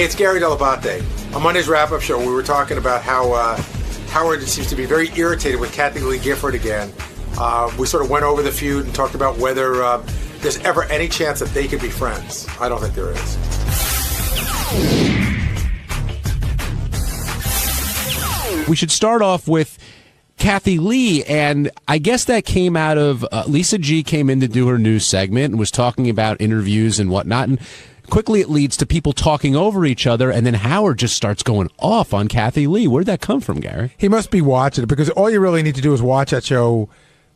Hey, it's Gary Dell'Abate. On Monday's wrap-up show, we were talking about how Howard seems to be very irritated with Kathy Lee Gifford again. We sort of went over the feud and talked about whether there's ever any chance that they could be friends. I don't think there is. We should start off with Kathy Lee, and I guess that came out of Lisa G came in to do her news segment and was talking about interviews and whatnot, and quickly it leads to people talking over each other, and then Howard just starts going off on Kathy Lee. Where'd that come from, Gary? He must be watching it, because all you really need to do is watch that show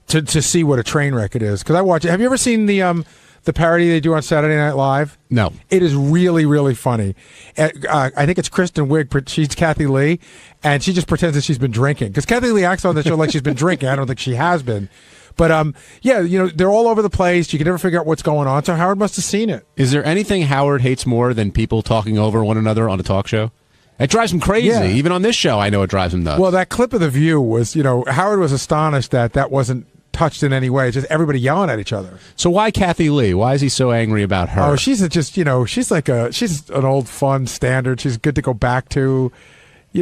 to see what a train wreck it is. Because I watch it. Have you ever seen the parody they do on Saturday Night Live? No. It is really, really funny. I think it's Kristen Wiig. She's Kathy Lee, and she just pretends that she's been drinking. Because Kathy Lee acts on the show like she's been drinking. I don't think she has been. But, yeah, they're all over the place. You can never figure out what's going on. So Howard must have seen it. Is there anything Howard hates more than people talking over one another on a talk show? It drives him crazy. Yeah. Even on this show, I know it drives him nuts. Well, that clip of The View was, Howard was astonished that wasn't touched in any way. It's just everybody yelling at each other. So why Kathy Lee? Why is he so angry about her? Oh, she's she's an old fun standard. She's good to go back to.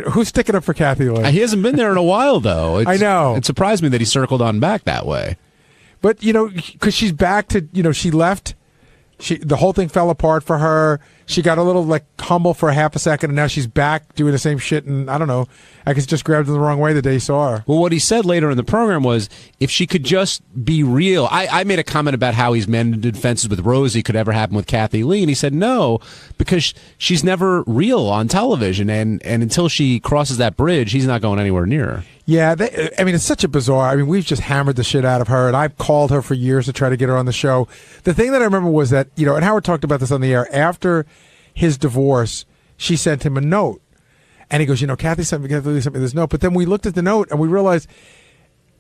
Who's sticking up for Kathy Lee? He hasn't been there in a while, though. I know. It surprised me that he circled on back that way. But, because she's back to, she left. The whole thing fell apart for her. She got a little humble for a half a second, and now she's back doing the same shit. And I don't know. I guess just grabbed her the wrong way the day he saw her. Well, what he said later in the program was, if she could just be real. I made a comment about how he's mended fences with Rosie could ever happen with Kathy Lee, and he said no, because she's never real on television, and until she crosses that bridge, he's not going anywhere near her. Yeah, it's such a bizarre. We've just hammered the shit out of her, and I've called her for years to try to get her on the show. The thing that I remember was that, and Howard talked about this on the air, after his divorce, she sent him a note. And he goes, Kathy sent me this note. But then we looked at the note, and we realized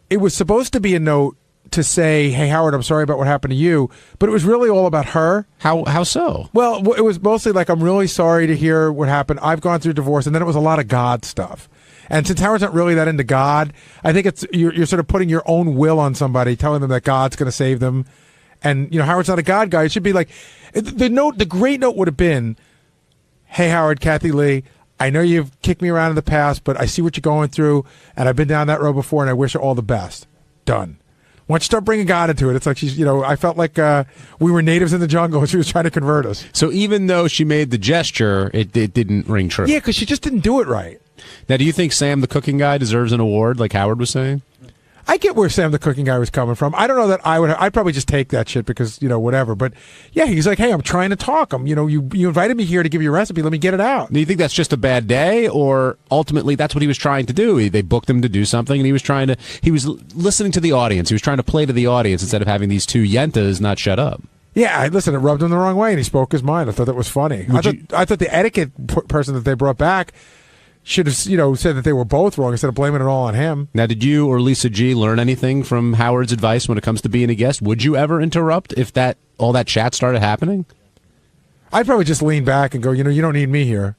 it was supposed to be a note to say, hey, Howard, I'm sorry about what happened to you. But it was really all about her. How so? Well, it was mostly like, I'm really sorry to hear what happened. I've gone through divorce. And then it was a lot of God stuff. And since Howard's not really that into God, I think you're sort of putting your own will on somebody, telling them that God's going to save them. And, Howard's not a God guy. It should be like, the great note would have been, hey, Howard, Kathy Lee, I know you've kicked me around in the past, but I see what you're going through, and I've been down that road before, and I wish her all the best. Done. Once you start bringing God into it, it's like she's, I felt like we were natives in the jungle and she was trying to convert us. So even though she made the gesture, it didn't ring true. Yeah, because she just didn't do it right. Now, do you think Sam the cooking guy deserves an award, like Howard was saying? I get where Sam the cooking guy was coming from. I don't know that I would. I'd probably just take that shit because whatever. But yeah, he's like, hey, I'm trying to talk. You invited me here to give you a recipe. Let me get it out. Do you think that's just a bad day, or ultimately that's what he was trying to do? They booked him to do something, and he was listening to the audience. He was trying to play to the audience instead of having these two yentas not shut up. Yeah, listen, it rubbed him the wrong way, and he spoke his mind. I thought that was funny. I thought the etiquette person that they brought back should have, said that they were both wrong instead of blaming it all on him. Now, did you or Lisa G learn anything from Howard's advice when it comes to being a guest? Would you ever interrupt if all that chat started happening? I'd probably just lean back and go, you don't need me here.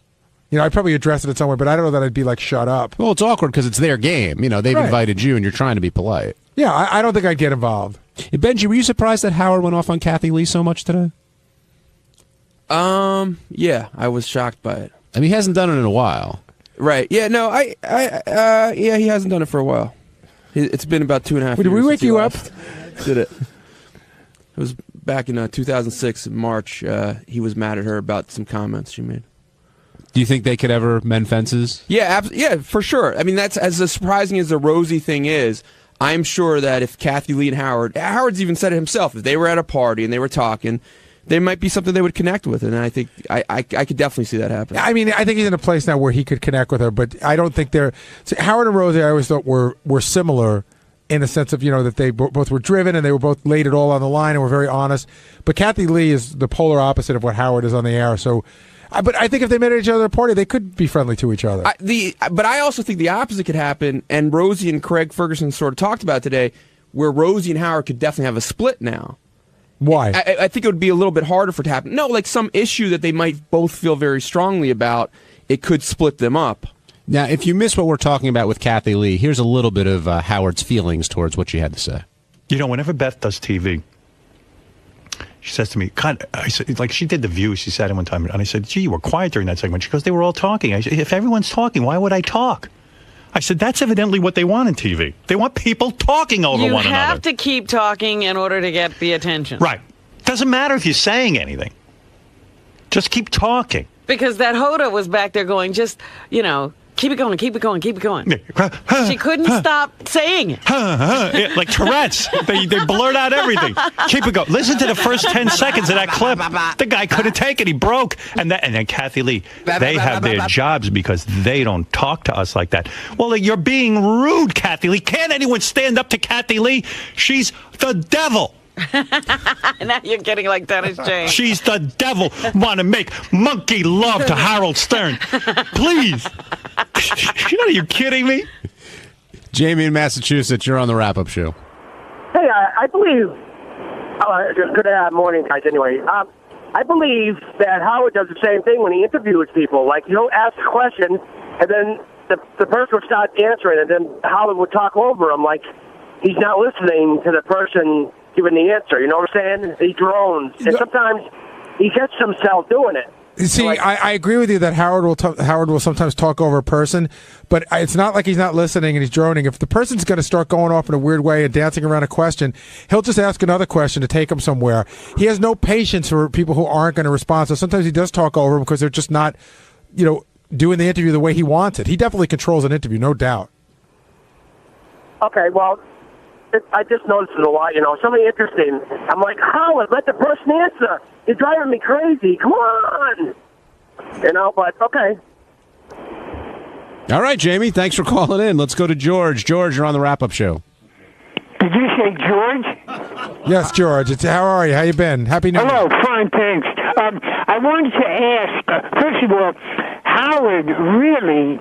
I'd probably address it in some way, but I don't know that I'd be like, shut up. Well, it's awkward because it's their game. They've invited you and you're trying to be polite. Yeah, I don't think I'd get involved. Hey, Benji, were you surprised that Howard went off on Kathy Lee so much today? Yeah, I was shocked by it. He hasn't done it in a while. Right. Yeah, no, yeah, he hasn't done it for a while. It's been about 2.5 years. Did we wake you up? Did it. It was back in 2006 in March. He was mad at her about some comments she made. Do you think they could ever mend fences? Yeah, yeah, for sure. That's as surprising as the Rosie thing is. I'm sure that if Kathy Lee and Howard's even said it himself, if they were at a party and they were talking, there might be something they would connect with, and I think I could definitely see that happen. I think he's in a place now where he could connect with her, but I don't think they're... See, Howard and Rosie, I always thought were similar in the sense of, that they both were driven and they were both laid it all on the line and were very honest. But Kathy Lee is the polar opposite of what Howard is on the air, so... But I think if they met each other at a party, they could be friendly to each other. But I also think the opposite could happen, and Rosie and Craig Ferguson sort of talked about today, where Rosie and Howard could definitely have a split now. Why? I think it would be a little bit harder for it to happen. No, like some issue that they might both feel very strongly about, it could split them up. Now, if you miss what we're talking about with Kathy Lee, here's a little bit of Howard's feelings towards what she had to say. Whenever Beth does TV, She says to me, God, I said, like she did The View, she said it one time, and I said, gee, you were quiet during that segment. She goes, they were all talking. I said, if everyone's talking, why would I talk? I said, that's evidently what they want in TV. They want people talking over one another. You have to keep talking in order to get the attention. Right. Doesn't matter if you're saying anything. Just keep talking. Because that Hoda was back there going, just, keep it going, keep it going, keep it going. She couldn't stop saying it. Yeah, like Tourette's. They blurt out everything. Keep it going. Listen to the first 10 seconds of that clip. The guy couldn't take it. He broke. And then Kathy Lee, they have their jobs because they don't talk to us like that. Well, you're being rude, Kathy Lee. Can't anyone stand up to Kathy Lee? She's the devil. Now you're getting like Dennis James. She's the devil. Want to make monkey love to Harold Stern. Please. Are you kidding me? Jamie in Massachusetts, you're on the wrap-up show. Hey, I believe... good morning, guys, anyway. I believe that Howard does the same thing when he interviews people. Like, he'll ask a question, and then the person will start answering, and then Howard would talk over him like he's not listening to the person giving the answer. You know what I'm saying? He drones. And sometimes he gets himself doing it. You see, I agree with you that Howard will sometimes talk over a person, but it's not like he's not listening and he's droning. If the person's going to start going off in a weird way and dancing around a question, he'll just ask another question to take him somewhere. He has no patience for people who aren't going to respond, so sometimes he does talk over because they're just not, doing the interview the way he wants it. He definitely controls an interview, no doubt. Okay, well, I just noticed it a lot, something interesting. I'm like, Howard, let the person answer. You're driving me crazy. Come on. But okay. All right, Jamie, thanks for calling in. Let's go to George. George, you're on the wrap-up show. Did you say George? Yes, George. How are you? How you been? Happy New Year. Hello, fine, thanks. I wanted to ask, first of all, Howard really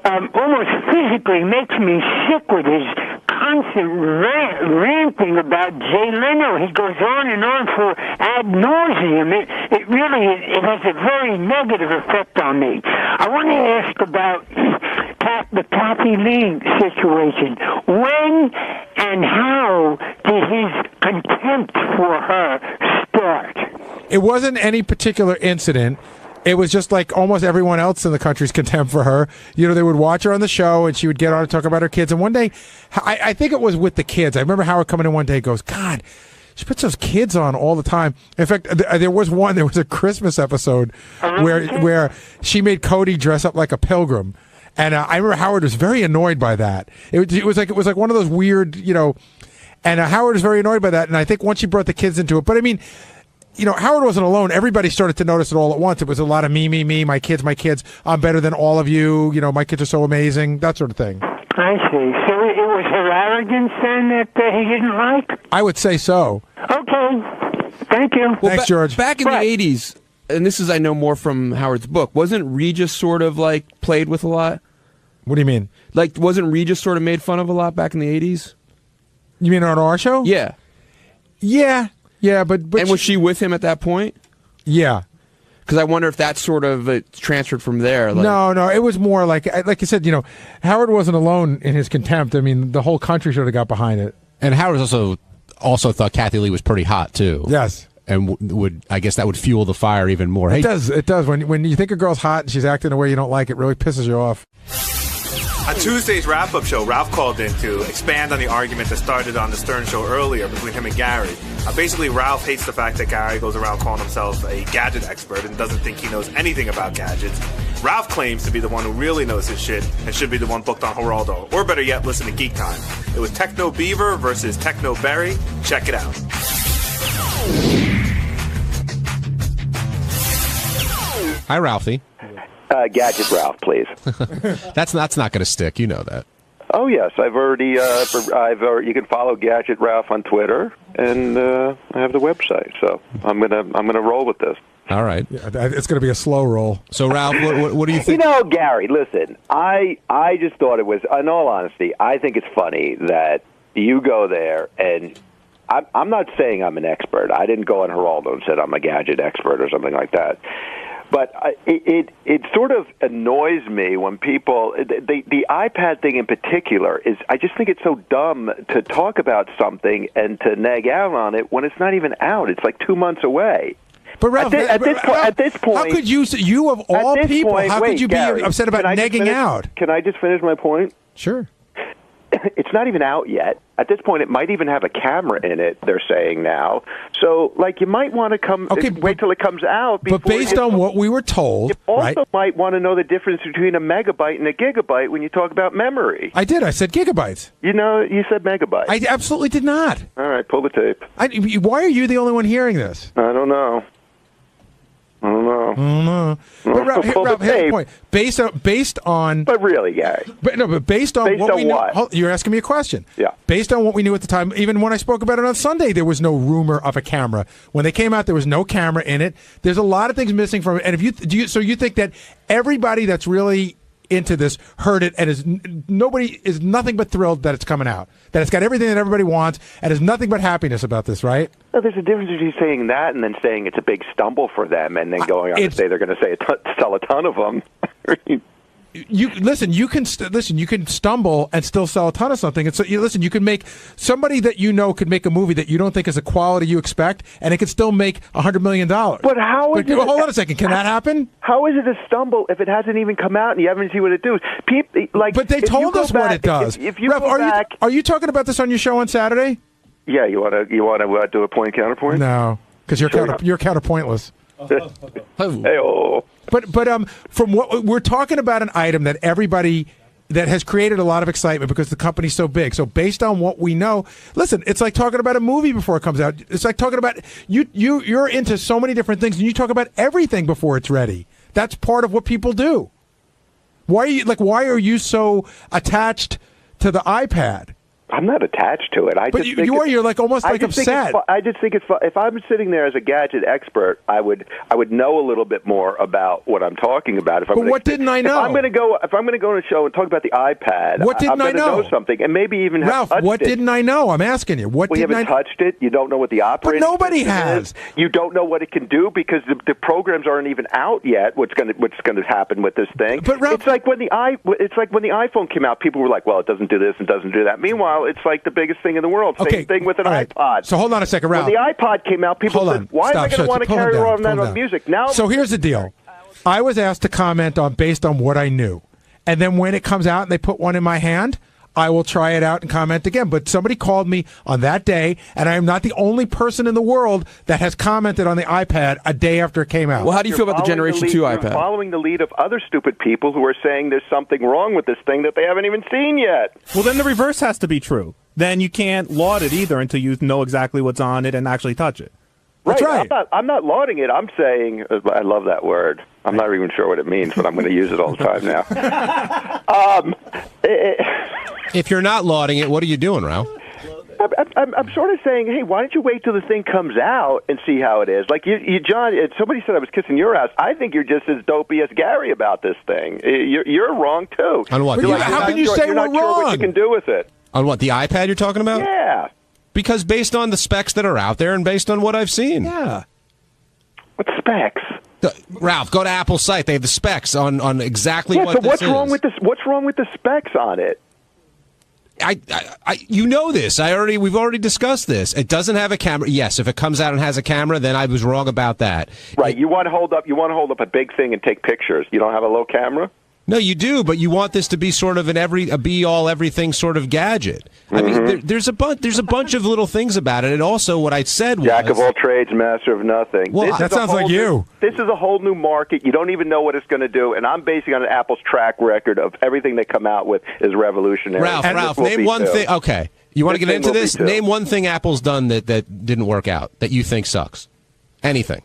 almost physically makes me sick with his constant ranting about Jay Leno. He goes on and on for ad nauseum. It really has a very negative effect on me. I want to ask about the Kathy Lee situation. When and how did his contempt for her start? It wasn't any particular incident. It was just like almost everyone else in the country's contempt for her. They would watch her on the show, and she would get on and talk about her kids. And one day, I think it was with the kids. I remember Howard coming in one day and goes, God, she puts those kids on all the time. In fact, there was a Christmas episode where she made Cody dress up like a pilgrim. And I remember Howard was very annoyed by that. It was like one of those weird, and Howard was very annoyed by that. And I think once she brought the kids into it, but I mean, Howard wasn't alone. Everybody started to notice it all at once. It was a lot of me, my kids. I'm better than all of you. My kids are so amazing, that sort of thing. I see. So it was her arrogance then that he didn't like? I would say so. Okay. Thank you. Well, Thanks, George. Back in the 80s, and this is, I know more from Howard's book, wasn't Regis sort of like played with a lot? What do you mean? Like, wasn't Regis sort of made fun of a lot back in the 80s? You mean on our show? Yeah. Yeah, but and was she with him at that point? Yeah. Because I wonder if that sort of transferred from there. Like, No, it was more like you said, Howard wasn't alone in his contempt. I mean, the whole country sort of got behind it. And Howard also thought Kathy Lee was pretty hot, too. Yes. And I guess that would fuel the fire even more. It does. When you think a girl's hot and she's acting in a way you don't like, it really pisses you off. On Tuesday's wrap-up show, Ralph called in to expand on the argument that started on the Stern show earlier between him and Gary. Basically, Ralph hates the fact that Gary goes around calling himself a gadget expert and doesn't think he knows anything about gadgets. Ralph claims to be the one who really knows his shit and should be the one booked on Geraldo. Or better yet, listen to Geek Time. It was Techno Beaver versus Techno Berry. Check it out. Hi, Ralphie. Gadget Ralph, please. That's not going to stick. You know that. Oh yes, I've already. You can follow Gadget Ralph on Twitter, and I have the website. So I'm gonna roll with this. All right. Yeah, it's going to be a slow roll. So Ralph, what do you think? Gary, listen. I just thought it was. In all honesty, I think it's funny that you go there and. I'm not saying I'm an expert. I didn't go on Geraldo and said I'm a gadget expert or something like that. But it sort of annoys me when people the iPad thing in particular is. I just think it's so dumb to talk about something and to nag out on it when it's not even out. It's like 2 months away. But Ralph, at this point, how could you of all people? How could you be Gary, upset about negging out? Can I just finish my point? Sure. It's not even out yet. At this point, it might even have a camera in it, they're saying now. So, like, you might want to wait till it comes out. But based on what we were told, you also might want to know the difference between a megabyte and a gigabyte when you talk about memory. I did. I said gigabytes. You said megabyte. I absolutely did not. All right, pull the tape. Why are you the only one hearing this? I don't know. But Ralph, here's the point. Based on. But really, Gary. But based on what we know. You're asking me a question. Yeah. Based on what we knew at the time, even when I spoke about it on Sunday, there was no rumor of a camera. When they came out, there was no camera in it. There's a lot of things missing from it. And so you think that everybody that's really into this heard it and nobody is nothing but thrilled that it's coming out, that it's got everything that everybody wants, and there's nothing but happiness about this, right? Well, there's a difference between saying that and then saying it's a big stumble for them, and then going on to say they're going to sell a ton of them. You can stumble and still sell a ton of something. And so you can make somebody that could make a movie that you don't think is a quality you expect, and it could still make $100 million. But how is it? Hold on a second. Can that happen? How is it a stumble if it hasn't even come out and you haven't seen what it does? But they told us what it does. If you Ralph, go back, are you talking about this on your show on Saturday? Yeah, you want to do a point counterpoint? No, because you're counterpointless. Hey-oh. But from what we're talking about, an item that everybody that has created a lot of excitement because the company's so big. So based on what we know, listen, it's like talking about a movie before it comes out. It's like talking about you're into so many different things, and you talk about everything before it's ready. That's part of what people do. Why are you so attached to the iPad? I'm not attached to it. You're like almost like upset. I just think it's fun. If I'm sitting there as a gadget expert, I would know a little bit more about what I'm talking about. What didn't I know? If I'm going to go on a show and talk about the iPad, what didn't I'm going to know something, and maybe even Ralph, what didn't I know? I'm asking you. You haven't touched it. You don't know what the operating. But nobody has. Is. You don't know what it can do because the programs aren't even out yet. What's going to happen with this thing? But Ralph, it's like when the iPhone came out, people were like, "Well, it doesn't do this and doesn't do that." Meanwhile, it's like the biggest thing in the world. Same thing with an iPod. So hold on a second, Ralph. When the iPod came out, people said, why am I going to want to carry on that on music? Now, so here's the deal. I was asked to comment based on what I knew. And then when it comes out and they put one in my hand, I will try it out and comment again. But somebody called me on that day, and I am not the only person in the world that has commented on the iPad a day after it came out. Well, how do you feel about the Generation 2 iPad? You're following the lead of other stupid people who are saying there's something wrong with this thing that they haven't even seen yet. Well, then the reverse has to be true. Then you can't laud it either until you know exactly what's on it and actually touch it. That's right. I'm not lauding it. I'm saying, I love that word. I'm not even sure what it means, but I'm going to use it all the time now. If you're not lauding it, what are you doing, Ralph? I'm sort of saying, hey, why don't you wait till the thing comes out and see how it is? Like you John, somebody said I was kissing your ass. I think you're just as dopey as Gary about this thing. You're wrong too. On what? How can you say we're wrong? You're not sure what you can do with it. On what? The iPad you're talking about? Yeah. Because based on the specs that are out there and based on what I've seen. Yeah. What specs? Ralph, go to Apple's site. They have the specs on exactly what so this what's is. What's wrong with the specs on it? You know this. We've already discussed this. It doesn't have a camera. Yes, if it comes out and has a camera, then I was wrong about that. Right. You want to hold up a big thing and take pictures. You don't have a low camera? No, you do, but you want this to be sort of a be-all, everything sort of gadget. I mean, there's a bunch of little things about it, and also what I said was... Jack of all trades, master of nothing. Well, that sounds like you. This is a whole new market. You don't even know what it's going to do, and I'm basing on Apple's track record of everything they come out with is revolutionary. Ralph, name one thing... Okay, you want to get into this? Name one thing Apple's done that didn't work out, that you think sucks. Anything.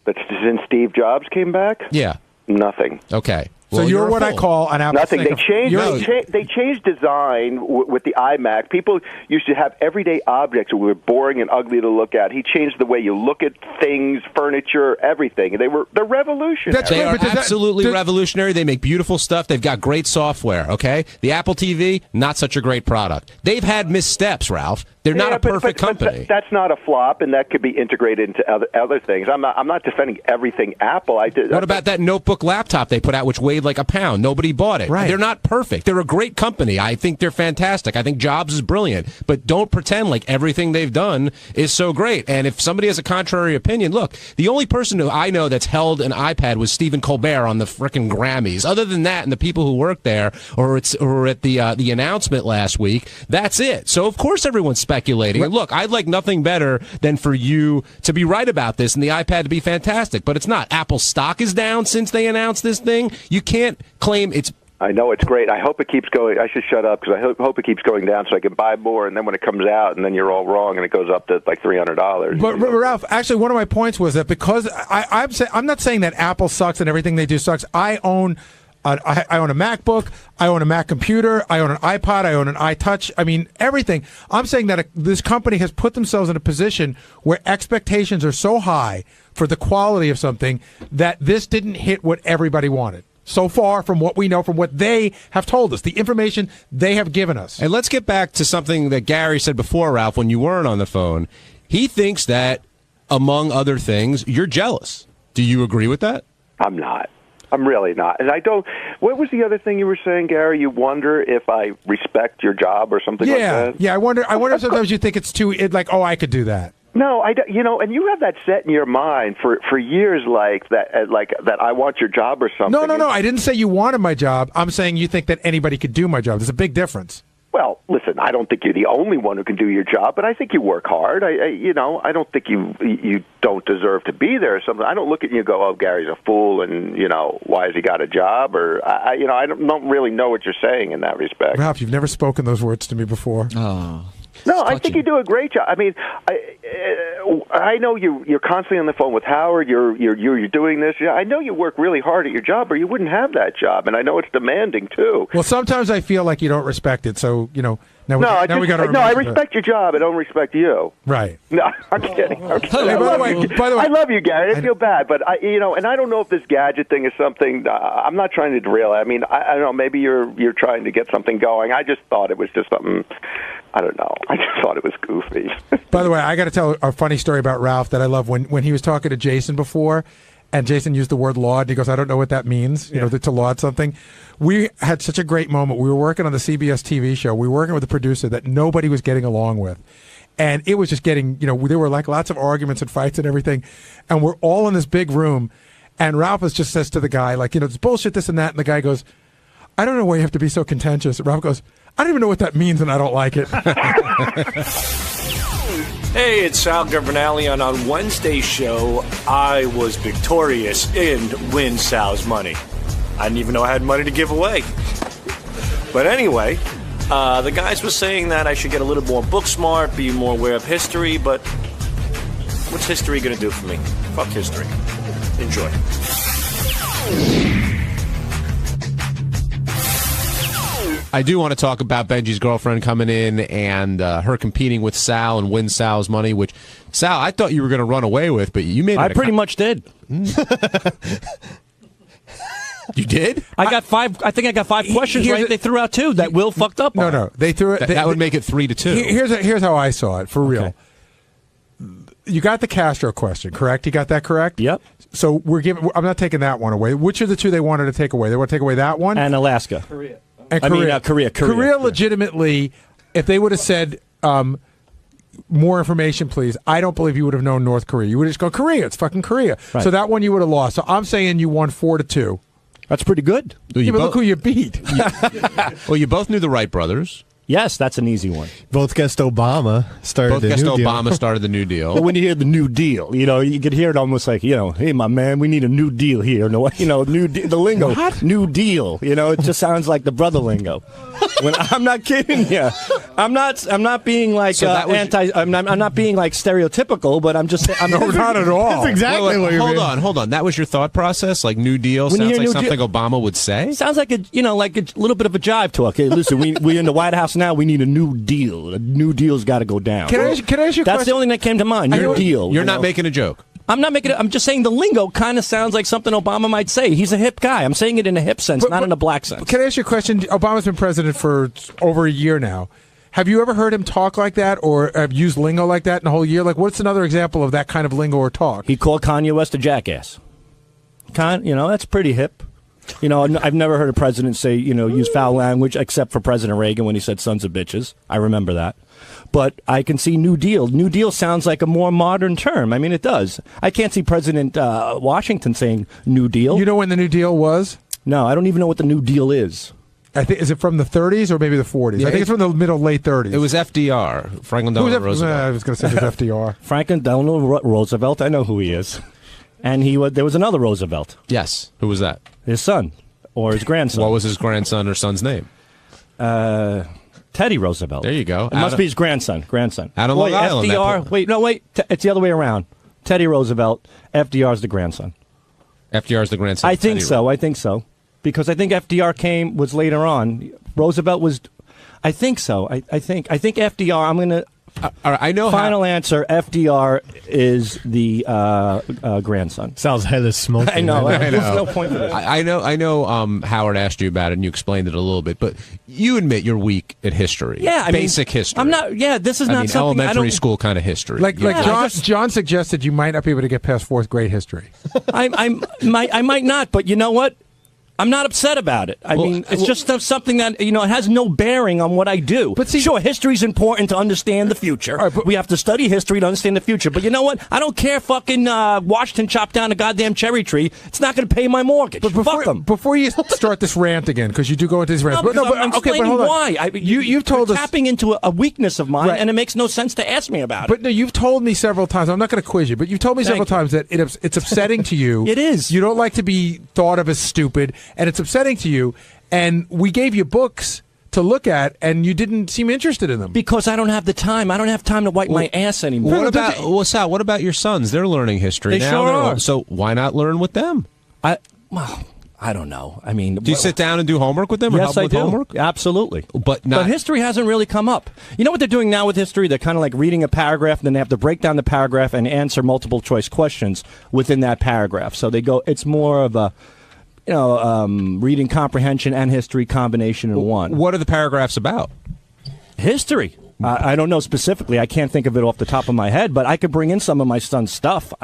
That's since Steve Jobs came back? Yeah. Nothing. Okay. So well, you're what I call an Apple. Nothing. They changed design with the iMac. People used to have everyday objects that were boring and ugly to look at. He changed the way you look at things, furniture, everything. They're revolutionary. They are absolutely revolutionary. They make beautiful stuff. They've got great software. Okay, the Apple TV, not such a great product. They've had missteps, Ralph. They're not a perfect but company. That's not a flop, and that could be integrated into other things. I'm not defending everything Apple. What about that notebook laptop they put out, which weighed like a pound? Nobody bought it. Right. They're not perfect. They're a great company. I think they're fantastic. I think Jobs is brilliant. But don't pretend like everything they've done is so great. And if somebody has a contrary opinion, look, the only person who I know that's held an iPad was Stephen Colbert on the frickin' Grammys. Other than that, and the people who work there or at the announcement last week, that's it. So of course everyone's speculating. And look, I'd like nothing better than for you to be right about this and the iPad to be fantastic, but it's not. Apple stock is down since they announced this thing. You can't claim it's. I know it's great. I hope it keeps going. I should shut up because I hope it keeps going down so I can buy more. And then when it comes out, and then you're all wrong, and it goes up to like $300. But Ralph, actually, one of my points was that because I'm not saying that Apple sucks and everything they do sucks. I own a MacBook, I own a Mac computer, I own an iPod, I own an iTouch. I mean, everything. I'm saying that this company has put themselves in a position where expectations are so high for the quality of something that this didn't hit what everybody wanted. So far, from what we know, from what they have told us, the information they have given us. And let's get back to something that Gary said before, Ralph, when you weren't on the phone. He thinks that, among other things, you're jealous. Do you agree with that? I'm not. I'm really not. And I don't. What was the other thing you were saying, Gary? You wonder if I respect your job or something like that? Yeah, I wonder if sometimes you think it's too, like, oh, I could do that. No, I don't, and you have that set in your mind for years, like that I want your job or something. No. I didn't say you wanted my job. I'm saying you think that anybody could do my job. There's a big difference. Well, listen, I don't think you're the only one who can do your job, but I think you work hard. I don't think you don't deserve to be there or something. I don't look at you and go, oh, Gary's a fool, and why has he got a job? Or I don't really know what you're saying in that respect. Ralph, you've never spoken those words to me before. Oh. No, I think you do a great job. I mean, I know you're constantly on the phone with Howard. You're doing this. I know you work really hard at your job, or you wouldn't have that job. And I know it's demanding too. Well, sometimes I feel like you don't respect it. So I respect your job. I don't respect you. Right. No, I'm kidding. By the way, I love you, Gary. I feel bad, but and I don't know if this gadget thing is something. I'm not trying to derail it. I mean, I don't know. Maybe you're trying to get something going. I just thought it was just something. I don't know. I just thought it was goofy. By the way, I got to tell a funny story about Ralph that I love. When he was talking to Jason before, and Jason used the word laud, he goes, I don't know what that means, to laud something. We had such a great moment. We were working on the CBS TV show. We were working with a producer that nobody was getting along with. And it was just getting, there were like lots of arguments and fights and everything. And we're all in this big room. And Ralph just says to the guy, like, it's bullshit, this and that. And the guy goes, I don't know why you have to be so contentious. And Ralph goes, I don't even know what that means, and I don't like it. Hey, it's Sal Governale, and on Wednesday's show, I was victorious in Win Sal's Money. I didn't even know I had money to give away. But anyway, the guys were saying that I should get a little more book smart, be more aware of history, but what's history going to do for me? Fuck history. Enjoy. I do want to talk about Benji's girlfriend coming in and her competing with Sal and Win Sal's Money, which, Sal, I thought you were going to run away with, but you made it. I pretty much did. You did? I got five. I think I got five questions right. They threw out two that Will fucked up on. No, they threw it. That would make it 3-2. Here's how I saw it, for real. Okay. You got the Castro question, correct? You got that correct? Yep. So I'm not taking that one away. Which are the two they wanted to take away? They want to take away that one? And Alaska. Korea. Korea. Korea legitimately, if they would have said more information, please, I don't believe you would have known North Korea. You would have just go, Korea, it's fucking Korea. Right. So that one you would have lost. So I'm saying you won 4-2. That's pretty good. But look who you beat. Well, you both knew the Wright brothers. Yes, that's an easy one. Both guessed Obama started the New Deal. Obama started the New Deal. Well, when you hear the New Deal, you could hear it almost like, hey, my man, we need a New Deal here. No, the lingo, what? New Deal. It just sounds like the brother lingo. When I'm not kidding you, I'm not being like I'm not being like stereotypical, but I'm just saying. No, not at all. That's exactly what you're mean. Hold on. That was your thought process? Like New Deal sounds like something Obama would say? Sounds like a little bit of a jive talk. Hey, listen, we're in the White House now. We need a New Deal. A New Deal's got to go down. Can I ask you a question? That's the only thing that came to mind. New Deal. You're not making a joke. I'm not making it. I'm just saying the lingo kind of sounds like something Obama might say. He's a hip guy. I'm saying it in a hip sense, not in a black sense. Can I ask you a question? Obama's been president for over a year now. Have you ever heard him talk like that or use lingo like that in a whole year? Like, what's another example of that kind of lingo or talk? He called Kanye West a jackass. That's pretty hip. I've never heard a president say, use foul language except for President Reagan when he said sons of bitches. I remember that. But I can see New Deal. New Deal sounds like a more modern term. I mean, it does. I can't see President Washington saying New Deal. You know when the New Deal was? No, I don't even know what the New Deal is. Is it from the 30s or maybe the 40s? Yeah, I think it's from the late 30s. It was FDR, Franklin Delano Roosevelt. I was going to say it was FDR. Franklin Delano Roosevelt. I know who he is. And there was another Roosevelt. Yes. Who was that? His son or his grandson. What was his grandson or son's name? Teddy Roosevelt. There you go. It must be his grandson. Out on Long Island. FDR. It's the other way around. Teddy Roosevelt. FDR's the grandson. FDR's the grandson. I think so. Because I think FDR was later on. Roosevelt was. I think so. I think FDR. I'm going to. I know. Final answer: FDR is the grandson. Sounds hella smoky. I know. There's no point for this. I know. Howard asked you about it, and you explained it a little bit. But you admit you're weak at history. Yeah, basic history. I'm not. Yeah, this is not something elementary school kind of history. Like John suggested, you might not be able to get past fourth grade history. I might not, but you know what? I'm not upset about it. It's just something that, it has no bearing on what I do. But sure, history's important to understand the future. Right, we have to study history to understand the future. But you know what? I don't care fucking Washington chopped down a goddamn cherry tree. It's not going to pay my mortgage. But fuck them. Before you start this rant again, because you do go into these rants. I'm explaining why. You've told us. Tapping into a weakness of mine, and it makes no sense to ask me about it. But no, you've told me several times, I'm not going to quiz you, but you've told me several times that it's upsetting to you. It is. You don't like to be thought of as stupid, and it's upsetting to you, and we gave you books to look at, and you didn't seem interested in them. Because I don't have the time. I don't have time to wipe my ass anymore. Sal, what about your sons? They're learning history now. Sure are. So why not learn with them? I don't know. I mean, do you sit down and do homework with them? Or yes, help with I do. Homework? Absolutely. But history hasn't really come up. You know what they're doing now with history? They're kind of like reading a paragraph, and then they have to break down the paragraph and answer multiple choice questions within that paragraph. So they go. It's more of a reading comprehension and history combination in one. What are the paragraphs about? History. I don't know specifically. I can't think of it off the top of my head, but I could bring in some of my son's stuff.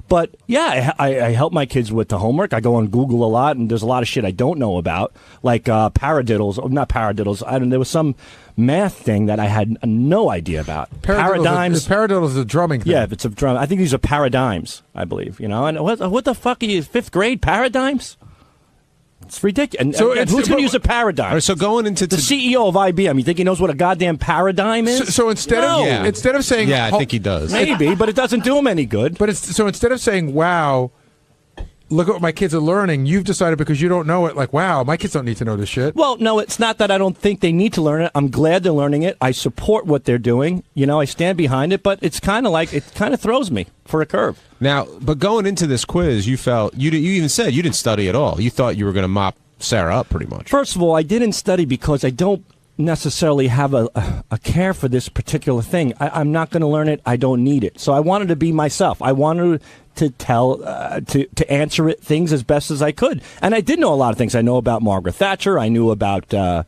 But yeah, I help my kids with the homework. I go on Google a lot, and there's a lot of shit I don't know about, like paradiddles. Not paradiddles. There was some math thing that I had no idea about. Paradigms. Paradiddle is a drumming thing. Yeah, it's a drum. I think these are paradigms, I believe. And what the fuck are you, fifth grade paradigms? It's ridiculous. And who's going to use a paradigm? Right, so going into the CEO of IBM, you think he knows what a goddamn paradigm is? So instead of saying, I think he does. Maybe, but it doesn't do him any good. But so instead of saying, "Wow, look at what my kids are learning," you've decided because you don't know it, like, "Wow, my kids don't need to know this shit." Well, no, it's not that I don't think they need to learn it. I'm glad they're learning it. I support what they're doing. I stand behind it. But it's kind of like it kind of throws me for a curve. Now, but going into this quiz, you felt you even said you didn't study at all. You thought you were going to mop Sarah up pretty much. First of all, I didn't study because I don't necessarily have a care for this particular thing. I'm not going to learn it. I don't need it. So I wanted to be myself. I wanted to tell, to answer things as best as I could. And I did know a lot of things. I know about Margaret Thatcher. I knew about the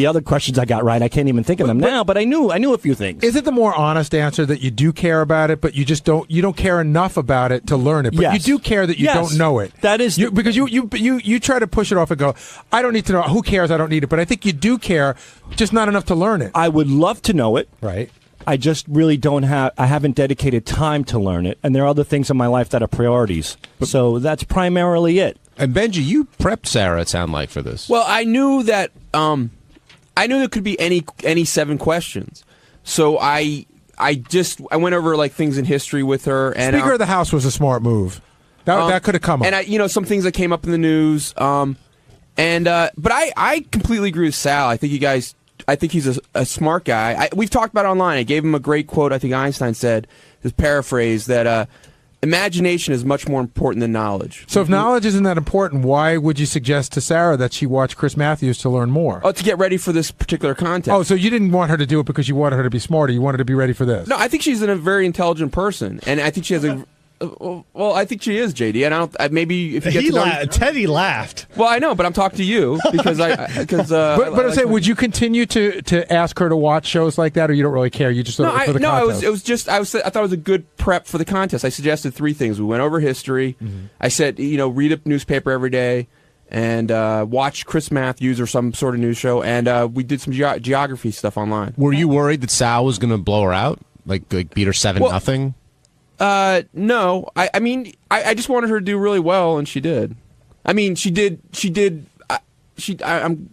other questions I got right. I can't even think of them now, but I knew a few things. Is it the more honest answer that you do care about it, but you just don't care enough about it to learn it, but you do care that you don't know it? That is because you try to push it off and go, I don't need to know. Who cares? I don't need it. But I think you do care, just not enough to learn it. I would love to know it. Right. I just really I haven't dedicated time to learn it, and there are other things in my life that are priorities. So that's primarily it. And Benji, you prepped Sarah, it sounded like, for this. Well, I knew that there could be any 7 questions. So I went over like things in history with her. And Speaker of the House was a smart move. That could have come up. And some things that came up in the news. But I completely agree with Sal. I think he's a smart guy. We've talked about it online. I gave him a great quote. I think Einstein said, his paraphrase, that imagination is much more important than knowledge. So if knowledge isn't that important, why would you suggest to Sarah that she watch Chris Matthews to learn more? Oh, to get ready for this particular contest. Oh, so you didn't want her to do it because you wanted her to be smarter. You wanted her to be ready for this. No, I think she's a very intelligent person, and I think she has Well, I think she is, JD. And I don't. Maybe if you get to know Teddy laughed. Well, I know, but I'm talking to you because But I'm saying, would you continue to ask her to watch shows like that, or you don't really care? You just for the contest? It was just I thought it was a good prep for the contest. I suggested 3 things. We went over history. Mm-hmm. I said, read a newspaper every day, and watch Chris Matthews or some sort of news show, and we did some geography stuff online. Were you worried that Sal was going to blow her out, like beat her 7-0? No. I mean, I just wanted her to do really well, and she did. I mean, she did. I'm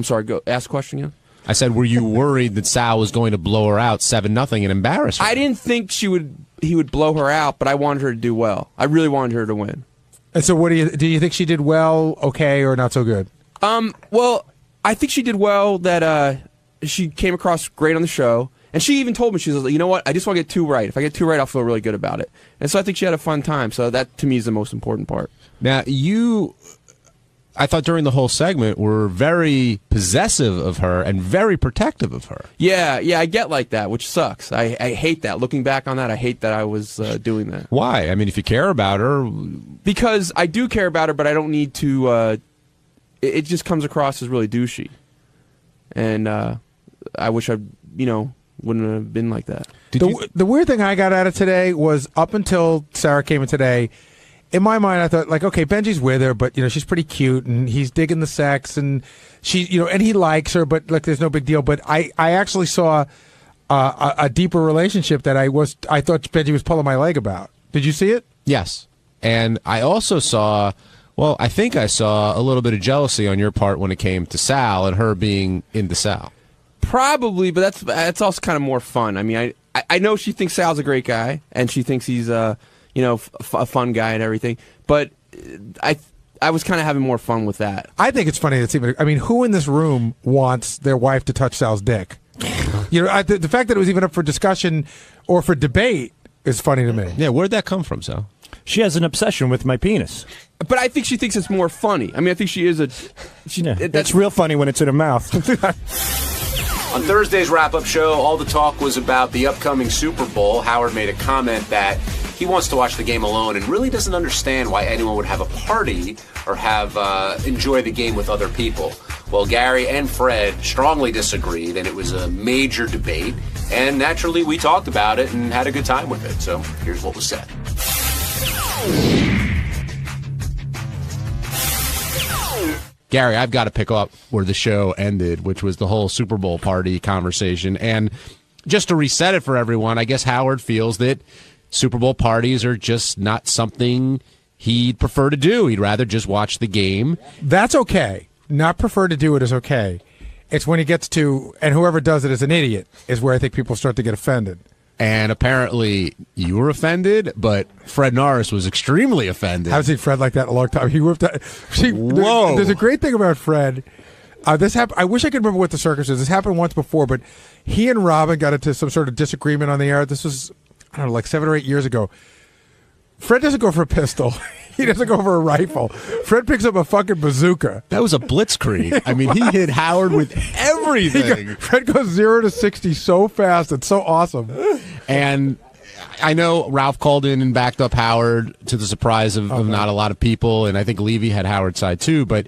sorry. Go ask a question again. I said, were you worried that Sal was going to blow her out 7-0 and embarrass her? I didn't think he would blow her out, but I wanted her to do well. I really wanted her to win. And so, do you think she did well, okay, or not so good? Well, I think she did well. That she came across great on the show, and she even told me, she was like, you know what? I just want to get 2 right. If I get 2 right, I'll feel really good about it. And so I think she had a fun time. So that to me is the most important part. Now I thought during the whole segment were very possessive of her and very protective of her. Yeah, I get like that, which sucks. I hate that. Looking back on that, I hate that I was doing that. Why? I mean, if you care about her... Because I do care about her, but I don't need to... it just comes across as really douchey. And I wish I, wouldn't have been like that. The weird thing I got out of today was up until Sarah came in today, in my mind, I thought, like, okay, Benji's with her, but, she's pretty cute, and he's digging the sex, and she, and he likes her, but, like, there's no big deal. But I actually saw a deeper relationship that I thought Benji was pulling my leg about. Did you see it? Yes. And I also saw, I think I saw a little bit of jealousy on your part when it came to Sal and her being into Sal. Probably, but that's also kind of more fun. I mean, I know she thinks Sal's a great guy, and she thinks he's a fun guy and everything. But I was kind of having more fun with that. I think it's funny. Who in this room wants their wife to touch Sal's dick? The fact that it was even up for discussion or for debate is funny to me. Yeah, where'd that come from, Sal? She has an obsession with my penis. But I think she thinks it's more funny. I mean, I think she is that's real funny when it's in her mouth. On Thursday's wrap-up show, all the talk was about the upcoming Super Bowl. Howard made a comment that he wants to watch the game alone and really doesn't understand why anyone would have a party or enjoy the game with other people. Well, Gary and Fred strongly disagreed, and it was a major debate. And naturally, we talked about it and had a good time with it. So here's what was said. Gary, I've got to pick up where the show ended, which was the whole Super Bowl party conversation. And just to reset it for everyone, I guess Howard feels that Super Bowl parties are just not something he'd prefer to do. He'd rather just watch the game. That's okay. Not prefer to do it is okay. It's when he gets to, and whoever does it is an idiot, is where I think people start to get offended. And apparently you were offended, but Fred Norris was extremely offended. I haven't seen Fred like that in a long time. He whipped out. Whoa. There's a great thing about Fred. This happened. I wish I could remember what the circus is. This happened once before, but he and Robin got into some sort of disagreement on the air. This was, I don't know, like 7 or 8 years ago. Fred doesn't go for a pistol. He doesn't go for a rifle. Fred picks up a fucking bazooka. That was a blitzkrieg. I mean, he hit Howard with everything. Fred goes 0 to 60 so fast. It's so awesome. And I know Ralph called in and backed up Howard to the surprise of not a lot of people, and I think Levy had Howard's side too. But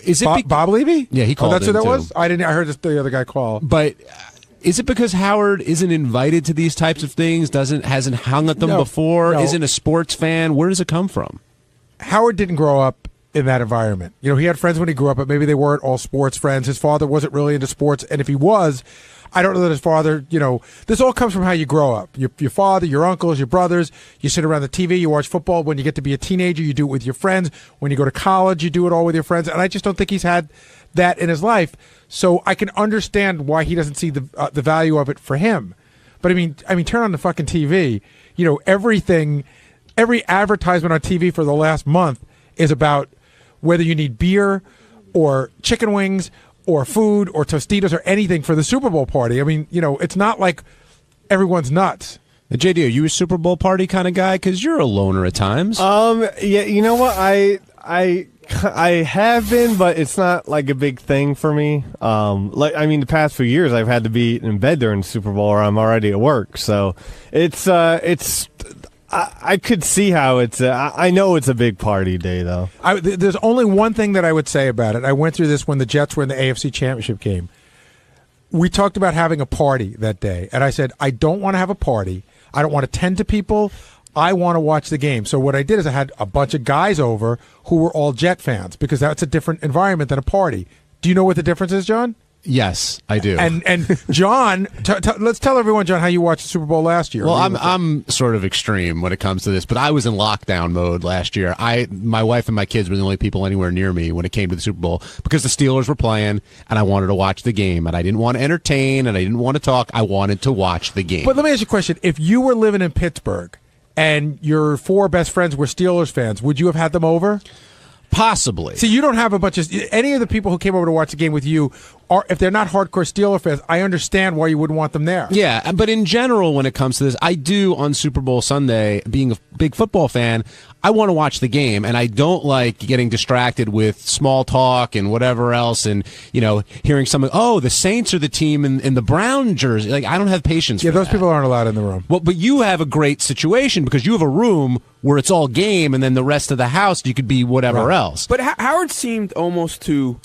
is it Bob Levy? Yeah, he called. That's in who that too. was. I didn't. I heard the other guy call. But is it because Howard isn't invited to these types of things? Hasn't hung at them before? No. Isn't a sports fan? Where does it come from? Howard didn't grow up in that environment. He had friends when he grew up, but maybe they weren't all sports friends. His father wasn't really into sports, and if he was, I don't know that his father, this all comes from how you grow up. Your father, your uncles, your brothers, you sit around the TV, you watch football. When you get to be a teenager, you do it with your friends. When you go to college, you do it all with your friends. And I just don't think he's had that in his life. So I can understand why he doesn't see the value of it for him. But I mean, turn on the fucking TV. Every advertisement on TV for the last month is about whether you need beer or chicken wings or food or Tostitos or anything for the Super Bowl party. I mean, it's not like everyone's nuts. Now, JD, are you a Super Bowl party kind of guy? Because you're a loner at times. Yeah, you know what? I have been, but it's not like a big thing for me. The past few years I've had to be in bed during the Super Bowl or I'm already at work. So it's I could see how it's. I know it's a big party day, though. There's only one thing that I would say about it. I went through this when the Jets were in the AFC Championship game. We talked about having a party that day, and I said, I don't want to have a party. I don't want to tend to people. I want to watch the game. So what I did is I had a bunch of guys over who were all Jet fans because that's a different environment than a party. Do you know what the difference is, John? Yes, I do. And John, let's tell everyone, John, how you watched the Super Bowl last year. Well, I'm sort of extreme when it comes to this, but I was in lockdown mode last year. My wife and my kids were the only people anywhere near me when it came to the Super Bowl because the Steelers were playing, and I wanted to watch the game. And I didn't want to entertain, and I didn't want to talk. I wanted to watch the game. But let me ask you a question. If you were living in Pittsburgh and your 4 best friends were Steelers fans, would you have had them over? Possibly. See, you don't have a bunch of any of the people who came over to watch the game with you are, if they're not hardcore Steeler fans, I understand why you wouldn't want them there. Yeah, but in general, when it comes to this, I do on Super Bowl Sunday, being a big football fan, I want to watch the game, and I don't like getting distracted with small talk and whatever else, and hearing something. Oh, the Saints are the team in the brown jersey. Like, I don't have patience. Yeah, for those that. people aren't allowed in the room. Well, but you have a great situation because you have a room where it's all game, and then the rest of the house you could be whatever else. But Howard seemed almost to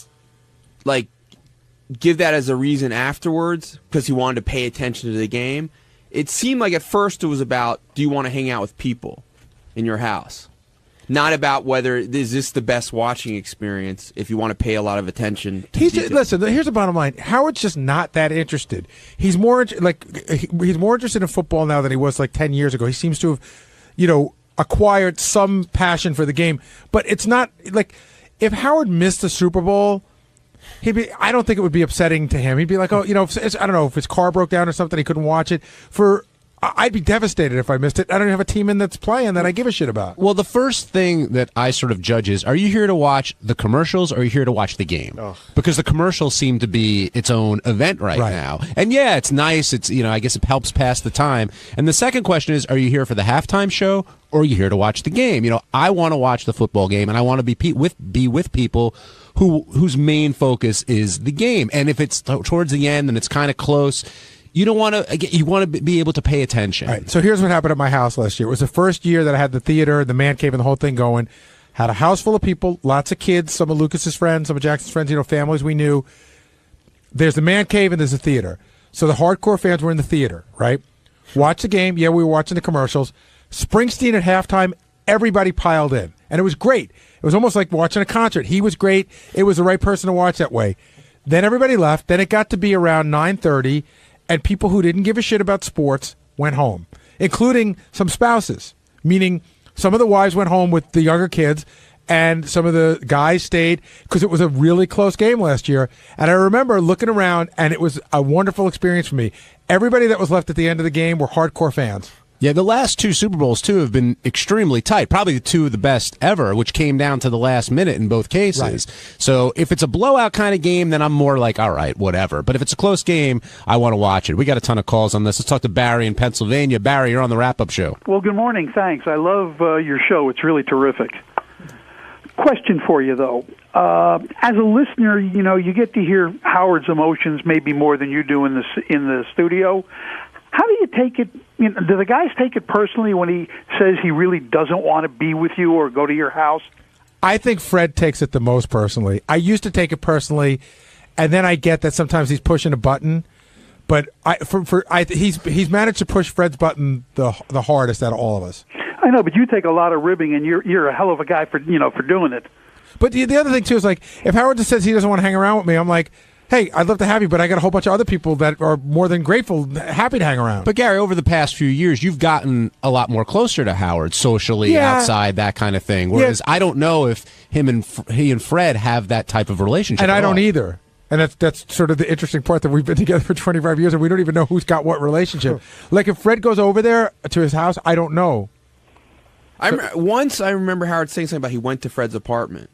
give that as a reason afterwards because he wanted to pay attention to the game. It seemed like at first it was about, do you want to hang out with people in your house? Not about whether is this the best watching experience if you want to pay a lot of attention to listen, here's the bottom line. Howard's just not that interested. He's more interested in football now than he was 10 years ago. He seems to have, acquired some passion for the game. But it's not if Howard missed the Super Bowl, I don't think it would be upsetting to him. He'd be like, I don't know if his car broke down or something, he couldn't watch it. I'd be devastated if I missed it. I don't even have a team in that's playing that I give a shit about. Well, the first thing that I sort of judge is, are you here to watch the commercials or are you here to watch the game? Oh. Because the commercials seem to be its own event right now. And yeah, it's nice. It's, I guess it helps pass the time. And the second question is, are you here for the halftime show or are you here to watch the game? I want to watch the football game and I want to be with people whose main focus is the game. And if it's towards the end and it's kind of close, you want to be able to pay attention. All right, so here's what happened at my house last year. It was the first year that I had the theater, the man cave, and the whole thing going. Had a house full of people, lots of kids, some of Lucas's friends, some of Jackson's friends, families we knew. There's the man cave and there's the theater. So the hardcore fans were in the theater, right? Watch the game. Yeah, we were watching the commercials. Springsteen at halftime, everybody piled in. And it was great. It was almost like watching a concert. He was great. It was the right person to watch that way. Then everybody left. Then it got to be around 9:30. And people who didn't give a shit about sports went home, including some spouses, meaning some of the wives went home with the younger kids and some of the guys stayed because it was a really close game last year. And I remember looking around, and it was a wonderful experience for me. Everybody that was left at the end of the game were hardcore fans. Yeah, the last 2 Super Bowls, too, have been extremely tight. Probably the 2 of the best ever, which came down to the last minute in both cases. Right. So if it's a blowout kind of game, then I'm more like, all right, whatever. But if it's a close game, I want to watch it. We got a ton of calls on this. Let's talk to Barry in Pennsylvania. Barry, you're on the wrap-up show. Well, good morning. Thanks. I love your show. It's really terrific. Question for you, though. As a listener, you get to hear Howard's emotions maybe more than you do in the studio. How do you take it? Do the guys take it personally when he says he really doesn't want to be with you or go to your house? I think Fred takes it the most personally. I used to take it personally, and then I get that sometimes he's pushing a button. But he's managed to push Fred's button the hardest out of all of us. I know, but you take a lot of ribbing, and you're a hell of a guy for doing it. But the other thing too is if Howard just says he doesn't want to hang around with me, I'm like, hey, I'd love to have you, but I got a whole bunch of other people that are more than grateful, happy to hang around. But Gary, over the past few years, you've gotten a lot more closer to Howard socially, outside, that kind of thing. Whereas I don't know if he and Fred have that type of relationship. And I don't either. And that's sort of the interesting part, that we've been together for 25 years and we don't even know who's got what relationship. Like if Fred goes over there to his house, I don't know. Once I remember Howard saying something about he went to Fred's apartment.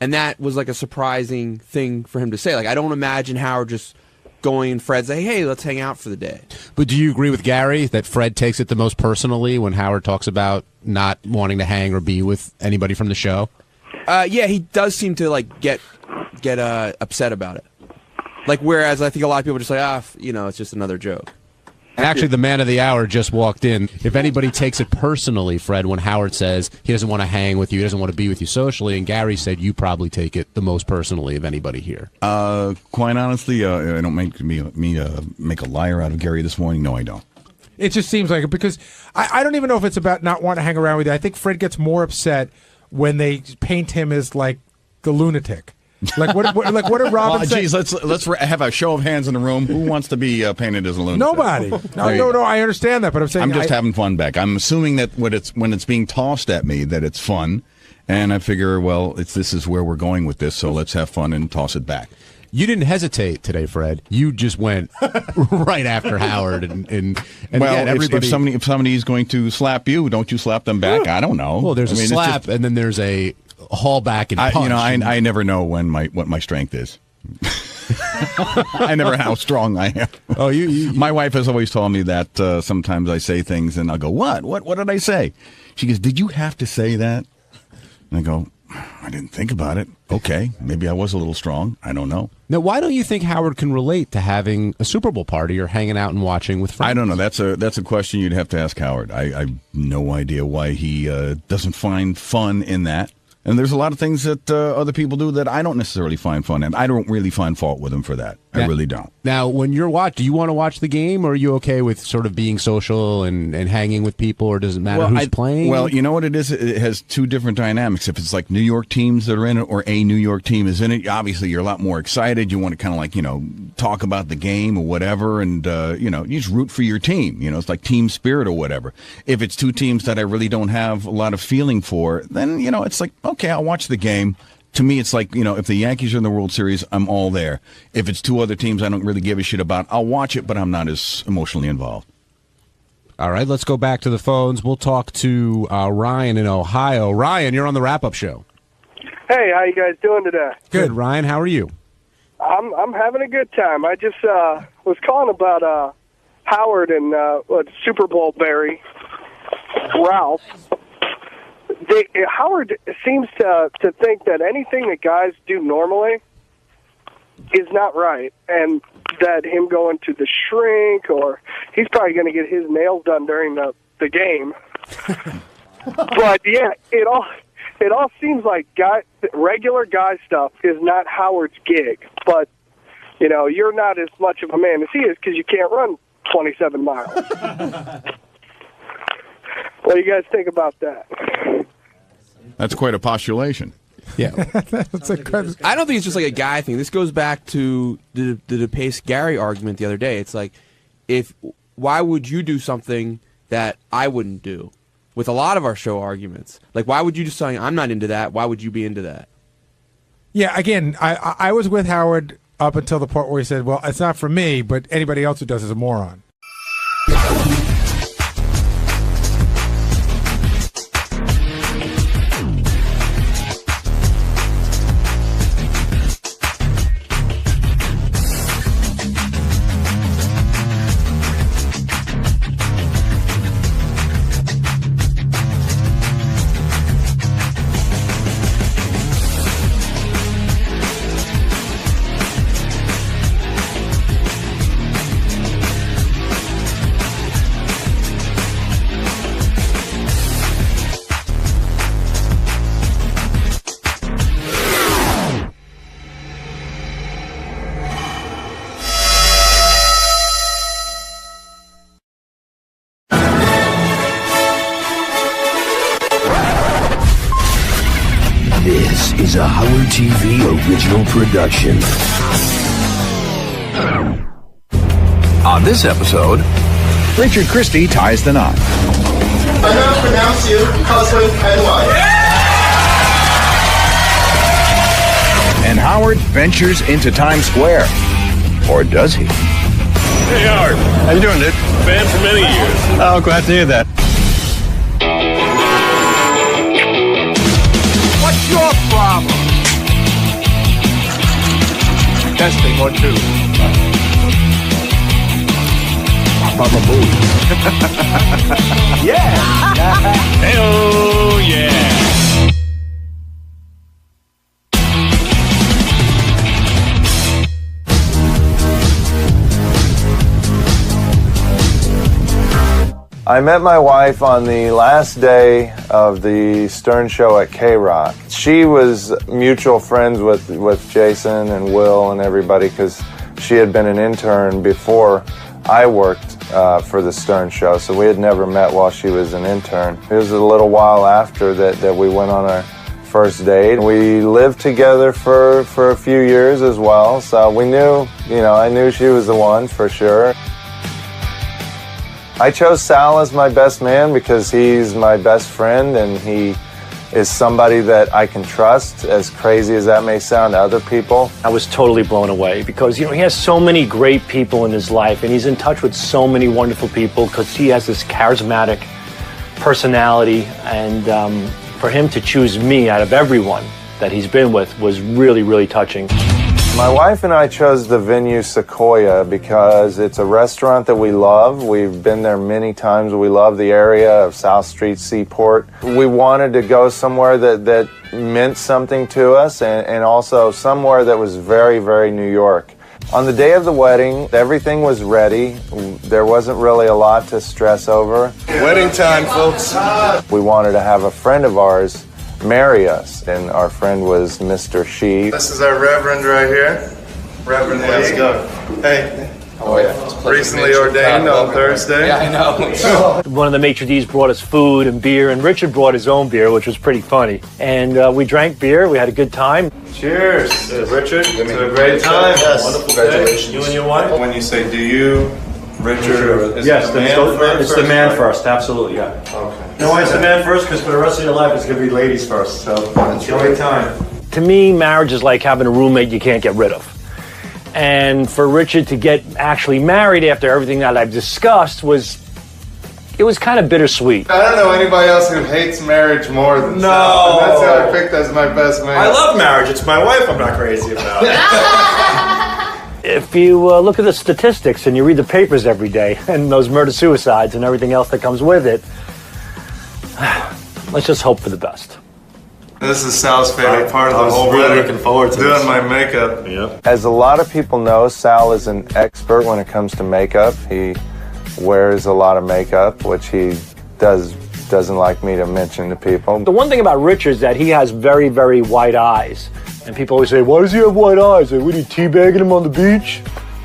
And that was a surprising thing for him to say. I don't imagine Howard just going and Fred say, hey, let's hang out for the day. But do you agree with Gary that Fred takes it the most personally when Howard talks about not wanting to hang or be with anybody from the show? Yeah, he does seem to get upset about it. Whereas I think a lot of people are just it's just another joke. And actually, the man of the hour just walked in. If anybody takes it personally, Fred, when Howard says he doesn't want to hang with you, he doesn't want to be with you socially, and Gary said you probably take it the most personally of anybody here. Quite honestly, I don't make make a liar out of Gary this morning. No, I don't. It just seems like it because I don't even know if it's about not wanting to hang around with you. I think Fred gets more upset when they paint him as like the lunatic. Like what did Robin say? Geez, let's have a show of hands in the room. Who wants to be painted as a lunatic? Nobody. No. I understand that, but I'm saying I'm just having fun back. I'm assuming that when it's being tossed at me that it's fun, and I figure, well, this is where we're going with this, so let's have fun and toss it back. You didn't hesitate today, Fred. You just went right after Howard, and well, again, everybody. If somebody's going to slap you, don't you slap them back? I don't know. Well, there's a slap, and then there's a haul back and punch. I never know what my strength is. I never know how strong I am. Oh, My wife has always told me that sometimes I say things and I'll go, What did I say? She goes, did you have to say that? And I go, I didn't think about it. Okay, maybe I was a little strong. I don't know. Now, why don't you think Howard can relate to having a Super Bowl party or hanging out and watching with friends? I don't know. That's a question you'd have to ask Howard. I have no idea why he doesn't find fun in that. And there's a lot of things that other people do that I don't necessarily find fun in. I don't really find fault with him for that. I really don't. Now, when you're do you want to watch the game, or are you okay with sort of being social and hanging with people, or does it matter who's playing? Well, you know what it is? It has two different dynamics. If it's like New York teams that are in it or a New York team is in it, obviously you're a lot more excited. You want to kind of like, talk about the game or whatever, and, you just root for your team. It's like team spirit or whatever. If it's two teams that I really don't have a lot of feeling for, then, it's like, okay, I'll watch the game. To me, it's like, if the Yankees are in the World Series, I'm all there. If it's two other teams I don't really give a shit about, I'll watch it, but I'm not as emotionally involved. All right, let's go back to the phones. We'll talk to Ryan in Ohio. Ryan, you're on the wrap-up show. Hey, how you guys doing today? Good. Ryan, how are you? I'm having a good time. I just was calling about Howard and Super Bowl Barry, Ralph. Howard seems to think that anything that guys do normally is not right, and that him going to the shrink, or he's probably going to get his nails done during the game. But yeah, it all seems like regular guy stuff is not Howard's gig. But you're not as much of a man as he is because you can't run 27 miles. What do you guys think about that? That's quite a postulation. Yeah. I don't think it's just like a guy thing. This goes back to the DePace Gary argument the other day. It's like, why would you do something that I wouldn't do? With a lot of our show arguments. Like, why would you do something I'm not into that? Why would you be into that? Yeah, again, I was with Howard up until the part where he said, well, it's not for me, but anybody else who does is a moron. is a Howard TV original production. On this episode, Richard Christy ties the knot. I'm going to pronounce you husband and wife. And Howard ventures into Times Square. Or does he? Hey, Howard. How you doing, dude? Fan for many years. Oh, glad to hear that. What's your problem? Testing, 1, 2. Baba Boo. Yeah. Hey-oh, yeah. I met my wife on the last day of the Stern Show at K-Rock. She was mutual friends with Jason and Will and everybody because she had been an intern before I worked for the Stern Show, so we had never met while she was an intern. It was a little while after that we went on our first date. We lived together for a few years as well, so we knew, I knew she was the one for sure. I chose Sal as my best man because he's my best friend and he is somebody that I can trust, as crazy as that may sound to other people. I was totally blown away because, he has so many great people in his life and he's in touch with so many wonderful people because he has this charismatic personality, and for him to choose me out of everyone that he's been with was really, really touching. My wife and I chose the venue Sequoia because it's a restaurant that we love. We've been there many times. We love the area of South Street Seaport. We wanted to go somewhere that meant something to us and also somewhere that was very, very New York. On the day of the wedding, everything was ready. There wasn't really a lot to stress over. Wedding time, folks. We wanted to have a friend of ours marry us, and our friend was Mr. She. This is our Reverend right here. Reverend Lee. Let's go. Hey. Oh, yeah. Recently ordained on Thursday. Yeah, I know. One of the maitre d's brought us food and beer, and Richard brought his own beer, which was pretty funny. And we drank beer. We had a good time. Cheers, Richard, to a great time. Yes. Wonderful Congratulations. day. You and your wife? When you say do you, Richard, is Yes, it the man it's first? the man right? first, absolutely, yeah. Okay. You know why it's the man first? Because for the rest of your life, it's going to be ladies first. So it's the only time. To me, marriage is like having a roommate you can't get rid of. And for Richard to get actually married after everything that I've discussed was kind of bittersweet. I don't know anybody else who hates marriage more than Sal. And that's who I picked as my best man. I love marriage. It's my wife I'm not crazy about. If you look at the statistics and you read the papers every day and those murder-suicides and everything else that comes with it, let's just hope for the best. This is Sal's favorite part of the whole really wedding. looking forward to doing this. my makeup. Yep. As a lot of people know, Sal is an expert when it comes to makeup. He wears a lot of makeup, which he doesn't like me to mention to people. The one thing about Richard is that he has very, very white eyes. And people always say, why does he have white eyes? Like, what are you teabagging him on the beach?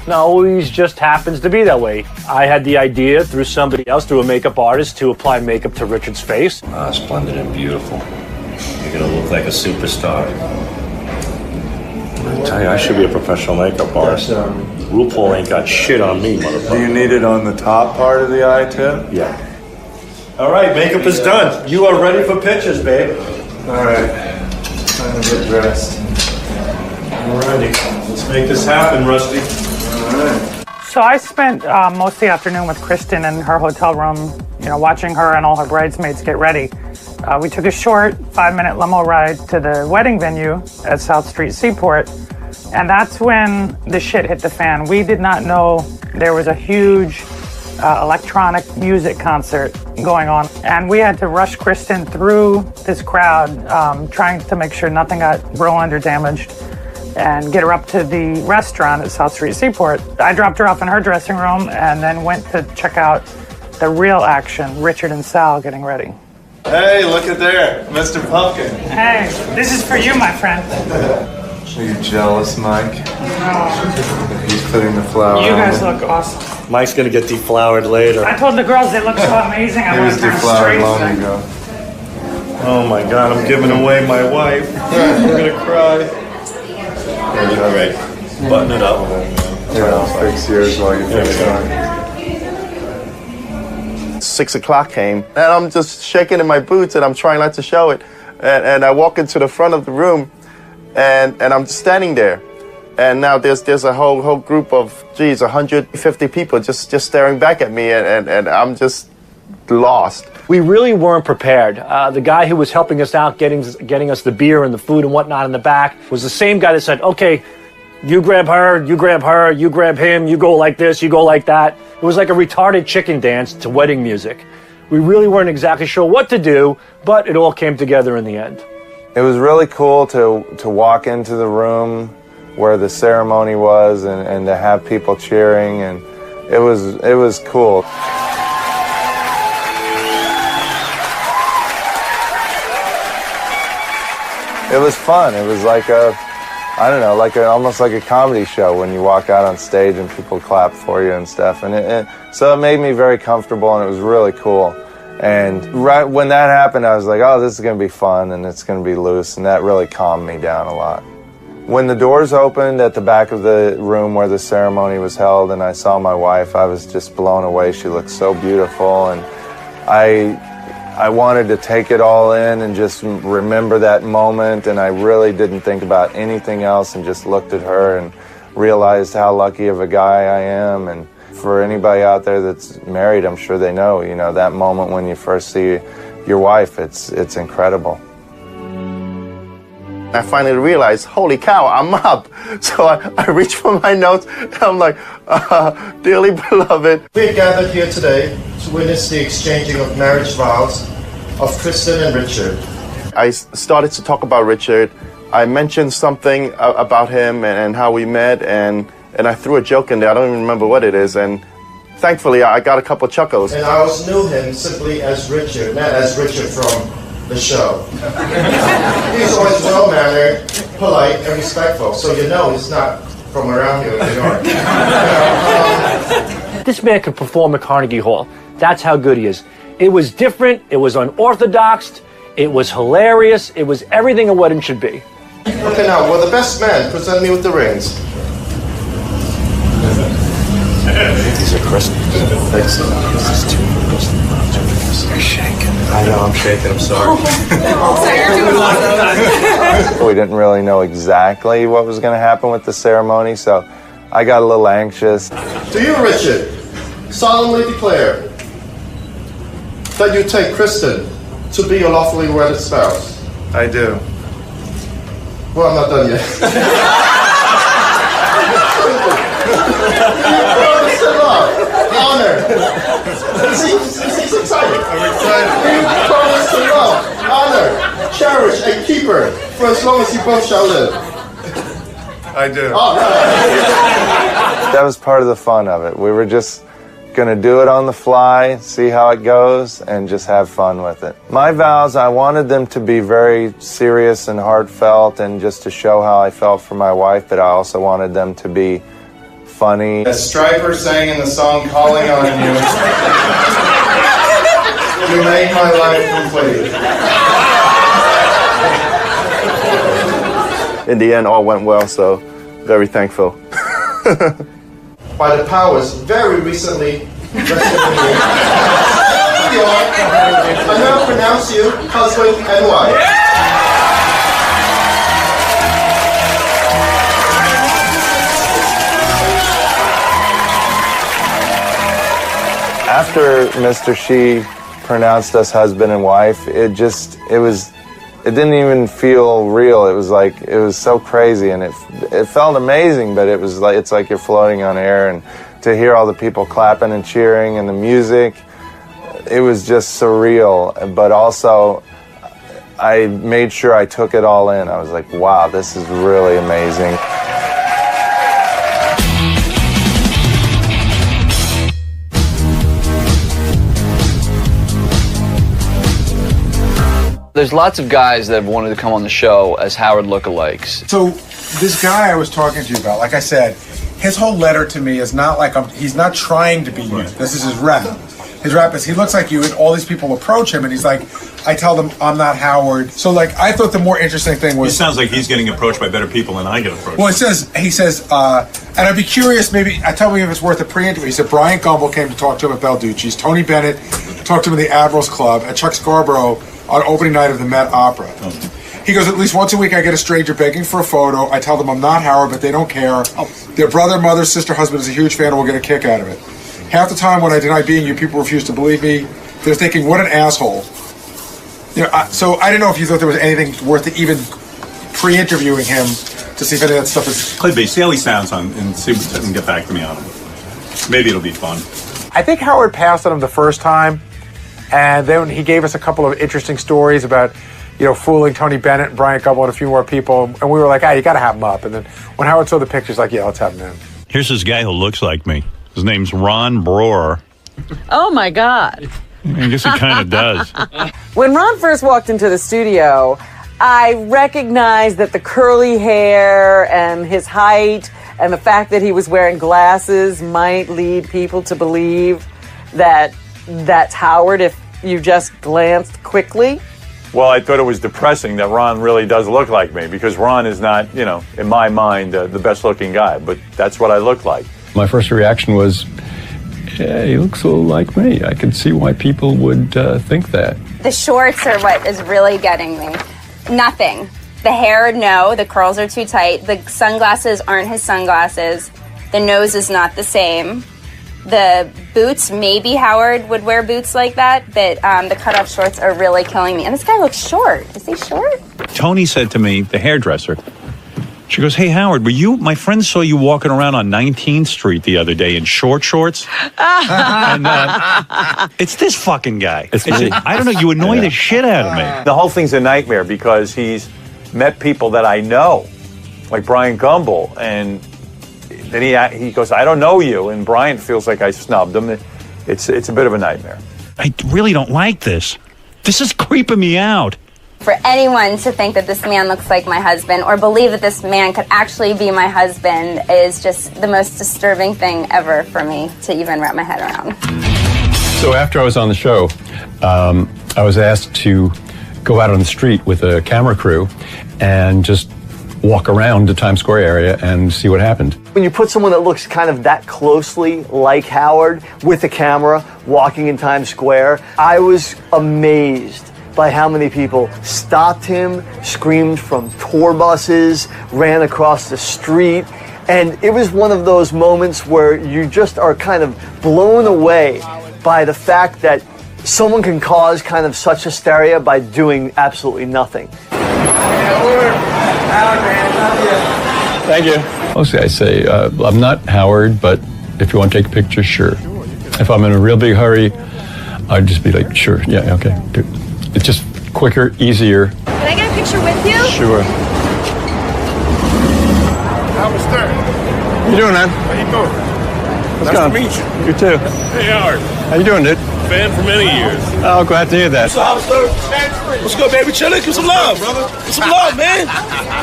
No, he just happens to be that way. I had the idea through somebody else, through a makeup artist, to apply makeup to Richard's face. Ah, splendid and beautiful. You're gonna look like a superstar. I tell you, I should be a professional makeup artist. RuPaul ain't got shit on me, motherfucker. Do you need it on the top part of the eye too? Yeah. All right, makeup is done. You are ready for pictures, babe. All right. Time to get dressed. All righty. Let's make this happen, Rusty. All right. So I spent most of the afternoon with Kristen in her hotel room, watching her and all her bridesmaids get ready. We took a short 5-minute limo ride to the wedding venue at South Street Seaport, and that's when the shit hit the fan. We did not know there was a huge electronic music concert going on, and we had to rush Kristen through this crowd, trying to make sure nothing got real under damaged, and get her up to the restaurant at South Street Seaport. I dropped her off in her dressing room and then went to check out the real action, Richard and Sal getting ready. Hey, look at there, Mr. Pumpkin. Hey, this is for you, my friend. Are you jealous, Mike? No. He's putting the flower You on guys it. look awesome. Mike's gonna get deflowered later. I told the girls they look so amazing. I He want was to turn deflowered straight. long ago. Oh my God, I'm giving away my wife. I'm gonna cry. There you go. Great. Button it up. Here, I'll fix yours while you fix mine. 6 o'clock came, and I'm just shaking in my boots, and I'm trying not to show it. And I walk into the front of the room, and I'm just standing there. And now there's a whole group of, 150 people just staring back at me, and I'm just lost. We really weren't prepared. The guy who was helping us out, getting us the beer and the food and whatnot in the back, was the same guy that said, okay, you grab her, you grab her, you grab him, you go like this, you go like that. It was like a retarded chicken dance to wedding music. We really weren't exactly sure what to do, but it all came together in the end. It was really cool to walk into the room where the ceremony was and to have people cheering, and it was cool. It was fun. It was like almost like a comedy show when you walk out on stage and people clap for you and stuff. And so it made me very comfortable, and it was really cool. And right when that happened, I was like, oh, this is going to be fun, and it's going to be loose, and that really calmed me down a lot. When the doors opened at the back of the room where the ceremony was held and I saw my wife, I was just blown away. She looked so beautiful, and I wanted to take it all in and just remember that moment, and I really didn't think about anything else and just looked at her and realized how lucky of a guy I am. And for anybody out there that's married, I'm sure they know, that moment when you first see your wife, it's incredible. I finally realized, holy cow, I'm up. So I reach for my notes, and I'm like, dearly beloved. We're gathered here today to witness the exchanging of marriage vows of Kristen and Richard. I started to talk about Richard. I mentioned something about him and how we met, and I threw a joke in there. I don't even remember what it is, and thankfully I got a couple chuckles. And I always knew him simply as Richard, not as Richard from the show. He's always well-mannered, polite, and respectful, so he's not from around here in New York. This man could perform at Carnegie Hall. That's how good he is. It was different, it was unorthodox, it was hilarious, it was everything a wedding should be. Okay, now, will the best man present me with the rings? These are Christy. Thanks. This is too You're shaking. I know, I'm shaking, I'm sorry. We didn't really know exactly what was going to happen with the ceremony, so I got a little anxious. Do you, Richard, solemnly declare that you take Kristen to be your lawfully wedded spouse? I do. Well, I'm not done yet. Promise to love, honor. He's excited. I'm excited. You promise to love, honor, cherish, and keep her for as long as you both shall live. I do. All right. That was part of the fun of it. We were just going to do it on the fly, see how it goes, and just have fun with it. My vows, I wanted them to be very serious and heartfelt and just to show how I felt for my wife, but I also wanted them to be funny. As Stryper sang in the song Calling on You, you made my life complete. In the end, all went well, so very thankful. By the powers very recently vested in me, you are, I now pronounce you husband and wife. After Mr. She pronounced us husband and wife, it didn't even feel real. It was so crazy, and it felt amazing, but it's like you're floating on air, and to hear all the people clapping and cheering and the music, it was just surreal. But also, I made sure I took it all in. I was like, wow, this is really amazing. There's lots of guys that have wanted to come on the show as Howard lookalikes. So this guy I was talking to you about, like I said, his whole letter to me is not like he's not trying to be you. This is his rap. His rap is he looks like you, and all these people approach him, and he's like, I tell them I'm not Howard. So I thought the more interesting thing was... It sounds like he's getting approached by better people than I get approached. Well, he says, and I'd be curious, maybe, tell me if it's worth a pre-interview. He said Brian Gumbel came to talk to him at Balducci's. Tony Bennett talked to him at the Admirals Club, and Chuck Scarborough on opening night of the Met Opera. He goes, at least once a week I get a stranger begging for a photo. I tell them I'm not Howard, but they don't care. Their brother, mother, sister, husband is a huge fan and will get a kick out of it. Half the time when I deny being you, people refuse to believe me. They're thinking, what an asshole. So I didn't know if you thought there was anything worth even pre-interviewing him to see if any of that stuff is... Clippy, see how he sounds and see what doesn't get back to me on him. Maybe it'll be fun. I think Howard passed on him the first time, and then he gave us a couple of interesting stories about, fooling Tony Bennett and Brian Gumbel and a few more people, and we were like, you got to have him up. And then when Howard saw the pictures, like, yeah, let's have him in. Here's this guy who looks like me. His name's Ron Broer. Oh, my God. I guess he kind of does. When Ron first walked into the studio, I recognize that the curly hair and his height and the fact that he was wearing glasses might lead people to believe that that's Howard if you just glanced quickly. Well, I thought it was depressing that Ron really does look like me, because Ron is not, in my mind, the best looking guy, but that's what I look like. My first reaction was, yeah, he looks a little like me. I can see why people would think that. The shorts are what is really getting me. Nothing. The hair, no. The curls are too tight. The sunglasses aren't his sunglasses. The nose is not the same. The boots, maybe Howard would wear boots like that, but the cutoff shorts are really killing me. And this guy looks short. Is he short? Tony said to me, the hairdresser, she goes, "Hey, Howard, my friend saw you walking around on 19th Street the other day in shorts. And it's this fucking guy. I don't know, you annoy the shit out of me." The whole thing's a nightmare because he's met people that I know, like Brian Gumbel, and then he goes, "I don't know you," and Brian feels like I snubbed him. It's a bit of a nightmare. I really don't like this. This is creeping me out. For anyone to think that this man looks like my husband or believe that this man could actually be my husband is just the most disturbing thing ever for me to even wrap my head around. So after I was on the show, I was asked to go out on the street with a camera crew and just walk around the Times Square area and see what happened. When you put someone that looks kind of that closely like Howard with a camera walking in Times Square, I was amazed by how many people stopped him, screamed from tour buses, ran across the street. And it was one of those moments where you just are kind of blown away by the fact that someone can cause kind of such hysteria by doing absolutely nothing. Thank you. Mostly I say, I'm not Howard, but if you want to take a picture, sure. If I'm in a real big hurry, I'd just be like, sure, yeah, okay, good. It's just quicker, easier. Can I get a picture with you? Sure. Howard Stern. How you doing, man? How you doing? What's Nice going to on? meet you. You too. Hey, Howard. How you doing, dude? Fan for many years. Oh, glad to hear that. What's up, Howard Stern? What's good, baby? Chillin'? Give some love, brother. Give some love, man.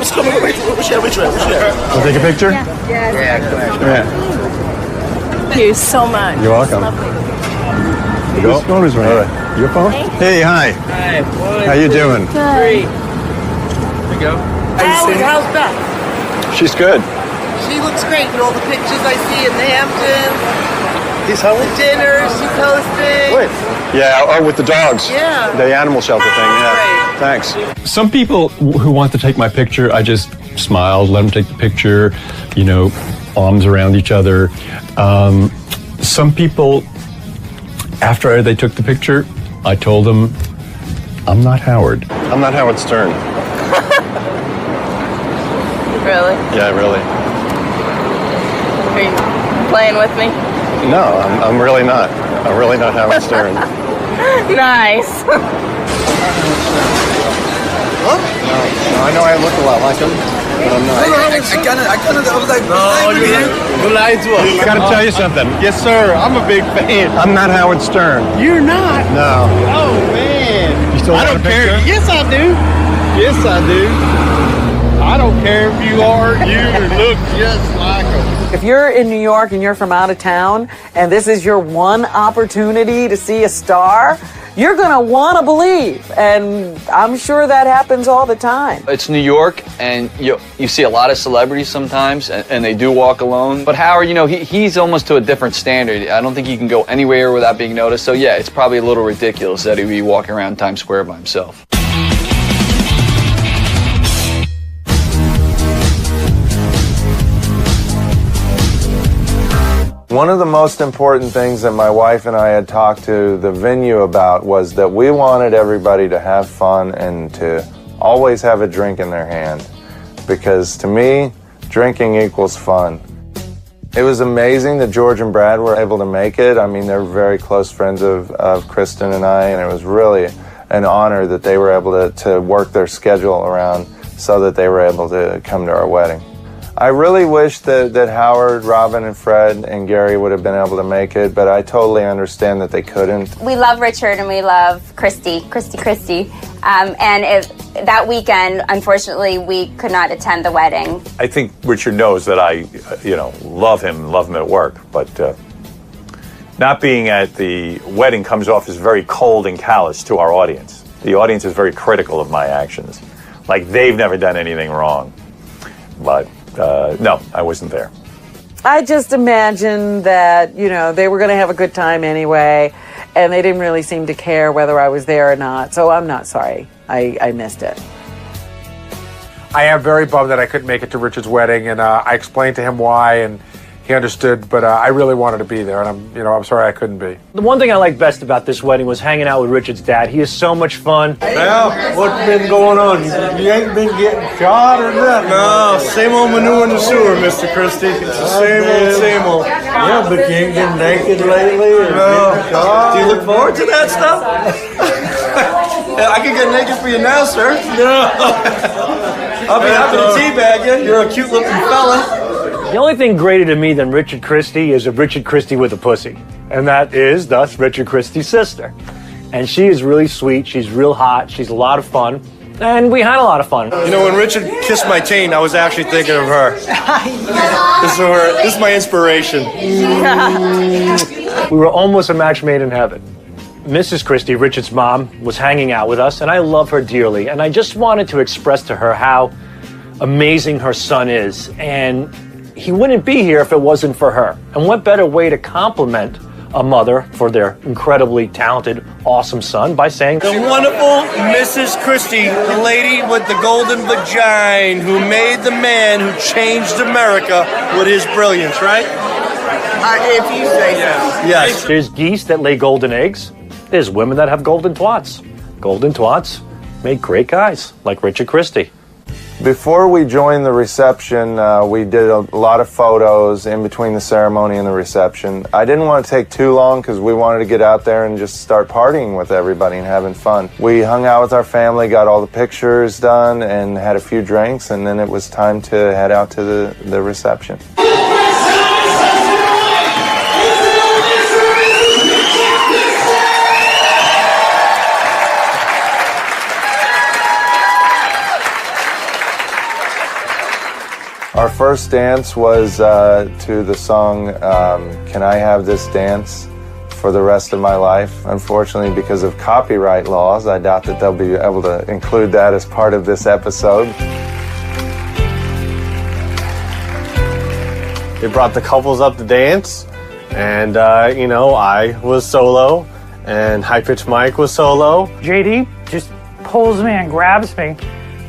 What's good? What's your? Wanna take a picture? Yeah. Thank you so much. You're welcome. Your phone is ringing. Your phone? Hey, hi. Hi. How you doing? Good. There you go. How's Beth? She's good. She looks great in all the pictures I see in the Hamptons. He's home? The dinners you posted. Wait. Yeah, with the dogs. Yeah. The animal shelter thing, yeah. Thanks. Some people who want to take my picture, I just smiled, let them take the picture, arms around each other. Some people, after they took the picture, I told them, I'm not Howard. I'm not Howard Stern. Really? Yeah, really. Are you playing with me? No, I'm really not. I'm really not Howard Stern. Nice. No, I know I look a lot like him, but I'm not. I was like, no, you lied to us. I gotta tell you something. Yes, sir, I'm a big fan. I'm not Howard Stern. You're not? No. Oh, man. You still I want don't a care. picture? Yes, I do. Yes, I do. I don't care if you are. You look just like him. If you're in New York and you're from out of town and this is your one opportunity to see a star, you're going to want to believe. And I'm sure that happens all the time. It's New York, and you see a lot of celebrities sometimes, and they do walk alone. But Howard, he's almost to a different standard. I don't think he can go anywhere without being noticed. So yeah, it's probably a little ridiculous that he'd be walking around Times Square by himself. One of the most important things that my wife and I had talked to the venue about was that we wanted everybody to have fun and to always have a drink in their hand. Because to me, drinking equals fun. It was amazing that George and Brad were able to make it. I mean, they're very close friends of Kristen and I, and it was really an honor that they were able to work their schedule around so that they were able to come to our wedding. I really wish that Howard, Robin, and Fred and Gary would have been able to make it, but I totally understand that they couldn't. We love Richard and we love Christy. And that weekend, unfortunately, we could not attend the wedding. I think Richard knows that I, love him at work, but not being at the wedding comes off as very cold and callous to our audience. The audience is very critical of my actions, like they've never done anything wrong. But no, I wasn't there. I just imagined that, they were going to have a good time anyway, and they didn't really seem to care whether I was there or not. So I'm not sorry. I missed it. I am very bummed that I couldn't make it to Richard's wedding, and I explained to him why, and he understood, but I really wanted to be there, and I'm sorry I couldn't be. The one thing I liked best about this wedding was hanging out with Richard's dad. He is so much fun. Well, what's been going on? You ain't been getting shot or nothing? No, same old manure in the sewer, Mr. Christie. It's the same old. Yeah, but you ain't getting naked lately or getting shot? Do you look forward to that stuff? I can get naked for you now, sir. No. I'll be happy to teabag you. You're a cute looking fella. The only thing greater to me than Richard Christie is a Richard Christie with a pussy. And that is, thus, Richard Christie's sister. And she is really sweet, she's real hot, she's a lot of fun, and we had a lot of fun. When Richard kissed my taint, I was actually thinking of her. This is my inspiration. We were almost a match made in heaven. Mrs. Christie, Richard's mom, was hanging out with us, and I love her dearly. And I just wanted to express to her how amazing her son is. And he wouldn't be here if it wasn't for her. And what better way to compliment a mother for their incredibly talented, awesome son by saying, The wonderful Mrs. Christie, the lady with the golden vagina who made the man who changed America with his brilliance, right? If you say so. Yes. There's geese that lay golden eggs. There's women that have golden twats. Golden twats make great guys, like Richard Christie. Before we joined the reception, we did a lot of photos in between the ceremony and the reception. I didn't want to take too long because we wanted to get out there and just start partying with everybody and having fun. We hung out with our family, got all the pictures done, and had a few drinks, and then it was time to head out to the reception. Our first dance was to the song, Can I Have This Dance for the Rest of My Life? Unfortunately, because of copyright laws, I doubt that they'll be able to include that as part of this episode. They brought the couples up to dance, and, I was solo, and High Pitch Mike was solo. JD just pulls me and grabs me.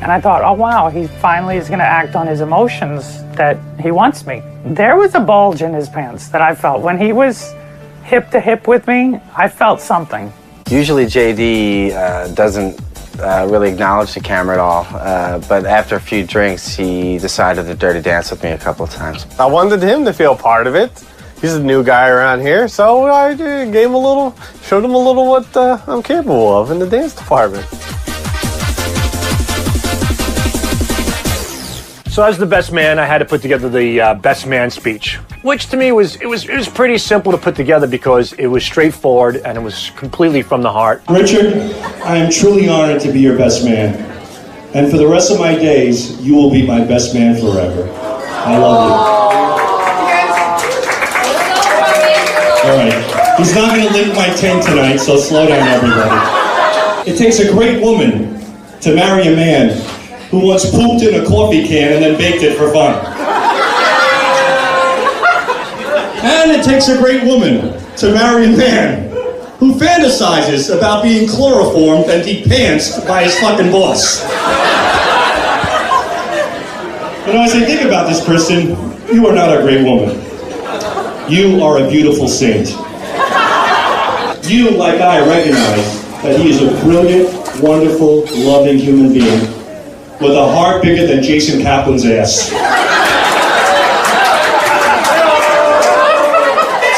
And I thought, oh, wow, he finally is going to act on his emotions that he wants me. There was a bulge in his pants that I felt. When he was hip to hip with me, I felt something. Usually JD doesn't really acknowledge the camera at all, but after a few drinks, he decided to dirty dance with me a couple of times. I wanted him to feel part of it. He's a new guy around here, so I showed him a little what I'm capable of in the dance department. So as the best man, I had to put together the best man speech, which to me was pretty simple to put together because it was straightforward and it was completely from the heart. Richard, I am truly honored to be your best man. And for the rest of my days, you will be my best man forever. I love you. All right. He's not going to lick my tent tonight, so slow down, everybody. It takes a great woman to marry a man who once pooped in a coffee can and then baked it for fun. And it takes a great woman to marry a man who fantasizes about being chloroformed and depantsed by his fucking boss. As I think about this, Kristen, you are not a great woman. You are a beautiful saint. You, like I, recognize that he is a brilliant, wonderful, loving human being with a heart bigger than Jason Kaplan's ass.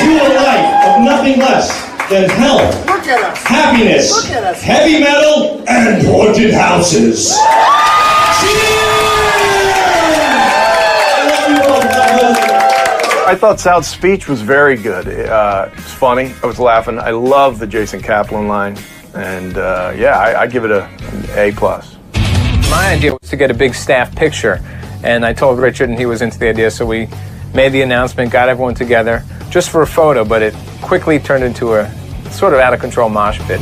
To a life of nothing less than health, happiness, heavy metal, and haunted houses. I thought Sal's speech was very good. It's funny. I was laughing. I love the Jason Kaplan line. And I give it an A+. My idea was to get a big staff picture. And I told Richard, and he was into the idea, so we made the announcement, got everyone together, just for a photo, but it quickly turned into a sort of out-of-control mosh pit.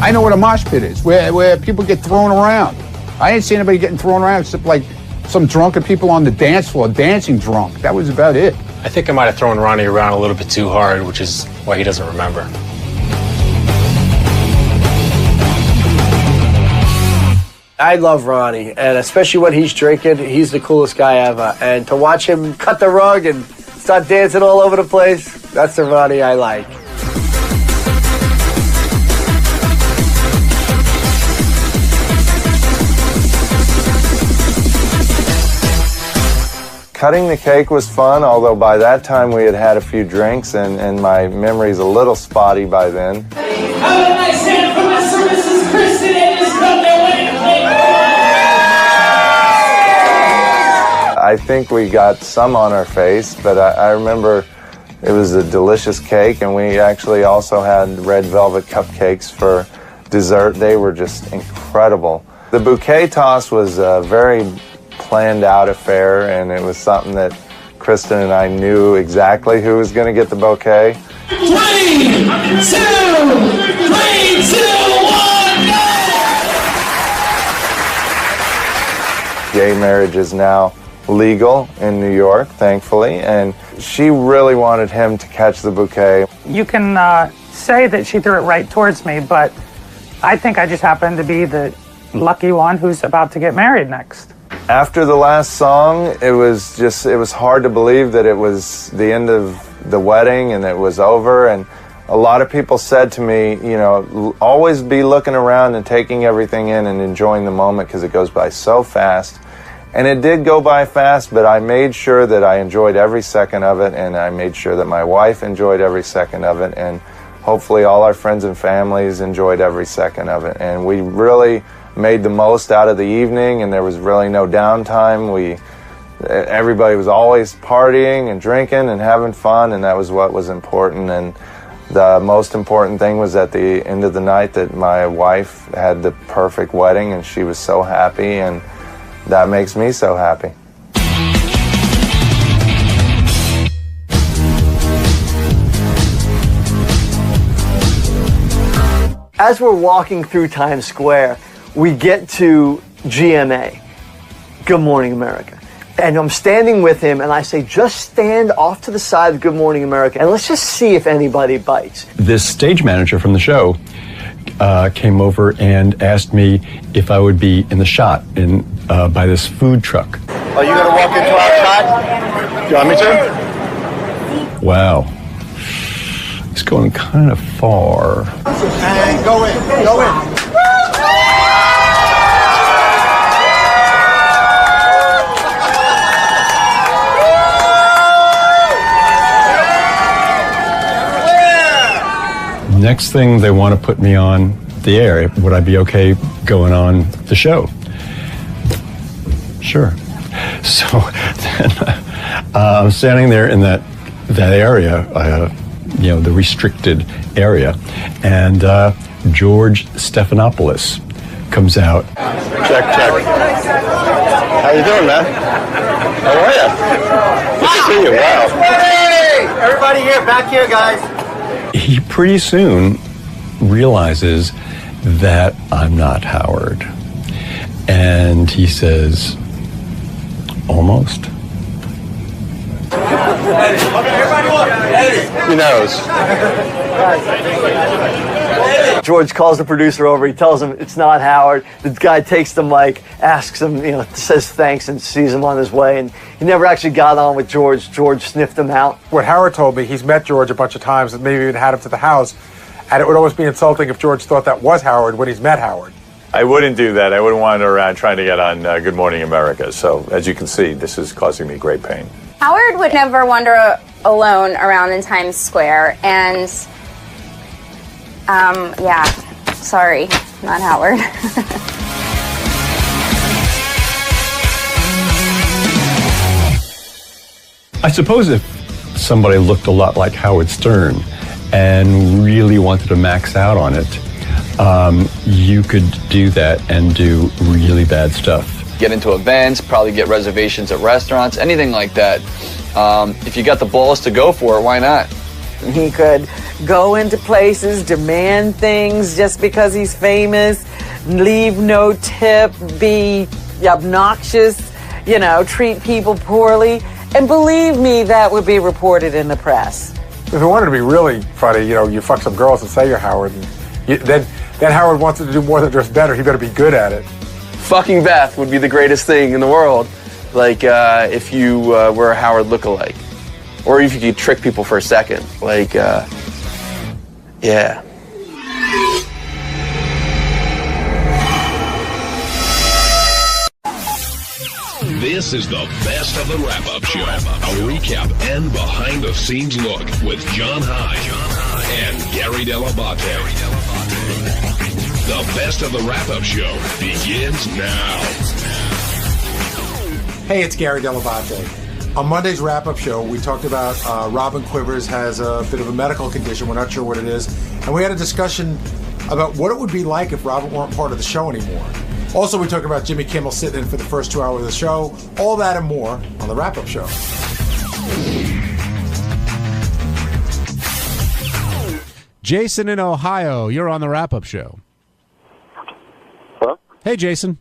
I know what a mosh pit is, where people get thrown around. I ain't seen anybody getting thrown around except like some drunken people on the dance floor dancing drunk. That was about it. I think I might have thrown Ronnie around a little bit too hard, which is why he doesn't remember. I love Ronnie, and especially when he's drinking, he's the coolest guy ever. And to watch him cut the rug and start dancing all over the place, that's the Ronnie I like. Cutting the cake was fun, although by that time we had had a few drinks and my memory's a little spotty by then. Have a nice hand for Mr. and Mrs. Christy and Miss Brother Wayne. I think we got some on our face, but I remember it was a delicious cake, and we actually also had red velvet cupcakes for dessert. They were just incredible. The bouquet toss was a very planned out affair, and it was something that Kristen and I knew exactly who was going to get the bouquet. 3, 2, 1, go! Gay marriage is now legal in New York, thankfully, and she really wanted him to catch the bouquet. You can say that she threw it right towards me, but I think I just happened to be the lucky one who's about to get married next. After the last song, it was hard to believe that it was the end of the wedding and it was over. And a lot of people said to me, you know, always be looking around and taking everything in and enjoying the moment because it goes by so fast. And it did go by fast, but I made sure that I enjoyed every second of it, and I made sure that my wife enjoyed every second of it, and hopefully all our friends and families enjoyed every second of it. And we really made the most out of the evening, and there was really no downtime. Everybody was always partying and drinking and having fun, and that was what was important. And the most important thing was at the end of the night that my wife had the perfect wedding, and she was so happy, and that makes me so happy. As we're walking through Times Square, we get to GMA, Good Morning America. And I'm standing with him, and I say, just stand off to the side of Good Morning America, and let's just see if anybody bites. This stage manager from the show came over and asked me if I would be in the shot by this food truck. Are you gonna walk into our shot? You want me to? Wow. It's going kind of far. And go in, go in. Next thing, they want to put me on the air. Would I be okay going on the show? Sure. So then I'm standing there in that area, the restricted area, and George Stephanopoulos comes out. Check. How you doing, man? How are you? Good to see you. Wow. Hey! Everybody here, back here, guys. He pretty soon realizes that I'm not Howard. And he says, almost. He knows. George calls the producer over. He tells him it's not Howard. The guy takes the mic, asks him, says thanks, and sees him on his way. And he never actually got on with George. George sniffed him out. What Howard told me, he's met George a bunch of times and maybe even had him to the house. And it would almost be insulting if George thought that was Howard when he's met Howard. I wouldn't do that. I wouldn't wander around trying to get on Good Morning America. So, as you can see, this is causing me great pain. Howard would never wander alone around in Times Square, and sorry. not Howard. I suppose if somebody looked a lot like Howard Stern and really wanted to max out on it, you could do that and do really bad stuff. Get into events, probably get reservations at restaurants, anything like that. If you got the balls to go for it, why not? He could go into places, demand things just because he's famous, leave no tip, be obnoxious, treat people poorly. And believe me, that would be reported in the press. If you wanted to be really funny, you fuck some girls and say you're Howard, and then Howard wants to do more than just better. He better be good at it. Fucking Beth would be the greatest thing in the world. Like, if you were a Howard lookalike. Or if you could trick people for a second. Like, yeah. This is the best of the wrap-up show. A recap and behind-the-scenes look with John High and Gary Dell'Abate. The best of the wrap-up show begins now. Hey, it's Gary Dell'Abate. On Monday's wrap-up show, we talked about Robin Quivers has a bit of a medical condition. We're not sure what it is. And we had a discussion about what it would be like if Robin weren't part of the show anymore. Also, we talked about Jimmy Kimmel sitting in for the first 2 hours of the show. All that and more on the wrap-up show. Jason in Ohio, you're on the wrap-up show. Hello? Hey, Jason.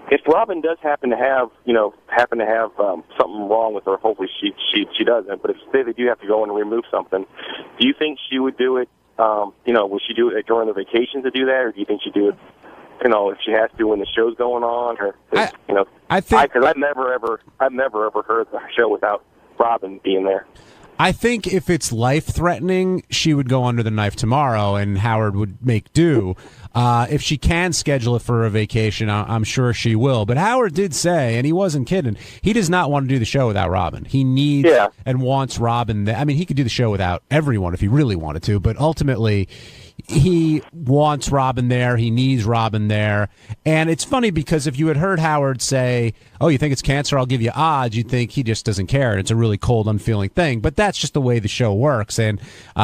If Robin does happen to have something wrong with her, hopefully she doesn't. But if say they do have to go in and remove something, do you think she would do it? Would she do it during the vacation to do that, or do you think she'd do it? If she has to when the show's going on, or I think because I've never ever heard the show without Robin being there. I think if it's life-threatening, she would go under the knife tomorrow, and Howard would make do. If she can schedule it for a vacation, I'm sure she will. But Howard did say, and he wasn't kidding, he does not want to do the show without Robin. He needs and wants Robin there. I mean, he could do the show without everyone if he really wanted to, but ultimately he wants Robin there. He needs Robin there. And it's funny because if you had heard Howard say, oh, you think it's cancer? I'll give you odds. You'd think he just doesn't care. And it's a really cold, unfeeling thing. But that's just the way the show works. And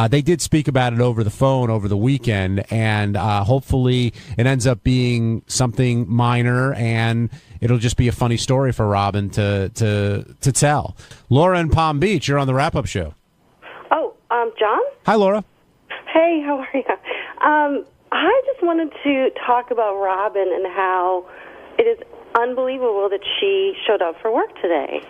they did speak about it over the phone over the weekend. And hopefully it ends up being something minor and it'll just be a funny story for Robin to tell. Laura in Palm Beach, you're on the wrap-up show. Oh, John? Hi, Laura. Hey, how are you? I just wanted to talk about Robin and how it is unbelievable that she showed up for work today.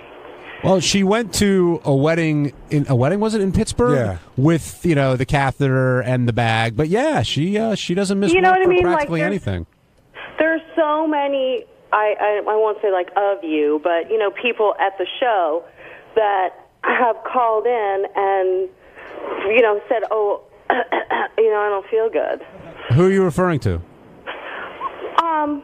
Well, she went to a wedding. Was it in Pittsburgh? Yeah. With the catheter and the bag. But yeah, she doesn't miss work for practically anything. There's so many. I won't say like of you, but people at the show that have called in and said, oh. I don't feel good. Who are you referring to? Well,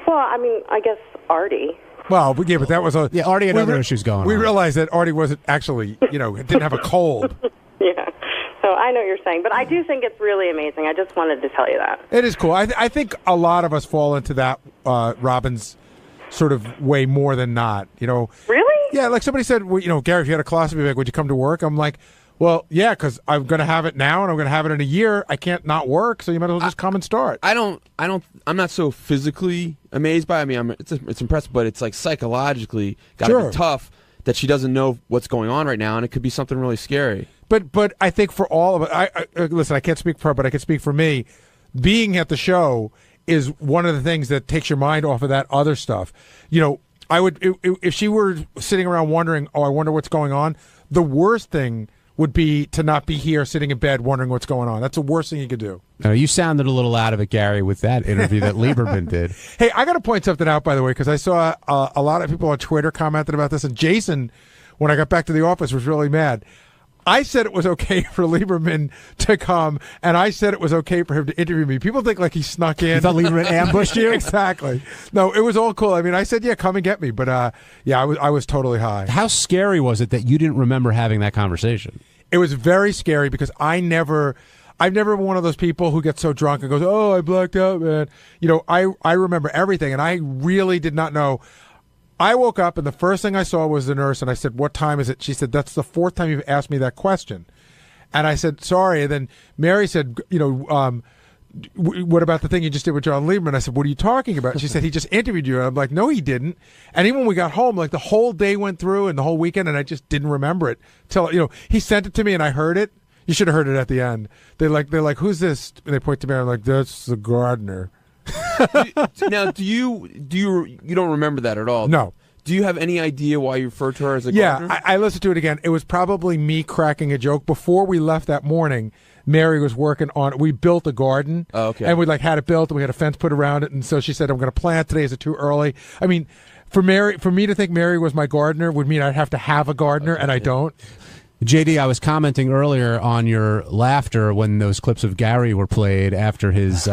I guess Artie. Well, yeah, but that was a... Yeah, Artie, I know where she's going. We realized that Artie wasn't actually, didn't have a cold. Yeah. So I know what you're saying, but I do think it's really amazing. I just wanted to tell you that. It is cool. I think a lot of us fall into that Robin's sort of way more than not, Really? Yeah, like somebody said, well, Gary, if you had a colostomy bag, would you come to work? I'm like... Well, yeah, because I'm going to have it now, and I'm going to have it in a year. I can't not work, so you might as well just come and start. I'm not so physically amazed by it. I mean, it's impressive, but it's like psychologically got to be tough that she doesn't know what's going on right now, and it could be something really scary. But I think for all of it, listen, I can't speak for her, but I can speak for me. Being at the show is one of the things that takes your mind off of that other stuff. I would if she were sitting around wondering, oh, I wonder what's going on. The worst thing would be to not be here sitting in bed wondering what's going on. That's the worst thing you could do. You sounded a little out of it, Gary, with that interview that Lieberman did. Hey, I got to point something out, by the way, because I saw a lot of people on Twitter commented about this, and Jason, when I got back to the office, was really mad. I said it was okay for Lieberman to come, and I said it was okay for him to interview me. People think like he snuck in. You thought Lieberman ambushed you? Exactly. No, it was all cool. I mean, I said, yeah, come and get me. But, I was totally high. How scary was it that you didn't remember having that conversation? It was very scary because I never I've never been one of those people who gets so drunk and goes, "Oh, I blacked out, man." You know, I remember everything, and I really did not know. I woke up, and the first thing I saw was the nurse, and I said, "What time is it?" She said, "That's the 4th time you've asked me that question." And I said, "Sorry." And then Mary said, "You know, what about the thing you just did with John Lieberman?" I said, "What are you talking about?" She said, "He just interviewed you." And I'm like, "No, he didn't." And even when we got home, like the whole day went through and the whole weekend, and I just didn't remember it till, you know, he sent it to me and I heard it. You should have heard it at the end. They're like, "Who's this?" And they point to me. I'm like, "That's the gardener." Now, do you don't remember that at all? No. Do you have any idea why you refer to her as a gardener? Yeah, I listened to it again. It was probably me cracking a joke. Before we left that morning, Mary was working on it. We built a garden. Oh, okay. And we had it built, and we had a fence put around it. And so she said, "I'm going to plant today. Is it too early?" I mean, for me to think Mary was my gardener would mean I'd have to have a gardener, and I don't. JD, I was commenting earlier on your laughter when those clips of Gary were played after his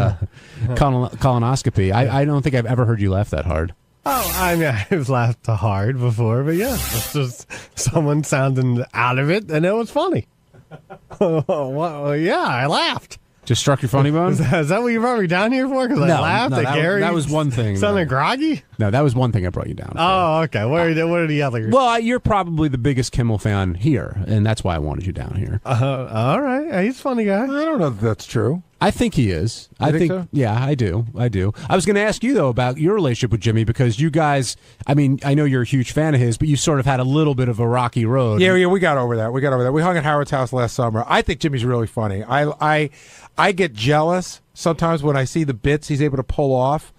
colonoscopy. I don't think I've ever heard you laugh that hard. Oh, I mean, I've laughed hard before, but yeah, it's just someone sounding out of it, and it was funny. Well, yeah, I laughed. Just struck your funny bone? Is that what you brought me down here for? Because I laughed at Gary? That was one thing. Sounding groggy? No, that was one thing I brought you down for. Oh, okay. What are the others? Well, you're probably the biggest Kimmel fan here, and that's why I wanted you down here. All right. He's a funny guy. I don't know if that's true. I think he is. I think so? Yeah, I do. I was going to ask you, though, about your relationship with Jimmy, because you guys, I mean, I know you're a huge fan of his, but you sort of had a little bit of a rocky road. Yeah, we got over that. We hung at Howard's house last summer. I think Jimmy's really funny. I get jealous sometimes when I see the bits he's able to pull off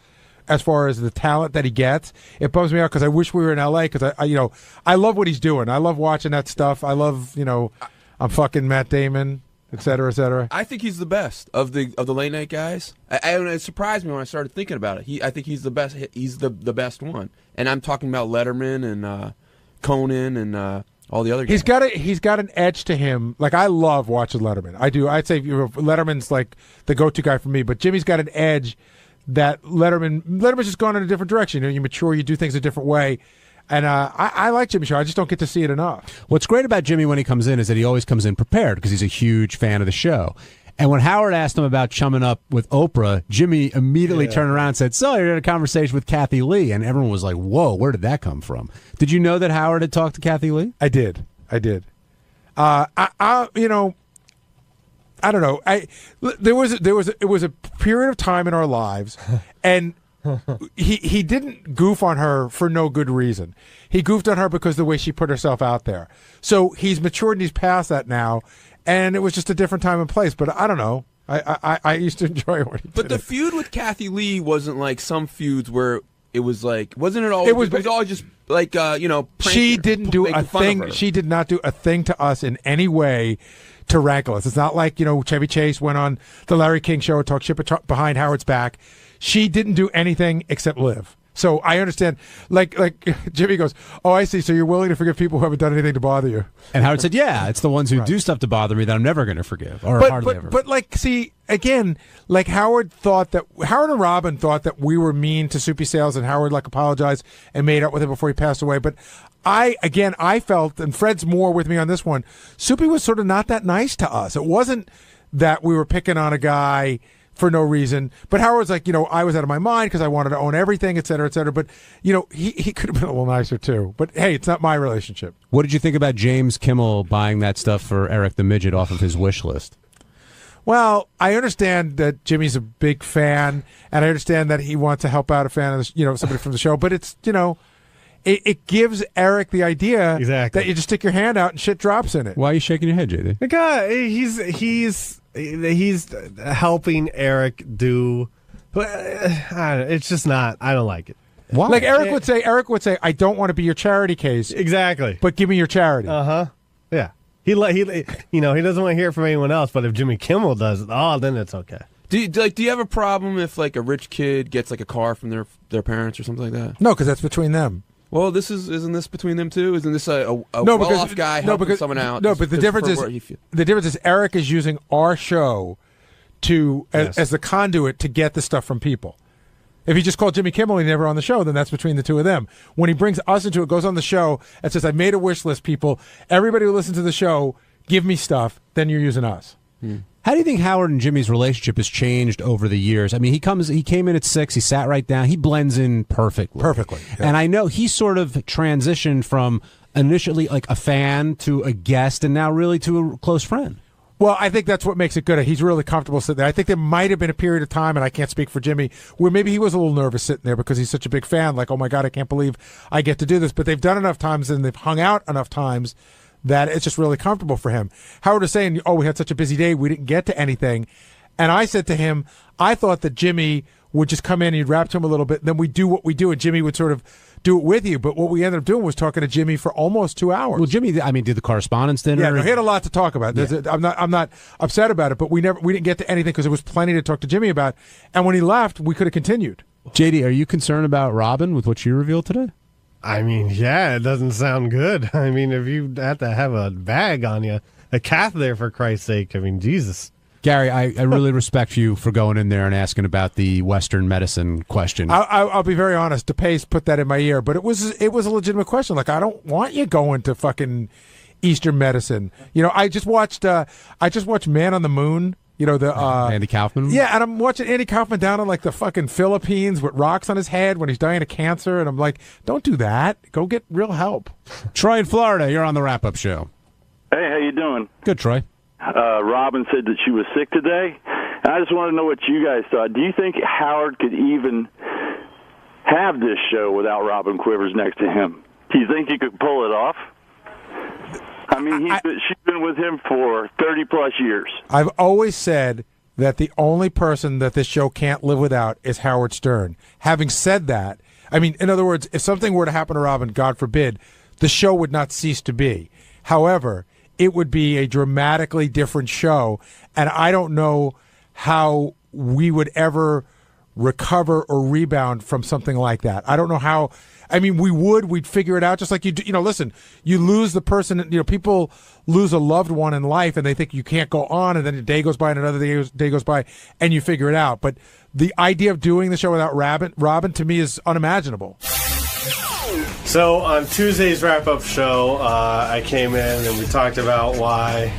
as far as the talent that he gets. It bums me out because I wish we were in L.A. because, I love what he's doing. I love watching that stuff. I love, I'm fucking Matt Damon, et cetera, et cetera. I think he's the best of the late night guys. It surprised me when I started thinking about it. I think he's the best. He's the best one. And I'm talking about Letterman and Conan and all the other guys. He's got an edge to him. Like, I love watching Letterman. I do. I'd say Letterman's like the go-to guy for me. But Jimmy's got an edge that Letterman's just gone in a different direction. You mature, you do things a different way. And I like Jimmy Show. I just don't get to see it enough. What's great about Jimmy when he comes in is that he always comes in prepared because he's a huge fan of the show. And when Howard asked him about chumming up with Oprah, Jimmy immediately turned around and said, "So you're in a conversation with Kathy Lee." And everyone was like, "Whoa, where did that come from?" Did you know that Howard had talked to Kathy Lee? I did. I don't know. It was a period of time in our lives, and he didn't goof on her for no good reason. He goofed on her because of the way she put herself out there. So he's matured and he's past that now, and it was just a different time and place. But I don't know. I used to enjoy what he did. But the feud with Kathy Lee wasn't like some feuds where it was like, wasn't it always? It was always just like she didn't do a thing. She did not do a thing to us in any way to rankle us. It's not like Chevy Chase went on the Larry King show and talked shit behind Howard's back. She didn't do anything except live. So I understand. Like Jimmy goes, "Oh, I see. So you're willing to forgive people who haven't done anything to bother you." And Howard said, "Yeah, it's the ones who do stuff to bother me that I'm never going to forgive, or hardly ever." But see, again, like Howard and Robin thought that we were mean to Soupy Sales, and Howard apologized and made up with him before he passed away. But I felt, and Fred's more with me on this one, Soupy was sort of not that nice to us. It wasn't that we were picking on a guy for no reason. But Howard's like, I was out of my mind because I wanted to own everything, et cetera, et cetera. But, he could have been a little nicer too. But, hey, it's not my relationship. What did you think about James Kimmel buying that stuff for Eric the Midget off of his wish list? Well, I understand that Jimmy's a big fan, and I understand that he wants to help out a fan of somebody from the show. But it's, it gives Eric the idea that you just stick your hand out and shit drops in it. Why are you shaking your head, JD? The guy, he's helping Eric do. It's just not. I don't like it. Why? Like Eric would say, "I don't want to be your charity case." Exactly. But give me your charity. Yeah. He doesn't want to hear it from anyone else. But if Jimmy Kimmel does it, then it's okay. Do you have a problem if a rich kid gets a car from their parents or something like that? No, because that's between them. Well, isn't this between them too? Isn't this a well-off guy helping someone out? No, but the difference is Eric is using our show as the conduit to get the stuff from people. If he just called Jimmy Kimmel and never on the show, then that's between the two of them. When he brings us into it, goes on the show and says, "I made a wish list, people. Everybody who listens to the show, give me stuff." Then you're using us. How do you think Howard and Jimmy's relationship has changed over the years? I mean, he came in at 6, he sat right down, he blends in perfectly. Yeah. And I know he sort of transitioned from initially like a fan to a guest and now really to a close friend. Well, I think that's what makes it good. He's really comfortable sitting there. I think there might have been a period of time, and I can't speak for Jimmy, where maybe he was a little nervous sitting there because he's such a big fan. Like, oh my God, I can't believe I get to do this. But they've done enough times and they've hung out enough times that it's just really comfortable for him. Howard was saying, oh, we had such a busy day, we didn't get to anything. And I said to him, I thought that Jimmy would just come in and you'd rap to him a little bit, and then we'd do what we do, and Jimmy would sort of do it with you. But what we ended up doing was talking to Jimmy for almost 2 hours. Well, Jimmy, I mean, did the correspondence dinner? Yeah, no, he had a lot to talk about. Yeah. I'm not upset about it, but we didn't get to anything because there was plenty to talk to Jimmy about. And when he left, we could have continued. JD, are you concerned about Robin with what she revealed today? I mean, yeah, it doesn't sound good. I mean, if you have to have a bag on you, a catheter, for Christ's sake, I mean, Jesus. Gary, I really respect you for going in there and asking about the Western medicine question. I'll be very honest. DePace put that in my ear, but it was a legitimate question. Like, I don't want you going to fucking Eastern medicine. You know, I just watched Man on the Moon. You know, the Andy Kaufman? Yeah, and I'm watching Andy Kaufman down in like the fucking Philippines with rocks on his head when he's dying of cancer, and I'm like, don't do that. Go get real help. Troy in Florida, you're on the wrap-up show. Hey, how you doing? Good, Troy. Robin said that she was sick today, and I just want to know what you guys thought. Do you think Howard could even have this show without Robin Quivers next to him? Do you think he could pull it off? I mean, she's been with him for 30-plus years. I've always said that the only person that this show can't live without is Howard Stern. Having said that, I mean, in other words, if something were to happen to Robin, God forbid, the show would not cease to be. However, it would be a dramatically different show, and I don't know how we would ever recover or rebound from something like that. I don't know how. I mean, we'd figure it out, just like you do. You know, listen, you lose the person, you know, people lose a loved one in life and they think you can't go on, and then a day goes by and another day goes by and you figure it out. But the idea of doing the show without Robin to me is unimaginable. So on Tuesday's wrap-up show, I came in and we talked about why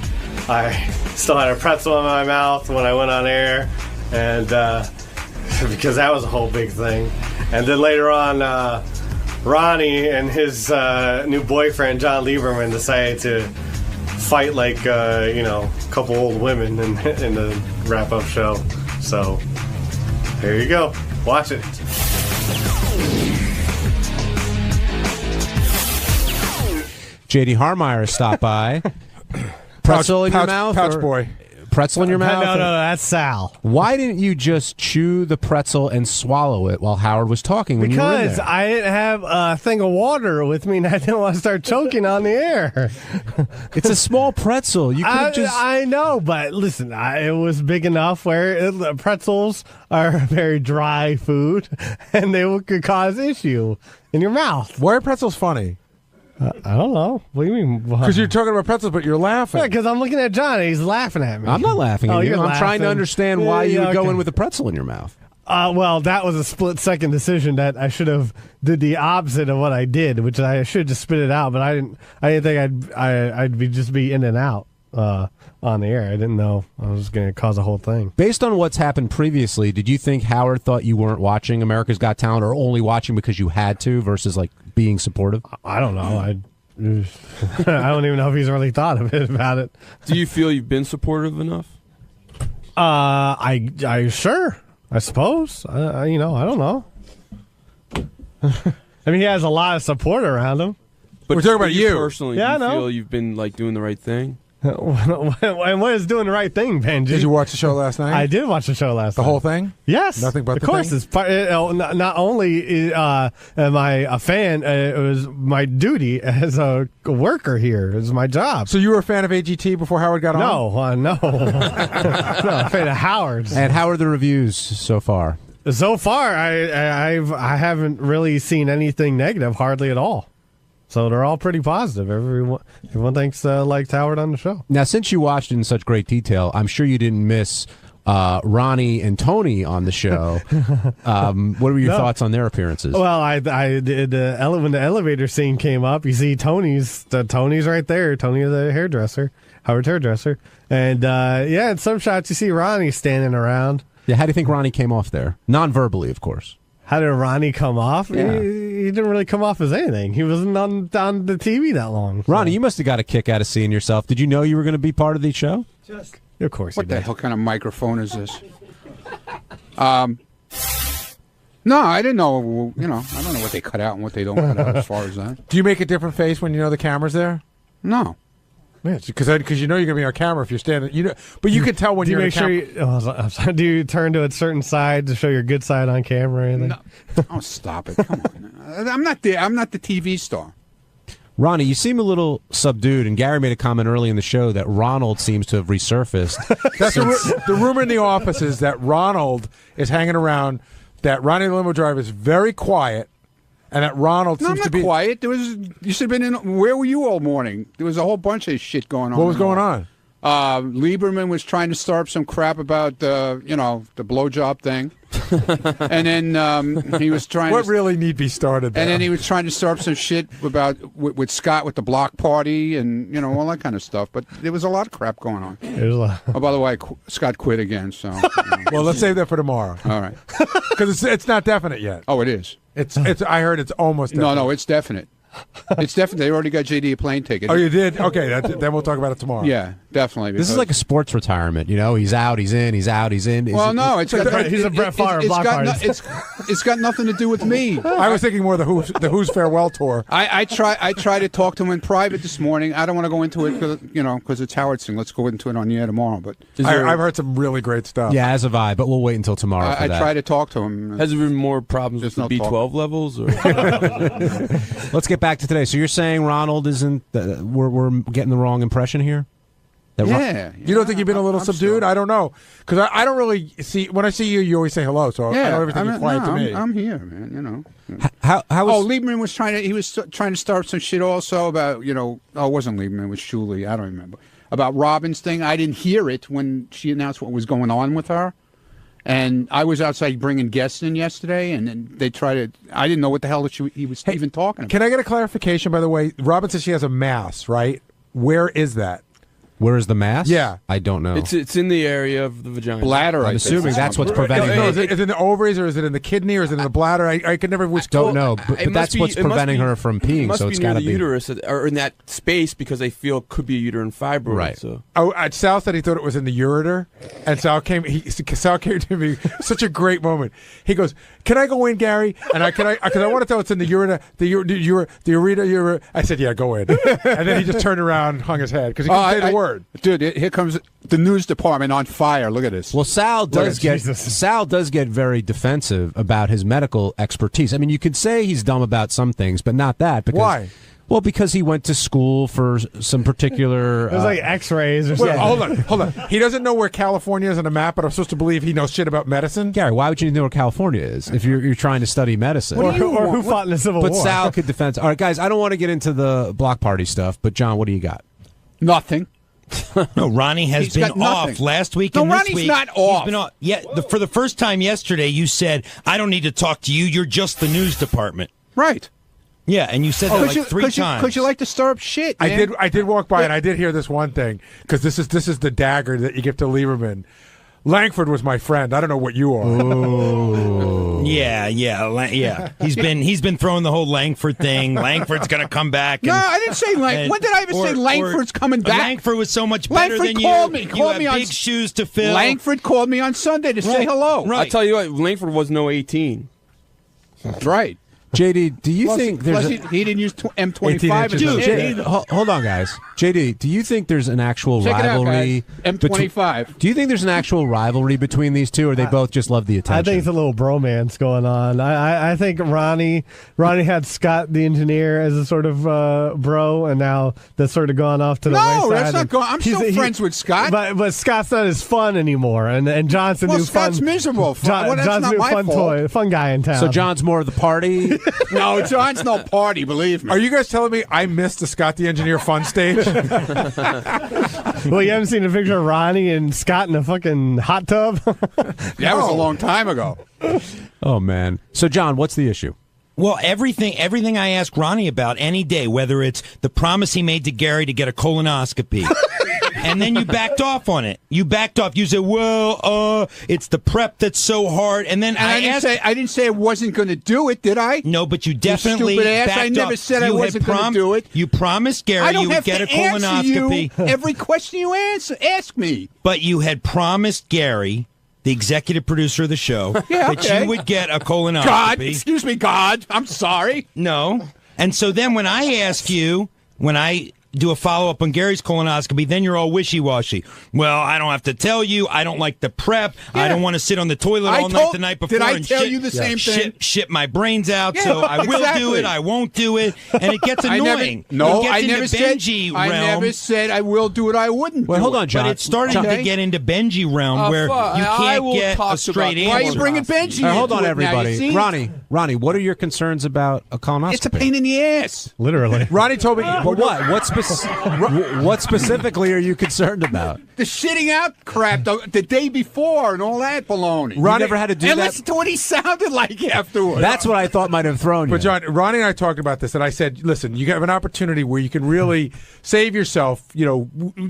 I still had a pretzel in my mouth when I went on air, and because that was a whole big thing. And then later on, Ronnie and his new boyfriend, John Lieberman, decided to fight like, a couple old women in the wrap-up show. So, there you go. Watch it. J.D. Harmeyer stopped by. Pretzel in your mouth? Pouch boy. Pretzel in your mouth? No, that's Sal. Why didn't you just chew the pretzel and swallow it while Howard was talking when you were in Because there? I didn't have a thing of water with me and I didn't want to start choking on the air. It's a small pretzel. You could have just... I know, but listen, it was big enough where pretzels are very dry food and they could cause issue in your mouth. Why are pretzels funny? I don't know. What do you mean? Because you're talking about pretzels, but you're laughing. Yeah, because I'm looking at John and he's laughing at me. I'm not laughing at you. You're I'm trying to laughing. understand why you would go okay. in with a pretzel in your mouth. Well, that was a split-second decision that I should have did the opposite of what I did, which I should just spit it out. But I didn't think I'd be in and out on the air. I didn't know I was going to cause a whole thing. Based on what's happened previously, did you think Howard thought you weren't watching America's Got Talent or only watching because you had to versus like being supportive? I don't know. I don't even know if he's really thought about it. Do you feel you've been supportive enough? I sure. I suppose. I don't know. I mean, he has a lot of support around him. But we're talking about you personally. Yeah, do I you know. feel you've been like doing the right thing? And what is doing the right thing, Benji? Did you watch the show last night? I did watch the show last night. The whole thing? Yes. Nothing but of the course. thing? It's part, not only am I a fan, it was my duty as a worker here. It was my job. So you were a fan of AGT before Howard got on? No. No, a fan of Howard's. And how are the reviews so far? So far, I haven't really seen anything negative, hardly at all. So they're all pretty positive. Everyone thinks liked Howard on the show. Now, since you watched in such great detail, I'm sure you didn't miss Ronnie and Tony on the show. What were your thoughts on their appearances? Well, I did when the elevator scene came up. You see Tony's right there. Tony is a hairdresser, Howard's hairdresser. And in some shots you see Ronnie standing around. Yeah, how do you think Ronnie came off there? Non-verbally, of course. How did Ronnie come off? Yeah. He didn't really come off as anything. He wasn't on the TV that long. So. Ronnie, you must have got a kick out of seeing yourself. Did you know you were going to be part of the show? Of course. What the hell kind of microphone is this? No, I didn't know. I don't know what they cut out and what they don't cut out as far as that. Do you make a different face when you know the camera's there? No. Yeah, because you know you're going to be on camera if you're standing. But you can tell when you're make on sure camera. do you turn to a certain side to show your good side on camera or anything? No. Oh, stop it! Come on, I'm not the TV star. Ronnie, you seem a little subdued, and Gary made a comment early in the show that Ronald seems to have resurfaced. That's the rumor in the office is that Ronald is hanging around. That Ronnie the limo driver is very quiet, and that Ronald seems to be quiet. You should have been in. Where were you all morning? There was a whole bunch of shit going on. What was going on? Lieberman was trying to stir up some crap about the blowjob thing, and then he was trying. What really need be started there? And then he was trying to stir up some shit about with Scott with the block party and all that kind of stuff. But there was a lot of crap going on. There's a lot. Oh, by the way, Scott quit again. So well, let's save that for tomorrow. All right, because it's not definite yet. Oh, it is. It's. I heard it's almost. Definite. No, it's definite. It's definitely. They already got JD a plane ticket. Oh, you did? Okay, then we'll talk about it tomorrow. Yeah, definitely. This is like a sports retirement. He's out, he's in, he's out, he's in. Well, no, he's a Brett Favre block party. It's got nothing to do with me. I was thinking more the Who's farewell tour. I tried to talk to him in private this morning. I don't want to go into it because it's Howard's thing. Let's go into it on the air tomorrow. But I've heard some really great stuff. Yeah, as have I, but we'll wait until tomorrow. I tried to talk to him. Has there been more problems with the B12 levels? Or? Let's get back to today. So you're saying Ronald isn't? We're getting the wrong impression here. You don't think you've been a little subdued? I don't know, because I don't really see. When I see you, you always say hello. So I don't ever think you're quiet to me. I'm here, man. How was? Lieberman was trying to start some shit also about it wasn't Lieberman, it was Shuley. I don't remember about Robin's thing. I didn't hear it when she announced what was going on with her. And I was outside bringing guests in yesterday, and then they tried to. I didn't know what the hell he was even talking about. Can I get a clarification, by the way? Robin says she has a mass, right? Where is that? Where is the mass? Yeah. I don't know. It's in the area of the vagina. Bladder, I'm assuming that's what's preventing her. her. Is it in the ovaries, or is it in the kidney, or is it in the bladder? I could never. Don't know, but that's what's preventing her from peeing. So it's got to be the uterus or in that space because they feel it could be a uterine fibroid. Right. So. Sal said he thought it was in the ureter, and Sal came to me. Such a great moment. He goes, "Can I go in, Gary?" And because I want to tell it's in the ureter, the ureter. I said, "Yeah, go in." And then he just turned around and hung his head because he couldn't say the word. Dude, here comes the news department on fire. Look at this. Well, Sal does get very defensive about his medical expertise. I mean, you could say he's dumb about some things, but not that. Because, why? Well, because he went to school for some particular. It was like X-rays or something. Hold on. He doesn't know where California is on a map, but I'm supposed to believe he knows shit about medicine. Gary, why would you know where California is if you're trying to study medicine? Or who fought in the Civil War? But Sal could defend. All right, guys, I don't want to get into the block party stuff, but John, what do you got? Nothing. No, Ronnie has been off last week and this week. Ronnie's not off. He's been off. Yeah, for the first time yesterday, you said, "I don't need to talk to you. You're just the news department." Right. Yeah, and you said that like three times. Because you like to stir up shit, man. I did walk by and I did hear this one thing because this is the dagger that you give to Lieberman. Langford was my friend. I don't know what you are. Oh. Yeah. He's been throwing the whole Langford thing. Langford's going to come back. No, I didn't say Langford. When did I ever say Langford's coming back? Langford was so much better Langford than called you. me. Called me on big shoes to fill. Langford called me on Sunday to say hello. Right. I tell you what, Langford was no 18. That's right. JD, do you think there's he didn't use M25 as Dude, hold on, guys. JD, do you think there's an actual rivalry? M25. Do you think there's an actual rivalry between these two, or they both just love the attention? I think it's a little bromance going on. I think Ronnie had Scott the engineer as a sort of bro, and now that's sort of gone off to the wayside. No, that's not going. I'm still friends with Scott. But Scott's not as fun anymore, and John's the new Scott's fun. miserable. John's that's not new my fun fault. fun guy in town. So John's more of the party. No, John's no party, believe me. Are you guys telling me I missed the Scott the Engineer fun stage? Well, you haven't seen a picture of Ronnie and Scott in a fucking hot tub? That was a long time ago. Oh, man. So, John, what's the issue? Well, everything I ask Ronnie about any day, whether it's the promise he made to Gary to get a colonoscopy, And then you backed off on it. You backed off. You said, well, it's the prep that's so hard. And then I didn't say I wasn't going to do it, did I? No, but you definitely stupid ass. backed I never off. said I wasn't going to do it. You promised Gary you would get a colonoscopy. Every question you ask me. But you had promised Gary, the executive producer of the show, that you would get a colonoscopy. God, excuse me, God. I'm sorry. No. And so then when I ask you, when I do a follow-up on Gary's colonoscopy, then you're all wishy-washy. Well, I don't have to tell you. I don't like the prep. I don't want to sit on the toilet all night the night before. Did I and tell you the same thing? Shit my brains out, so I will do it. I won't do it. And it gets annoying. I never said I will do it. I wouldn't. Well, hold on, John. But it's starting to get into Benji realm where you can't get a straight answer. Why are you bringing Benji? Hold on, into it everybody. now? Ronnie, what are your concerns about a colonoscopy? It's a pain in the ass. Literally. Ronnie told me. But what? What specifically are you concerned about? The shitting out crap the day before and all that baloney. Ronnie never had to do and that. listen to what he sounded like afterwards. That's what I thought might have thrown you. But John, Ronnie and I talked about this, and I said, listen, you have an opportunity where you can really save yourself,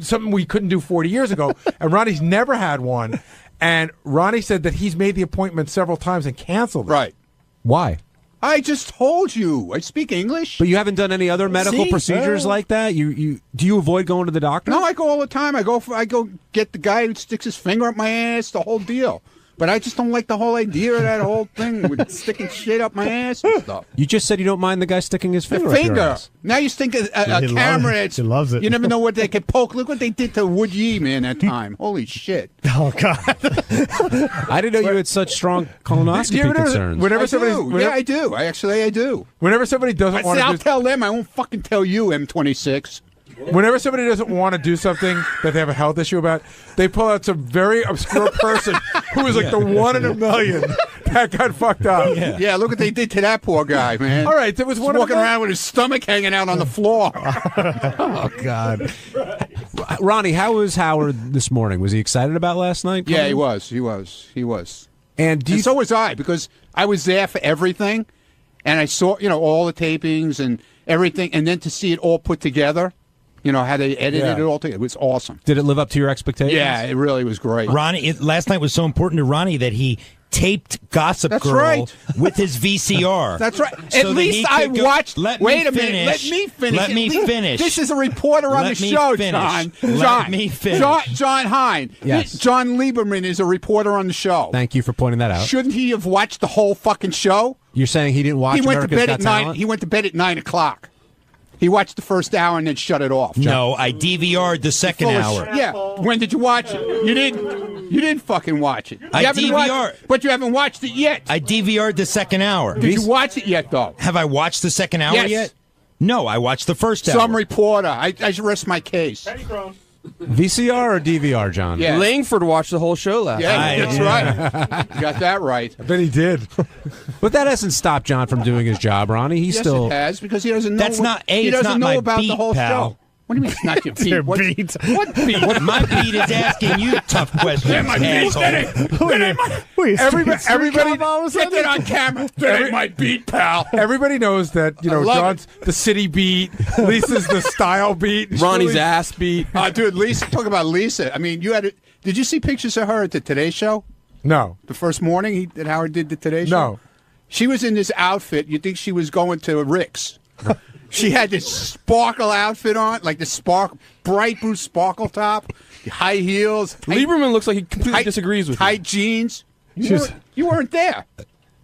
something we couldn't do 40 years ago. And Ronnie's never had one. And Ronnie said that he's made the appointment several times and canceled it. Right. Why? I just told you. I speak English. But you haven't done any other medical procedures like that? Do you avoid going to the doctor? No, I go all the time. I go get the guy who sticks his finger up my ass, the whole deal. But I just don't like the whole idea of that whole thing with sticking shit up my ass and stuff. You just said you don't mind the guy sticking his finger up your ass. Now you think a camera. He loves it. You never know what they can poke. Look what they did to Wood Yee, man, that time. Holy shit. Oh, God. I didn't know you had such strong colonoscopy concerns. I do. I do. Whenever somebody doesn't want to I'll tell them. I won't fucking tell you, M26. Whenever somebody doesn't want to do something that they have a health issue about, they pull out some very obscure person who was like the one in a million that got fucked up. Yeah, look what they did to that poor guy, man. All right, there was one walking around with his stomach hanging out on the floor. Oh, God. Ronnie, how was Howard this morning? Was he excited about last night? Yeah, he was. And so was I, because I was there for everything, and I saw, all the tapings and everything, and then to see it all put together. How they edited it all together. It was awesome. Did it live up to your expectations? Yeah, it really was great. Ronnie, last night was so important to Ronnie that he taped Gossip Girl with his VCR. That's right. So At least I watched. Wait a minute. Let me finish. Let me finish. This is a reporter on the show, John. Let me finish. John Hine. Yes. John Lieberman is a reporter on the show. Thank you for pointing that out. Shouldn't he have watched the whole fucking show? You're saying he didn't watch America's Got Talent? He went to bed at 9 o'clock. He watched the first hour and then shut it off. No, I DVR'd the second hour. Yeah. When did you watch it? You didn't fucking watch it. I DVR'd. But you haven't watched it yet. I DVR'd the second hour. Did you watch it yet, though? Have I watched the second hour yet? No, I watched the first hour. Some reporter. I rest my case. VCR or DVR, John? Yeah. Langford watched the whole show last night. That's right. You got that right. I bet he did. But that hasn't stopped John from doing his job, Ronnie. He's still. It has, because he doesn't know. That's he doesn't know about the whole pal. show. What do you mean it's not your beat? What beat? What my beat is asking you tough questions, asshole. Everybody get that on camera. That ain't my beat, pal. Everybody knows that John's the city beat, Lisa's the style beat, Ronnie's ass beat. Dude, Lisa. Talk about Lisa. I mean, did you see pictures of her at the Today Show? No. The first morning that Howard did the Today Show? No. She was in this outfit. You'd think she was going to Rick's. She had this sparkle outfit on, like the bright blue sparkle top, high heels. Lieberman looks like he completely disagrees with tight jeans. You weren't there.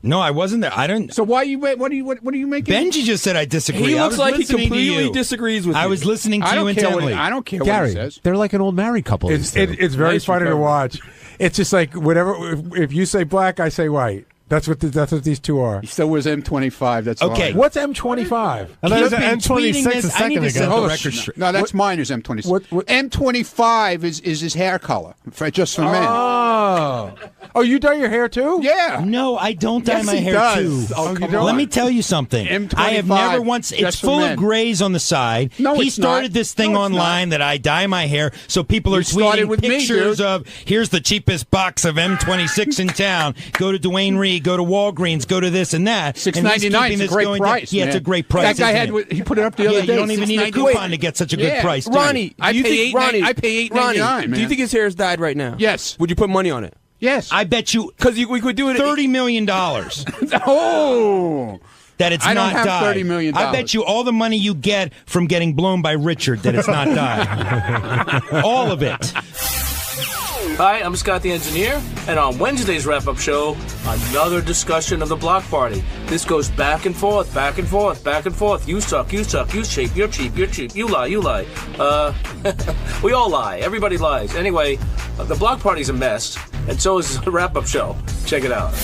No, I wasn't there. I didn't. So why what are you making? Benji just said I disagree. He looks like he completely to disagrees with you. I was listening to you intently. I don't care Gary, what he says. They're like an old married couple. It's very funny to watch. It's just like whatever. If you say black, I say white. That's what these two are. He still wears M25. That's okay. What's M25? I thought it was M26 a second ago. No, that's mine. Is M26. M25 is his hair color, just for men. Oh, Oh, you dye your hair too? Yeah. No, I don't dye Yes, my he hair does. too. Oh, come on. Let me tell you something. M25, I have never once. It's just for full men. of grays on the side. No, he it's started not. this thing No, it's online that I dye my hair, so people are You started tweeting with me, pictures dude. of here's the cheapest box of M26 in town. Go to Duane Reade, go to Walgreens, go to this and that. $6.99 is a great price. Yeah, it's a man. great price. That guy isn't it? he put it up the other Yeah, day. you don't even need a $6.99. coupon to get such a good price. do you? Ronnie, I do you pay think Ronnie? I pay Ronnie, $8.99, do you man. think his hair is dyed right now? Yes. Would you put money on it? Yes. I bet you because we could do it. $30 million. Oh. That it's I don't not have dyed. $30 million. I bet you all the money you get from getting blown by Richard that it's not dyed. All of it. Hi, I'm Scott the Engineer, and on Wednesday's wrap-up show, another discussion of the block party. This goes back and forth, back and forth, back and forth. You suck, you suck, you cheap, you're cheap, you're cheap, you lie, you lie. We all lie. Everybody lies. Anyway, the block party's a mess, and so is the wrap-up show. Check it out.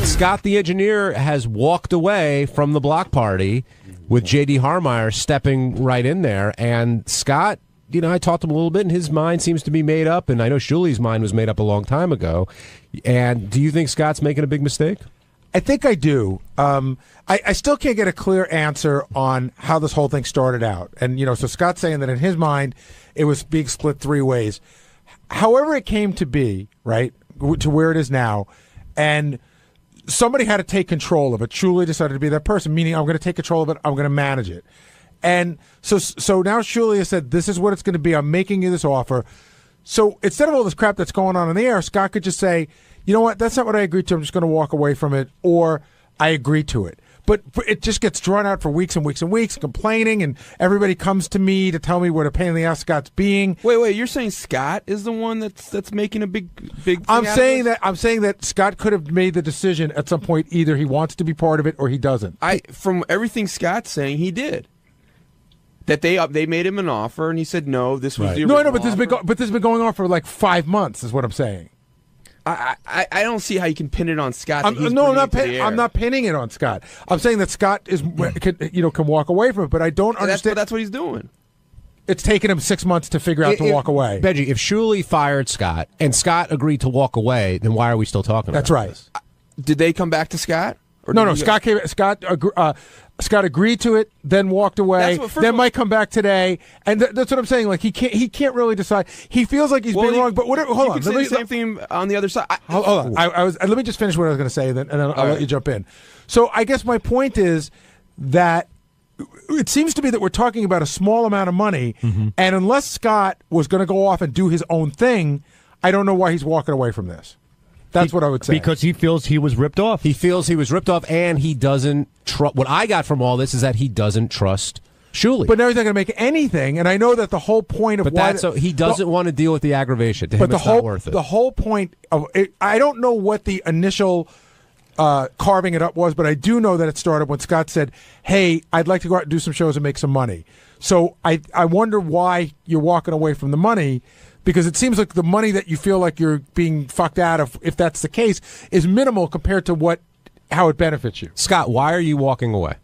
Scott the Engineer has walked away from the block party with J.D. Harmeyer stepping right in there. And Scott, I talked to him a little bit, and his mind seems to be made up. And I know Shuli's mind was made up a long time ago. And do you think Scott's making a big mistake? I think I do. I still can't get a clear answer on how this whole thing started out. And, so Scott's saying that in his mind, it was being split three ways. However it came to be, right, to where it is now, and somebody had to take control of it. Shuli decided to be that person, meaning I'm going to take control of it. I'm going to manage it. And so now Shuli has said, this is what it's going to be. I'm making you this offer. So instead of all this crap that's going on in the air, Scott could just say, you know what, that's not what I agreed to. I'm just going to walk away from it, or I agreed to it. But it just gets drawn out for weeks and weeks and weeks, complaining, and everybody comes to me to tell me what a pain in the ass Scott's being. Wait, you're saying Scott is the one that's making a big thing I'm saying that Scott could have made the decision at some point. Either he wants to be part of it or he doesn't. From everything Scott's saying, he did. That they made him an offer and he said no. This was the original I know, but this has been going on for like 5 months. Is what I'm saying. I don't see how you can pin it on Scott. I'm not pinning it on Scott. I'm saying that Scott can walk away from it, but I don't understand. That's what he's doing. It's taken him 6 months to figure out to walk away. Benji, if Shuli fired Scott and Scott agreed to walk away, then why are we still talking about this? Did they come back to Scott? No. Scott agreed to it, then walked away. Then might come back today, and that's what I'm saying. Like he can't really decide. He feels like he's being wrong. But whatever. Hold on. Say the same thing on the other side. Hold on. Let me just finish what I was going to say, and then I'll let you jump in. So I guess my point is that it seems to me that we're talking about a small amount of money, and unless Scott was going to go off and do his own thing, I don't know why he's walking away from this. That's what I would say. Because he feels he was ripped off. He feels he was ripped off, and he doesn't trust. What I got from all this is that he doesn't trust Shuli. But now he's not going to make anything, and I know that the whole point of he doesn't want to deal with the aggravation. To him, it's not worth it. The whole point of it, I don't know what the initial carving it up was, but I do know that it started when Scott said, "Hey, I'd like to go out and do some shows and make some money." So I wonder why you're walking away from the money. Because it seems like the money that you feel like you're being fucked out of, if that's the case, is minimal compared to how it benefits you. Scott, why are you walking away?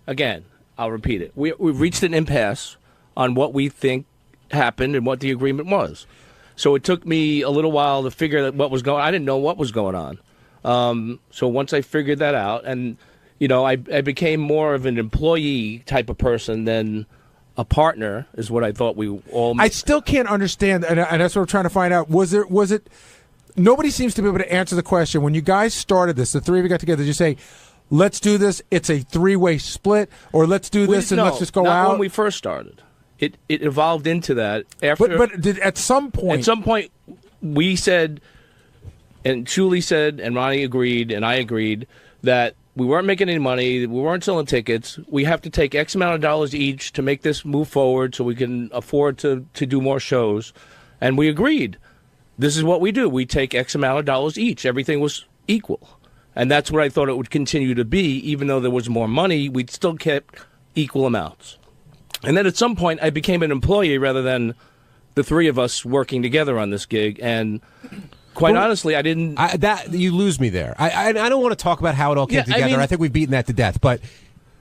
Again, I'll repeat it. We've reached an impasse on what we think happened and what the agreement was. So it took me a little while to figure out what was going on. I didn't know what was going on. So once I figured that out, and I became more of an employee type of person than a partner, is what I thought we all. I still can't understand, and that's what I'm trying to find out. Was it? Nobody seems to be able to answer the question. When you guys started this, the three of you got together. Did you say, "Let's do this"? It's a three-way split, or let's do this and let's just go out. When we first started, it evolved into that. After, but at some point, we said, and Shuli said, and Ronnie agreed, and I agreed that we weren't making any money. We weren't selling tickets. We have to take X amount of dollars each to make this move forward so we can afford to do more shows. And we agreed. This is what we do. We take X amount of dollars each. Everything was equal. And that's what I thought it would continue to be. Even though there was more money, we'd still kept equal amounts. And then at some point, I became an employee rather than the three of us working together on this gig. And quite honestly, I didn't. You lose me there. I don't want to talk about how it all came together. I think we've beaten that to death. But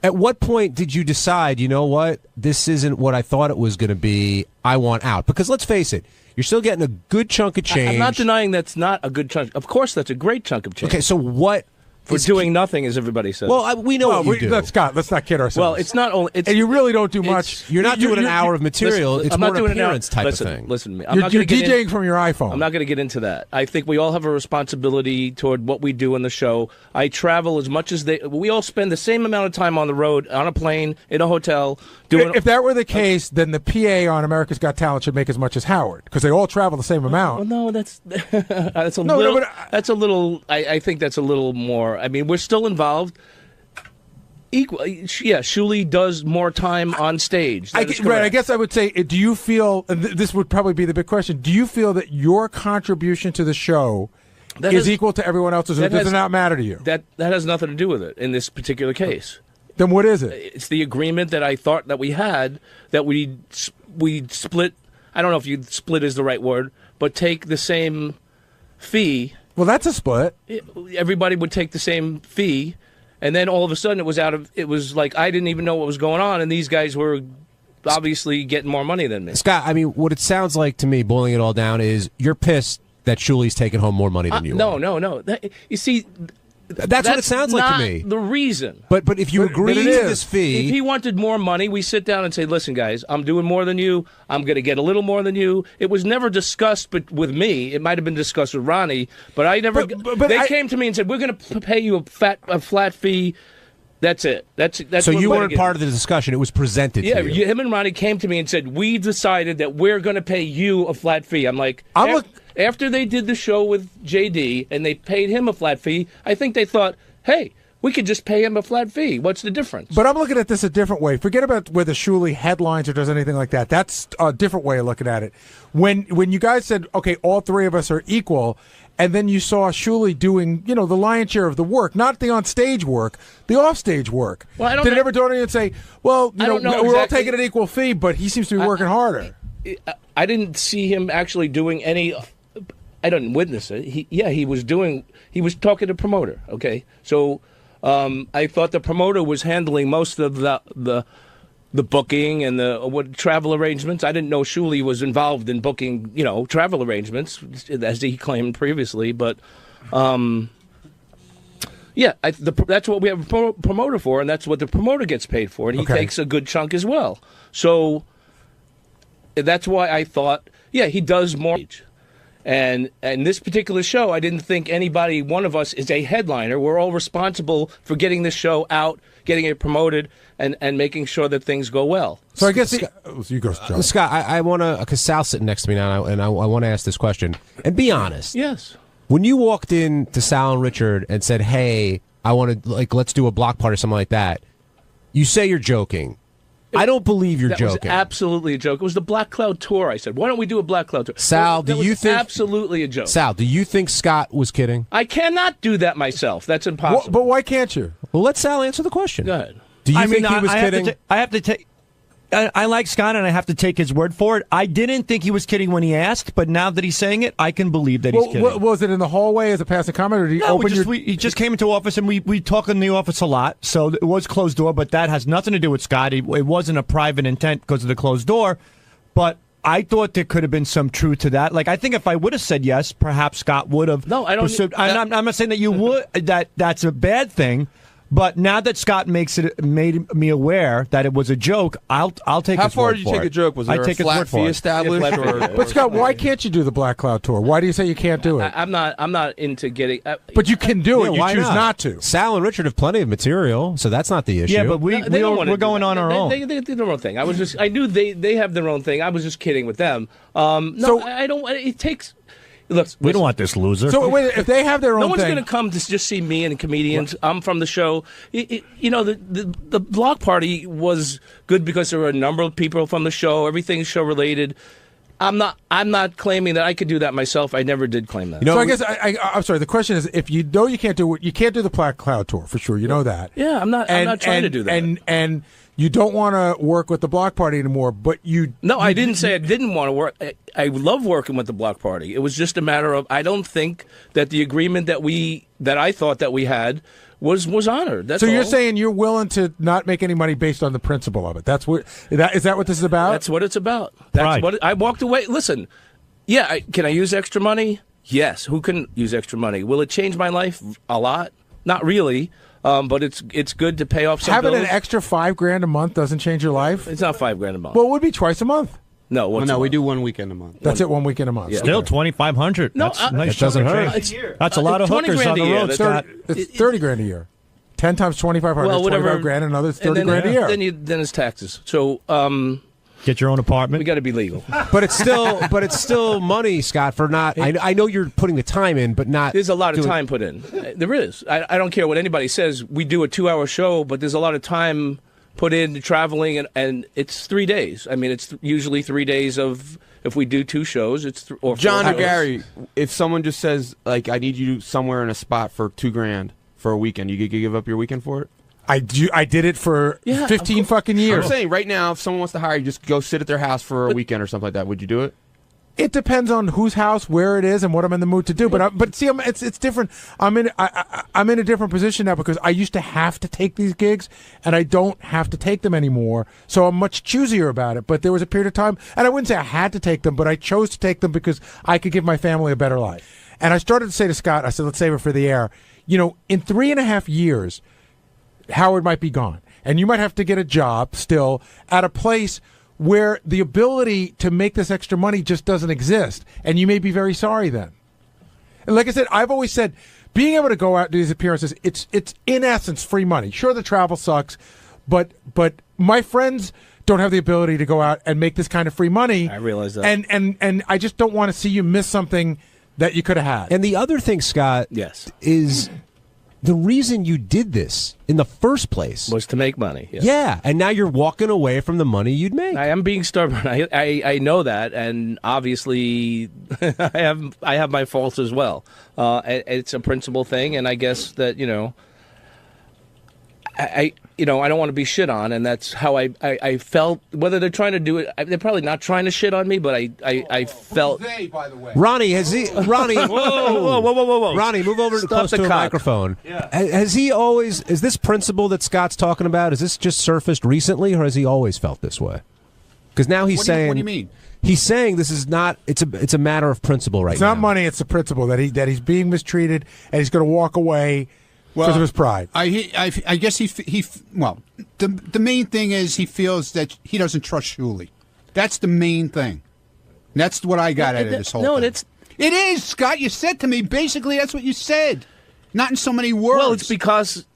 At what point did you decide, you know what, this isn't what I thought it was going to be, I want out? Because let's face it, you're still getting a good chunk of change. I'm not denying that's not a good chunk. Of course, that's a great chunk of change. Okay, so what? For doing nothing, as everybody says. Well, we know what you do. Let's not kid ourselves. Well, it's not only... and you really don't do much. You're not doing an hour of material. Listen, it's I'm more not an doing appearance type listen, of thing. Listen to me. You're DJing from your iPhone. I'm not going to get into that. I think we all have a responsibility toward what we do in the show. I travel as much as they... We all spend the same amount of time on the road, on a plane, in a hotel, doing... If that were the case, then the PA on America's Got Talent should make as much as Howard, because they all travel the same amount. Well, no, that's a little... That's a little... I think that's a little more... I mean, we're still involved... Equal, yeah. Shuli does more time on stage. I guess I would say, do you feel? And this would probably be the big question. Do you feel that your contribution to the show is equal to everyone else's, or does it not matter to you? That has nothing to do with it in this particular case. Then what is it? It's the agreement that I thought that we had, that we split. I don't know if you split is the right word, but take the same fee. Well, that's a split. Everybody would take the same fee. And then all of a sudden it was like I didn't even know what was going on, and these guys were obviously getting more money than me. Scott, I mean, what it sounds like to me, boiling it all down, is you're pissed that Shuli's taking home more money than you are. No. You see... That's what it sounds like to me. The reason. But if you agree to this fee, if he wanted more money, we sit down and say, "Listen, guys, I'm doing more than you. I'm going to get a little more than you." It was never discussed, but with me, it might have been discussed with Ronnie. But I never. They came to me and said, "We're going to pay you a flat fee." That's it. That's. So you weren't part of the discussion. It was presented. Yeah, to you. Him and Ronnie came to me and said, "We decided that we're going to pay you a flat fee." I'm like, after they did the show with JD and they paid him a flat fee, I think they thought, hey, we could just pay him a flat fee. What's the difference? But I'm looking at this a different way. Forget about whether Shuli headlines or does anything like that. That's a different way of looking at it. When you guys said, okay, all three of us are equal, and then you saw Shuli doing, the lion's share of the work, not the on-stage work, the off-stage work. Well, did it ever dawn on you and say, well, we're all taking an equal fee, but he seems to be working harder? I didn't see him actually doing any... I didn't witness it. He was talking to promoter. Okay, so I thought the promoter was handling most of the booking and the travel arrangements. I didn't know Shuli was involved in booking, travel arrangements as he claimed previously. But that's what we have a promoter for, and that's what the promoter gets paid for, and he takes a good chunk as well. So that's why I thought, he does more. And this particular show, I didn't think one of us is a headliner. We're all responsible for getting this show out, getting it promoted, and making sure that things go well. So I guess you go, John. Scott, I want to, because Sal's sitting next to me now, and I want to ask this question. And be honest. Yes. When you walked in to Sal and Richard and said, hey, I want to, let's do a block party or something like that, you say you're joking. I don't believe you're joking. That was absolutely a joke. It was the Black Cloud Tour. I said, why don't we do a Black Cloud Tour? Sal, do you think... absolutely a joke. Sal, do you think Scott was kidding? I cannot do that myself. That's impossible. But why can't you? Well, let Sal answer the question. Go ahead. Do you think he was kidding? I have to take... I like Scott, and I have to take his word for it. I didn't think he was kidding when he asked, but now that he's saying it, I can believe that he's kidding. Was it in the hallway as a passing comment, or did he open he just came into office, and we talk in the office a lot, so it was closed door, but that has nothing to do with Scott. It wasn't a private intent because of the closed door, but I thought there could have been some truth to that. Like, I think if I would have said yes, perhaps Scott would have. No, I don't. Pursued, I'm not saying that you would. That's a bad thing. But now that Scott made me aware that it was a joke, I'll take his word for it. How far did you take a joke? Was there a flat fee established? But Scott, why can't you do the Black Cloud Tour? Why do you say you can't do it? I'm not into getting. But you can do it. You choose not to. Sal and Richard have plenty of material, so that's not the issue. Yeah, but we're going on our own. They do their own thing. I knew they have their own thing. I was just kidding with them. I don't. It takes. Look, we don't want this loser. So wait, if they have their own no one's thing, going to come to just see me and comedians. I'm from the show. The block party was good because there were a number of people from the show. Everything's show related. I'm not claiming that I could do that myself. I never did claim that. So I guess I'm sorry. The question is, if you know you can't do it, you can't do the Black Cloud Tour for sure. You know that. Yeah, I'm not trying to do that. And you don't want to work with the block party anymore, but you... No, I didn't say I didn't want to work. I love working with the block party. It was just a matter of, I don't think that the agreement that I thought that we had was honored. That's so you're all. saying you're willing to not make any money based on the principle of it. Is that what this is about? That's what it's about. That's Right. what I walked away. Listen, can I use extra money? Yes. Who can use extra money? Will it change my life a lot? Not really. But it's good to pay off some Having bills. an extra $5,000 a month doesn't change your life. It's not $5,000 a month. Well, it would be twice a month. No, we do one weekend a month. That's it, one weekend a month. Still $2,500. No, That's nice. That doesn't chunk of hurt. change. That's a lot of hookers on the road, Scott. It's $30,000 a year. 10 times 2,500. Well, whatever. $25,000, another And then- $30,000 a year. Then it's taxes. So get your own apartment. We got to be legal. But it's still money, Scott. For not. I know you're putting the time in, but not. There's a lot of doing- time put in. There is. I don't care what anybody says. We do a 2-hour show, but there's a lot of time put in traveling, and it's 3 days. I mean, it's usually 3 days of. If we do 2 shows, it's or John 4 or hours. Gary, if someone just says like, I need you somewhere in a spot for $2,000 for a weekend, you could give up your weekend for it? I did it for 15 fucking years. I'm saying right now, if someone wants to hire you, just go sit at their house for a weekend or something like that. Would you do it? It depends on whose house, where it is, and what I'm in the mood to do. But see, it's different. I'm in a different position now because I used to have to take these gigs, and I don't have to take them anymore. So I'm much choosier about it. But there was a period of time, and I wouldn't say I had to take them, but I chose to take them because I could give my family a better life. And I started to say to Scott, I said, let's save it for the air. You know, in 3.5 years, Howard might be gone, and you might have to get a job still at a place where the ability to make this extra money just doesn't exist, and you may be very sorry then. And like I said, I've always said, being able to go out and do these appearances, it's in essence free money. Sure, the travel sucks, but my friends don't have the ability to go out and make this kind of free money. I realize that. And I just don't want to see you miss something that you could have had. And the other thing, Scott, is the reason you did this in the first place was to make money. Yeah, and now you're walking away from the money you'd make. I am being stubborn. I know that, and obviously, I have my faults as well. It's a principle thing, and I guess that I don't want to be shit on, and that's how I felt. Whether they're trying to do it, they're probably not trying to shit on me, but I felt. They, by the way. Ronnie, whoa. Ronnie, move over Stop close the to a cock. microphone. Has he always? Is this principle that Scott's talking about? Is this just surfaced recently, or has he always felt this way? Because now he's saying. What do you mean? He's saying this is not. It's a matter of principle right It's now. not money; it's the principle that he's being mistreated, and he's going to walk away because of his pride. I guess the main thing is he feels that he doesn't trust Shuley. That's the main thing. That's what I got out of this whole thing. It is, Scott. You said to me, basically, that's what you said. Not in so many words. Well, it's because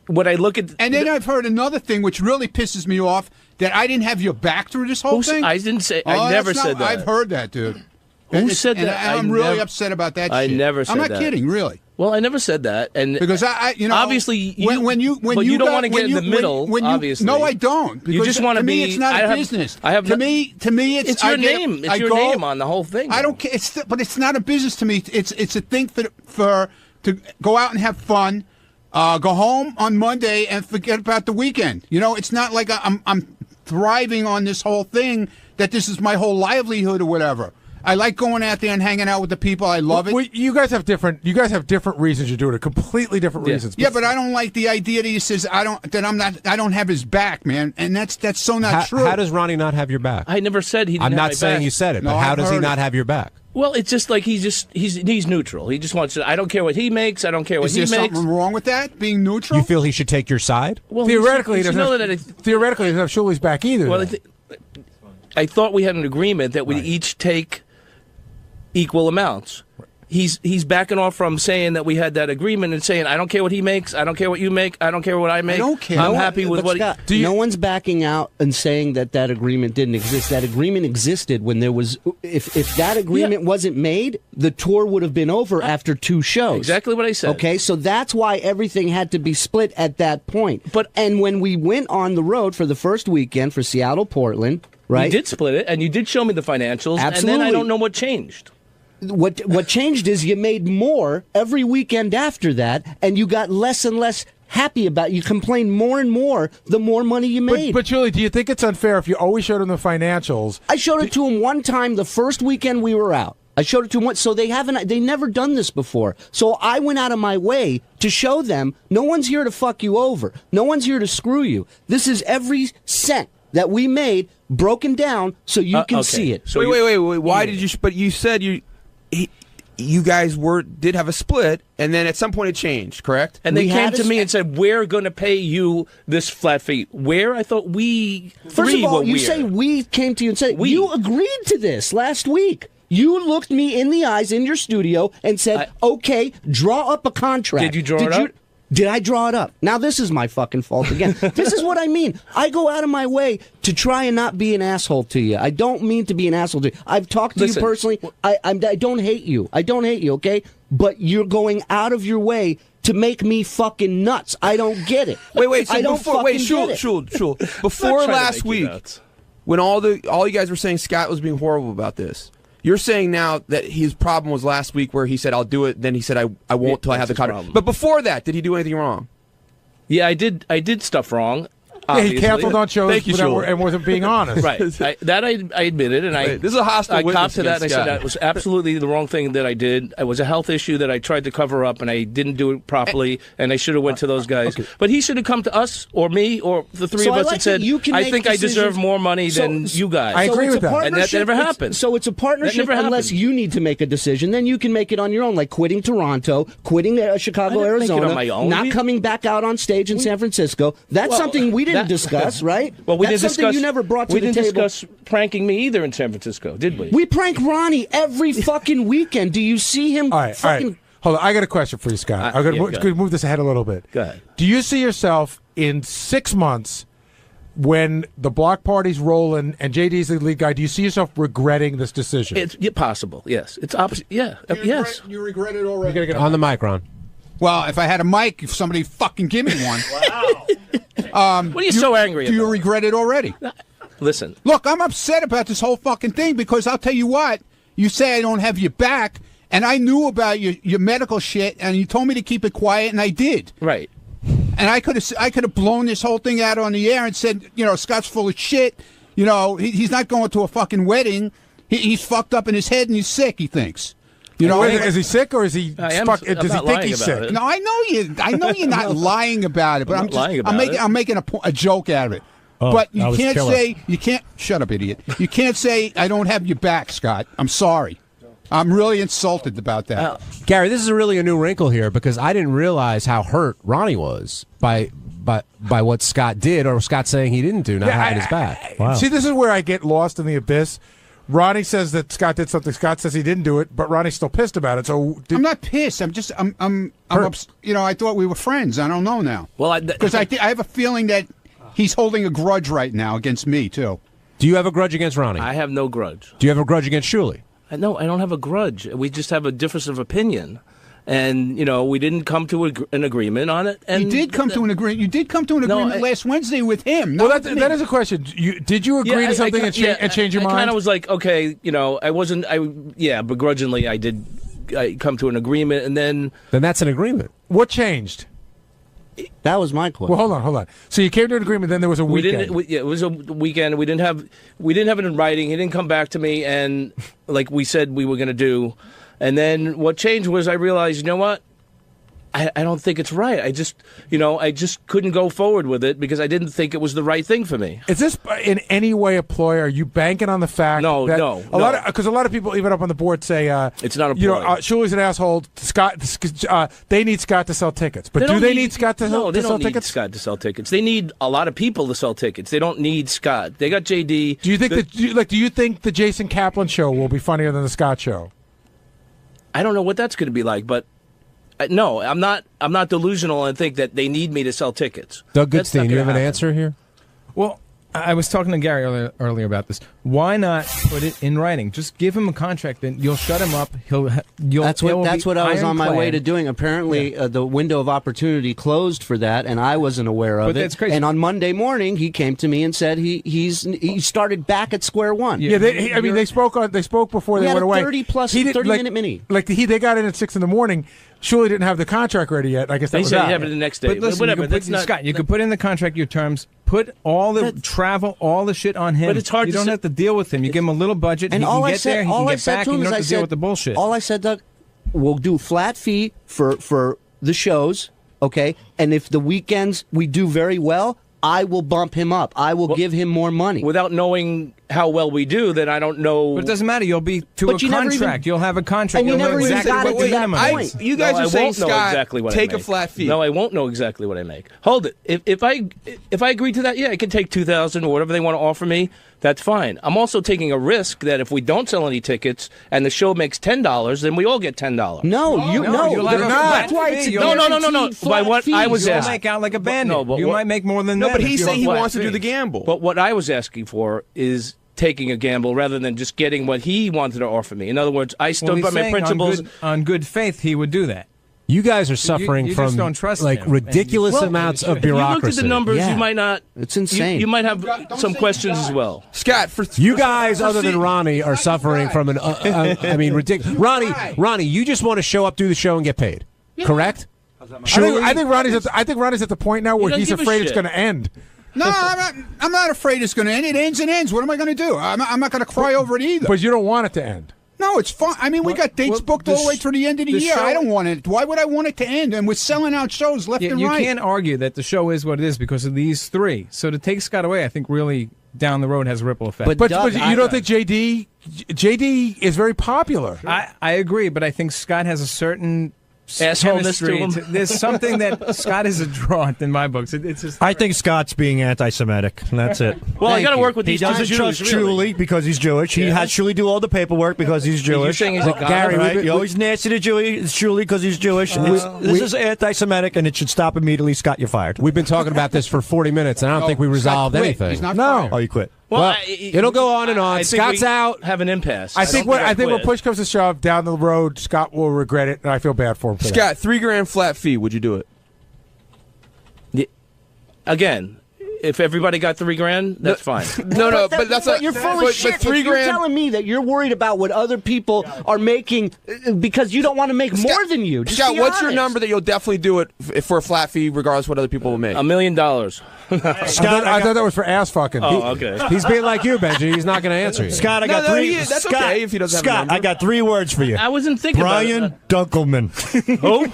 when I look at... And then I've heard another thing which really pisses me off, that I didn't have your back through this whole thing. I didn't say... I never said that. I've heard that, dude. Who said and that? I'm really upset about that I shit. never said I'm not that. kidding, really. Well, I never said that, and because obviously when you don't want to get in the middle. Obviously, no, I don't. You just want to me, be. it's not a business. To me, it's your name. It's your name on the whole thing. I don't care. But it's not a business to me. It's a thing for to go out and have fun, go home on Monday and forget about the weekend. It's not like I'm thriving on this whole thing. That this is my whole livelihood or whatever. I like going out there and hanging out with the people. I love it. Well, you guys have different reasons you do it. Completely different reasons. Yeah, but I don't like the idea that he says I don't have his back, man. And that's so not true. How does Ronnie not have your back? I never said he didn't I'm have not my saying back. you said it, but how does he not have your back? Well, it's just like he's neutral. He just wants to. I don't care what he makes. I don't care what Is he there makes. something wrong with that? Being neutral? You feel he should take your side? Well, theoretically, he you doesn't know have, that theoretically, he doesn't have Shuley's back either. Well, I thought we had an agreement that we each take equal amounts. He's backing off from saying that we had that agreement and saying I don't care what he makes, I don't care what you make, I don't care what I make. I don't care. I'm happy with what. Scott, no one's backing out and saying that agreement didn't exist. That agreement existed when there was. If that agreement wasn't made, the tour would have been over after 2 shows. Exactly what I said. Okay, so that's why everything had to be split at that point. And when we went on the road for the first weekend for Seattle, Portland, right? You did split it, and you did show me the financials. Absolutely. And then I don't know what changed. What changed is you made more every weekend after that, and you got less and less happy about it. You complained more and more the more money you made. But Julie, do you think it's unfair if you always showed him the financials? I showed it to him one time the first weekend we were out. I showed it to them once. So they never done this before. So I went out of my way to show them no one's here to fuck you over. No one's here to screw you. This is every cent that we made broken down so you can see it. So wait. Why did you? But you said you guys did have a split, and then at some point it changed, correct? And they came to me and said, "We're going to pay you this flat fee." Where? I thought we First of all, you say we came to you and said you agreed to this last week. You looked me in the eyes in your studio and said, "Okay, draw up a contract." Did you draw it up? Did I draw it up? Now, this is my fucking fault again. This is what I mean. I go out of my way to try and not be an asshole to you. I don't mean to be an asshole to you. I've talked to you personally. I don't hate you. I don't hate you, okay? But you're going out of your way to make me fucking nuts. I don't get it. Wait. So I don't fucking get it. Shul. Before last week, when all you guys were saying Scott was being horrible about this, you're saying now that his problem was last week where he said, "I'll do it," then he said, I won't till I have the contract. But before that, did he do anything wrong? Yeah, I did stuff wrong. Yeah, he canceled on shows and wasn't being honest. Right. I admitted, and this is a hostile I witness copped to that, and I against said Scott. that was absolutely the wrong thing that I did. It was a health issue that I tried to cover up, and I didn't do it properly, and I should have went to those guys. Okay. But he should have come to us, or me, or the three of us and said, "I think I deserve more money than you guys." I agree with that. And that never happened. So it's a partnership unless you need to make a decision. Then you can make it on your own, like quitting Toronto, quitting Chicago, Arizona, on my own. not coming back out on stage in San Francisco. That's something we didn't discuss, right? Well, we That's didn't something discuss. you never brought to we the didn't table. discuss pranking me either in San Francisco, did we? We prank Ronnie every fucking weekend. Do you see him? All right. Hold on. I got a question for you, Scott. I'm going to move this ahead a little bit. Go ahead. Do you see yourself in 6 months when the block party's rolling and JD's the lead guy? Do you see yourself regretting this decision? It's possible. Yes. It's opposite. Yeah. Yes. You regret it already. You gotta get On the mic, Ron. Well, if I had a mic, if somebody fucking give me one. Wow. What are you so angry Do you about? regret it already? Listen. Look, I'm upset about this whole fucking thing because I'll tell you what. You say I don't have your back, and I knew about your medical shit, and you told me to keep it quiet, and I did. Right. And I could have blown this whole thing out on the air and said, Scott's full of shit. He's not going to a fucking wedding. He's fucked up in his head and he's sick. He thinks. Is he sick or is he? Does he think he's sick? No, I know you're not lying about it, but I'm making a joke out of it. Oh, but you can't shut up, idiot. You can't say I don't have your back, Scott. I'm sorry. I'm really insulted about that. Gary, this is really a new wrinkle here because I didn't realize how hurt Ronnie was by what Scott did or Scott saying he didn't do, not having his back. See, this is where I get lost in the abyss. Ronnie says that Scott did something. Scott says he didn't do it, but Ronnie's still pissed about it. So I'm not pissed. I'm I thought we were friends. I don't know now. Well, because I have a feeling that he's holding a grudge right now against me too. Do you have a grudge against Ronnie? I have no grudge. Do you have a grudge against Shuli? No, I don't have a grudge. We just have a difference of opinion. And, we didn't come to an agreement on it. And you did come to an agreement. You did come to an agreement last Wednesday with him. Well, that is a question. Did you agree to something and change your mind? I kind of was like, okay, begrudgingly I come to an agreement, and then that's an agreement. What changed? That was my question. Well, hold on. So you came to an agreement, then there was a weekend. It was a weekend. We didn't have it in writing. He didn't come back to me, and like we said we were going to do. And then what changed was I realized, you know what? I don't think it's right. I just couldn't go forward with it because I didn't think it was the right thing for me. Is this in any way a ploy? Are you banking on the fact that because a lot of people even up on the board say it's not a ploy. Shuli's an asshole. Scott, they need Scott to sell tickets, but do they need Scott to sell tickets? No, they don't need Scott to sell tickets. They need a lot of people to sell tickets. They don't need Scott. They got JD. Do you think do you think the Jason Kaplan show will be funnier than the Scott show? I don't know what that's going to be like, but. No, I'm not delusional and think that they need me to sell tickets. Doug Goodstein, you have an answer here? Well, I was talking to Gary earlier about this. Why not put it in writing? Just give him a contract, and you'll shut him up. That's what I was on my way to doing. Apparently, the window of opportunity closed for that, and I wasn't aware of it. That's crazy. And on Monday morning, he came to me and said he started back at square one. Yeah, they spoke before they went away. 30-minute mini. They got in at 6 a.m. Shuli didn't have the contract ready yet. I guess that was the next day. But listen, whatever. Scott, you could put in the contract your terms, Put all the travel, all the shit on him. But it's hard You to don't say- have to deal with him. You give him a little budget. And he all can I get said, there. He all can I get said back. to And him you is, don't I have to deal said, with the bullshit. all I said, Doug, we'll do flat fee for the shows, okay? And if the weekends we do very well, I will bump him up. I will give him more money. Without knowing how well we do, then I don't know. But it doesn't matter. You'll be to But a you never contract. even- You'll have a contract. and you You'll know never even exactly got what it the to that minimum point. is. You guys No, are I saying, won't know Scott, exactly what I take a make. flat fee. No, I won't know exactly what I make. Hold it. If I agree to that, yeah, I can take $2,000 or whatever they want to offer me. That's fine. I'm also taking a risk that if we don't sell any tickets and the show makes $10, then we all get $10. No, you'll have a That's flat why fee. it's You'll- No. By what I was You'll asking. make out like a bandit. No, but you what- might make more than No, that. but if he's you saying have a he flat wants to do fee. the gamble. But what I was asking for is taking a gamble rather than just getting what he wanted to offer me. In other words, I Well, stood he's by my saying principles. on good faith, he would do that. You guys are suffering you from just don't trust like him. ridiculous Well, amounts of if you bureaucracy. looked at the numbers, Yeah. you might not. It's insane. You might have some questions as well. Scott, You guys, other than Ronnie, are suffering from an. I mean, ridiculous. Ronnie, you just want to show up, do the show, and get paid. Correct? I think Ronnie's at the point now where doesn't he's give a afraid it's shit. going to end. No, I'm not afraid it's going to end. It ends and ends. What am I going to do? I'm not going to cry over it either. But you don't want it to end. No, it's fun. I mean, we got dates booked all the way through the end of the year. show- I don't want it. Why would I want it to end? And we're selling out shows left and You right. can't argue that the show is what it is because of these three. So to take Scott away, I think really down the road has a ripple effect. But you don't think JD is very popular? I agree, but I think Scott has a certain Assholeness to chemistry. him. There's something that Scott is a draw in my books. It's just I think Scott's being anti-Semitic. That's it. Well, I got to work with He these doesn't two trust Jews, really. Julie because he's Jewish. He has Julie do all the paperwork because he's Jewish. You're saying he's a god? Gary, Right? you're always nasty to Julie because he's Jewish. This is anti-Semitic, and it should stop immediately. Scott, you're fired. We've been talking about this for 40 minutes, and I don't think we resolved anything. He's not No. fired. Oh, you quit. Well, it'll go on and on. I think Scott's we out. Have an impasse. I think don't when quit. push comes to shove down the road, Scott will regret it, and I feel bad for him. For that. Scott, $3,000 flat fee. Would you do it? Again, if everybody got $3,000, that's fine. No, but that's But you're full of shit. If you're $3,000. telling me that you're worried about what other people are making because you don't want to make more than you. Just Scott, be what's your honest. number that you'll definitely do it for a flat fee, regardless of what other people will make? $1 million. I thought that was for ass fucking. Oh, okay. He's being like you, Benji. He's not going to answer you. Scott, I got No, three. that's Scott, okay if he doesn't have a Scott, number. I got 3 words for you. I wasn't thinking Brian about it. Dunkelman. Oh.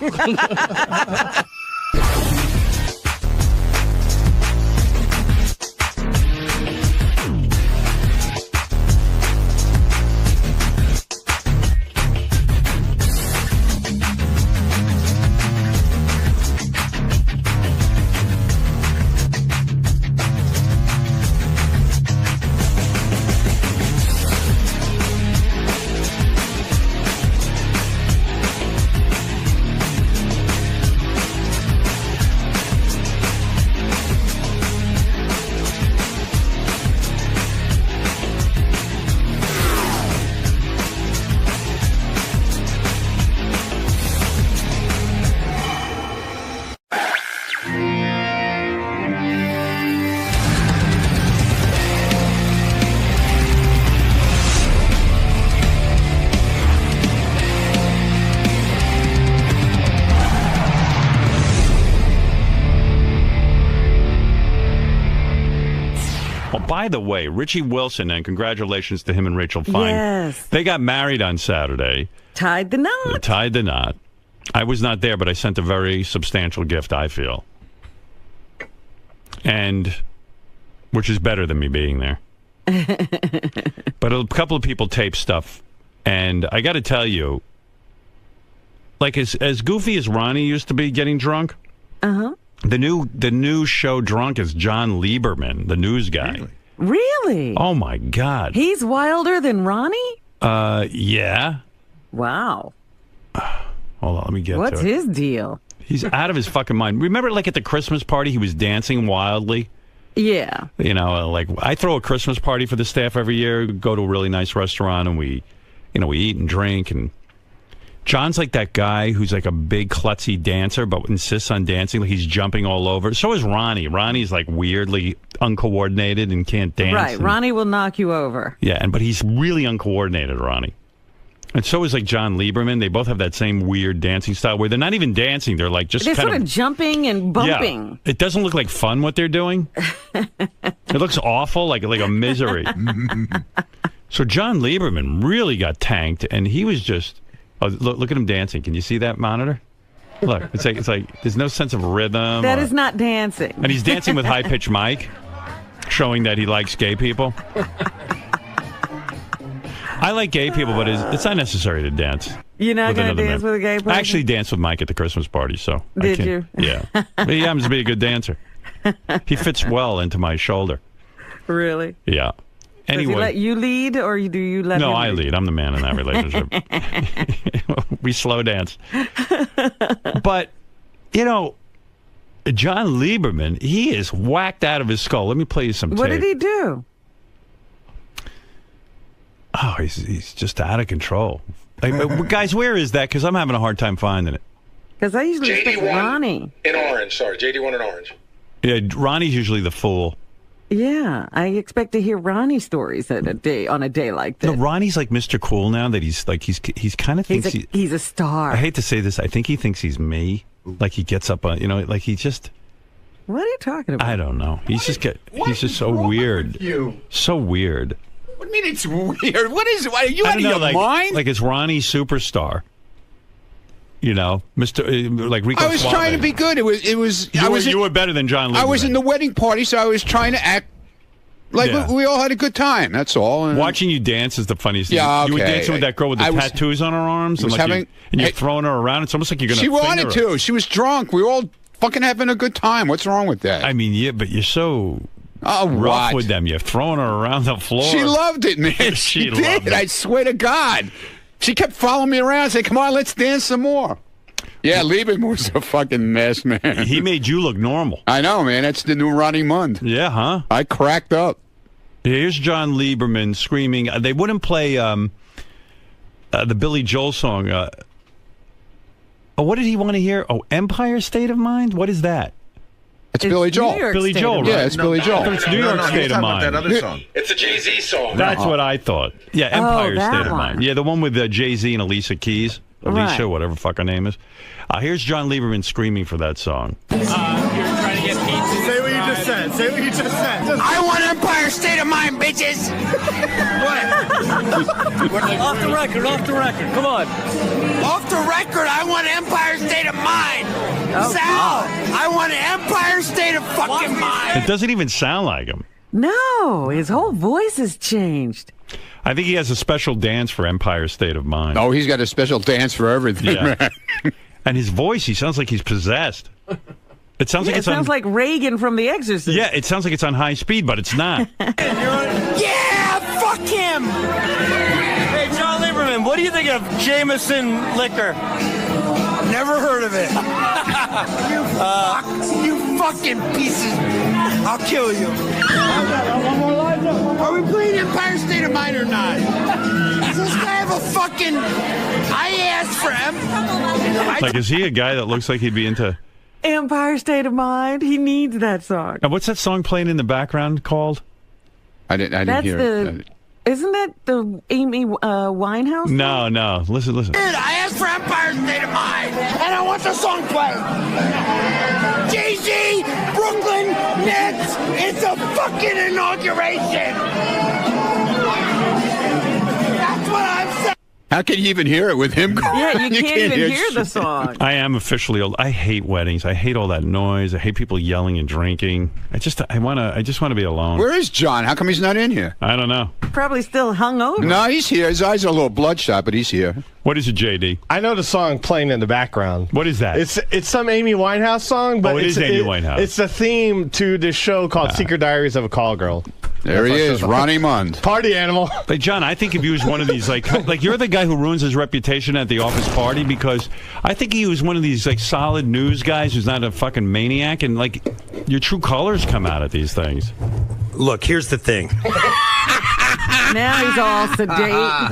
By the way, Richie Wilson, and congratulations to him and Rachel Fine. Yes. They got married on Saturday. Tied the knot. Tied the knot. I was not there, but I sent a very substantial gift, I feel. And, which is better than me being there. But a couple of people taped stuff, and I got to tell you, like as goofy as Ronnie used to be getting drunk, the new show Drunk is John Lieberman, the news guy. Really? Oh my God. He's wilder than Ronnie? Yeah. Wow. Hold on, let me get What's to it. his deal? He's out of his fucking mind. Remember, like at the Christmas party, he was dancing wildly. Yeah. You know, like I throw a Christmas party for the staff every year. Go to a really nice restaurant and we eat and drink. And John's like that guy who's like a big klutzy dancer, but insists on dancing. Like he's jumping all over. So is Ronnie. Ronnie's like weirdly uncoordinated and can't dance. Right. And- Ronnie will knock you over. Yeah, but he's really uncoordinated, Ronnie. And so is like John Lieberman. They both have that same weird dancing style where they're not even dancing. They're like just They're kind sort of jumping and bumping. Yeah, it doesn't look like fun what they're doing. It looks awful, like a misery. So John Lieberman really got tanked, and he was just look at him dancing. Can you see that monitor? Look, it's like there's no sense of rhythm. That is not dancing. And he's dancing with high pitched Mike, showing that he likes gay people. I like gay people, but it's not necessary to dance. You're not going to dance man. with a gay person? I actually danced with Mike at the Christmas party, so Did I can't, you? Yeah, but he happens to be a good dancer. He fits well into my shoulder. Really? Yeah. Anyway, does he let you lead, or do you let him no, I lead. I'm the man in that relationship. We slow dance. But John Lieberman, he is whacked out of his skull. Let me play you some tape. What did he do? Oh, he's just out of control. Guys, where is that? Because I'm having a hard time finding it. Because I usually expect Ronnie. In orange, sorry. JD1 in orange. Yeah, Ronnie's usually the fool. Yeah, I expect to hear Ronnie stories on a day like this. No, Ronnie's like Mr. Cool now that he's kind of thinks he's a star. I hate to say this. I think he thinks he's me. Like he gets up on, like he just. What are you talking about? I don't know. He's just so weird. So weird. What do you mean it's weird? What is it? Are you out of your like, mind? Like it's Ronnie Superstar. Mr. Like Rico I was Suave. trying to be good. It was. You were better than John Lieberman. I was in the wedding party, so I was trying to act like we all had a good time. That's all. And watching you dance is the funniest thing. Yeah, okay. You were dancing with that girl with the tattoos on her arms, and you're throwing her around. It's almost like you're going to. She wanted to. She was drunk. We were all fucking having a good time. What's wrong with that? I mean, yeah, but you're so. Rough what? With them. You're throwing her around the floor. She loved it, man. She loved did. it. I swear to God. She kept following me around and saying, come on, let's dance some more. Yeah, Lieberman was a fucking mess, man. He made you look normal. I know, man. That's the new Ronnie Mund. Yeah, huh? I cracked up. Here's John Lieberman screaming. They wouldn't play the Billy Joel song. What did he want to hear? Oh, Empire State of Mind? What is that? It's Billy Joel. Billy Joel, right? Yeah, it's Billy Joel. I thought it's New York State of Mind. That other song. It's a Jay-Z song. That's what I thought. Yeah, Empire that State of one. Mind. Yeah, the one with Jay-Z and Alicia Keys. Alicia, Right. whatever fuck her name is. Here's John Lieberman screaming for that song. You're trying to get pizza. Say what you just said. Say what you just said. I want Empire State of Mind, bitches. What? Off the record. Come on. Off the record, I want Empire State of Mind. Sal, I want Empire State of fucking mind. It doesn't even sound like him. No, his whole voice has changed. I think he has a special dance for Empire State of Mind. Oh, he's got a special dance for everything, Yeah. man. And his voice, he sounds like he's possessed. It sounds like It it's sounds on. like Reagan from The Exorcist. Yeah, it sounds like it's on high speed, but it's not. Yeah, fuck him. Hey, John Lieberman, what do you think of Jameson liquor? Never heard of it. You fucking pieces. I'll kill you. Are we playing Empire State of Mind or not? Does this guy have a fucking... I asked for him. Like, is he a guy that looks like he'd be into... Empire State of Mind. He needs that song. And what's that song playing in the background called? I didn't That's hear it. Isn't that the Amy Winehouse? No. Listen. Dude, I asked for Empire State of Mind, and I want the song played. Jay-Z, Brooklyn Nets, it's a fucking inauguration. That's what I'm saying. How can you even hear it with him? Yeah, you can't even hear the shit. song. I am officially old. I hate weddings. I hate all that noise. I hate people yelling and drinking. I just want to be alone. Where is John? How come he's not in here? I don't know. Probably still hungover. No, he's here. His eyes are a little bloodshot, but he's here. What is it, JD? I know the song playing in the background. What is that? It's some Amy Winehouse song, but it is Amy Winehouse. It's the theme to this show called Secret Diaries of a Call Girl. There he is, Ronnie Mund. Party animal. But John, I think if he was one of these, like you're the guy who ruins his reputation at the office party, because I think he was one of these like solid news guys who's not a fucking maniac, and like your true colors come out at these things. Look, here's the thing. Now he's all sedate.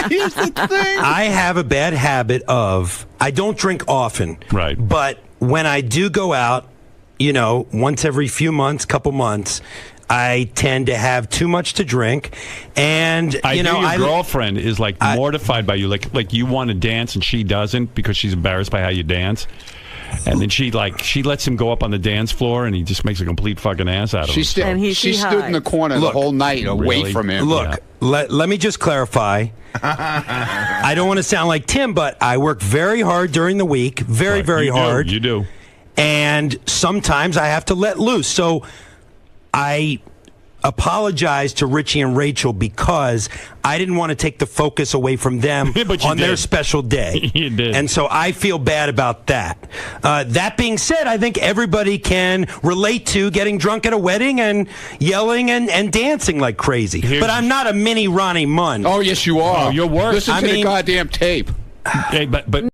Here's the thing. I have a bad habit of I don't drink often. Right. But when I do go out, once every few months, couple months, I tend to have too much to drink, and your girlfriend is like mortified by you, like you want to dance and she doesn't because she's embarrassed by how you dance. And then she lets him go up on the dance floor, and he just makes a complete fucking ass out of him. She stood in the corner the whole night away from him. Look, let me just clarify. I don't want to sound like Tim, but I work very hard during the week, very hard. You do. And sometimes I have to let loose. So I apologize to Richie and Rachel because I didn't want to take the focus away from them on their special day. You did. And so I feel bad about that. That being said, I think everybody can relate to getting drunk at a wedding and yelling and dancing like crazy. But I'm not a mini Ronnie Munn. Oh, yes, you are. Oh, you're worse. Listen to the goddamn tape. Hey, but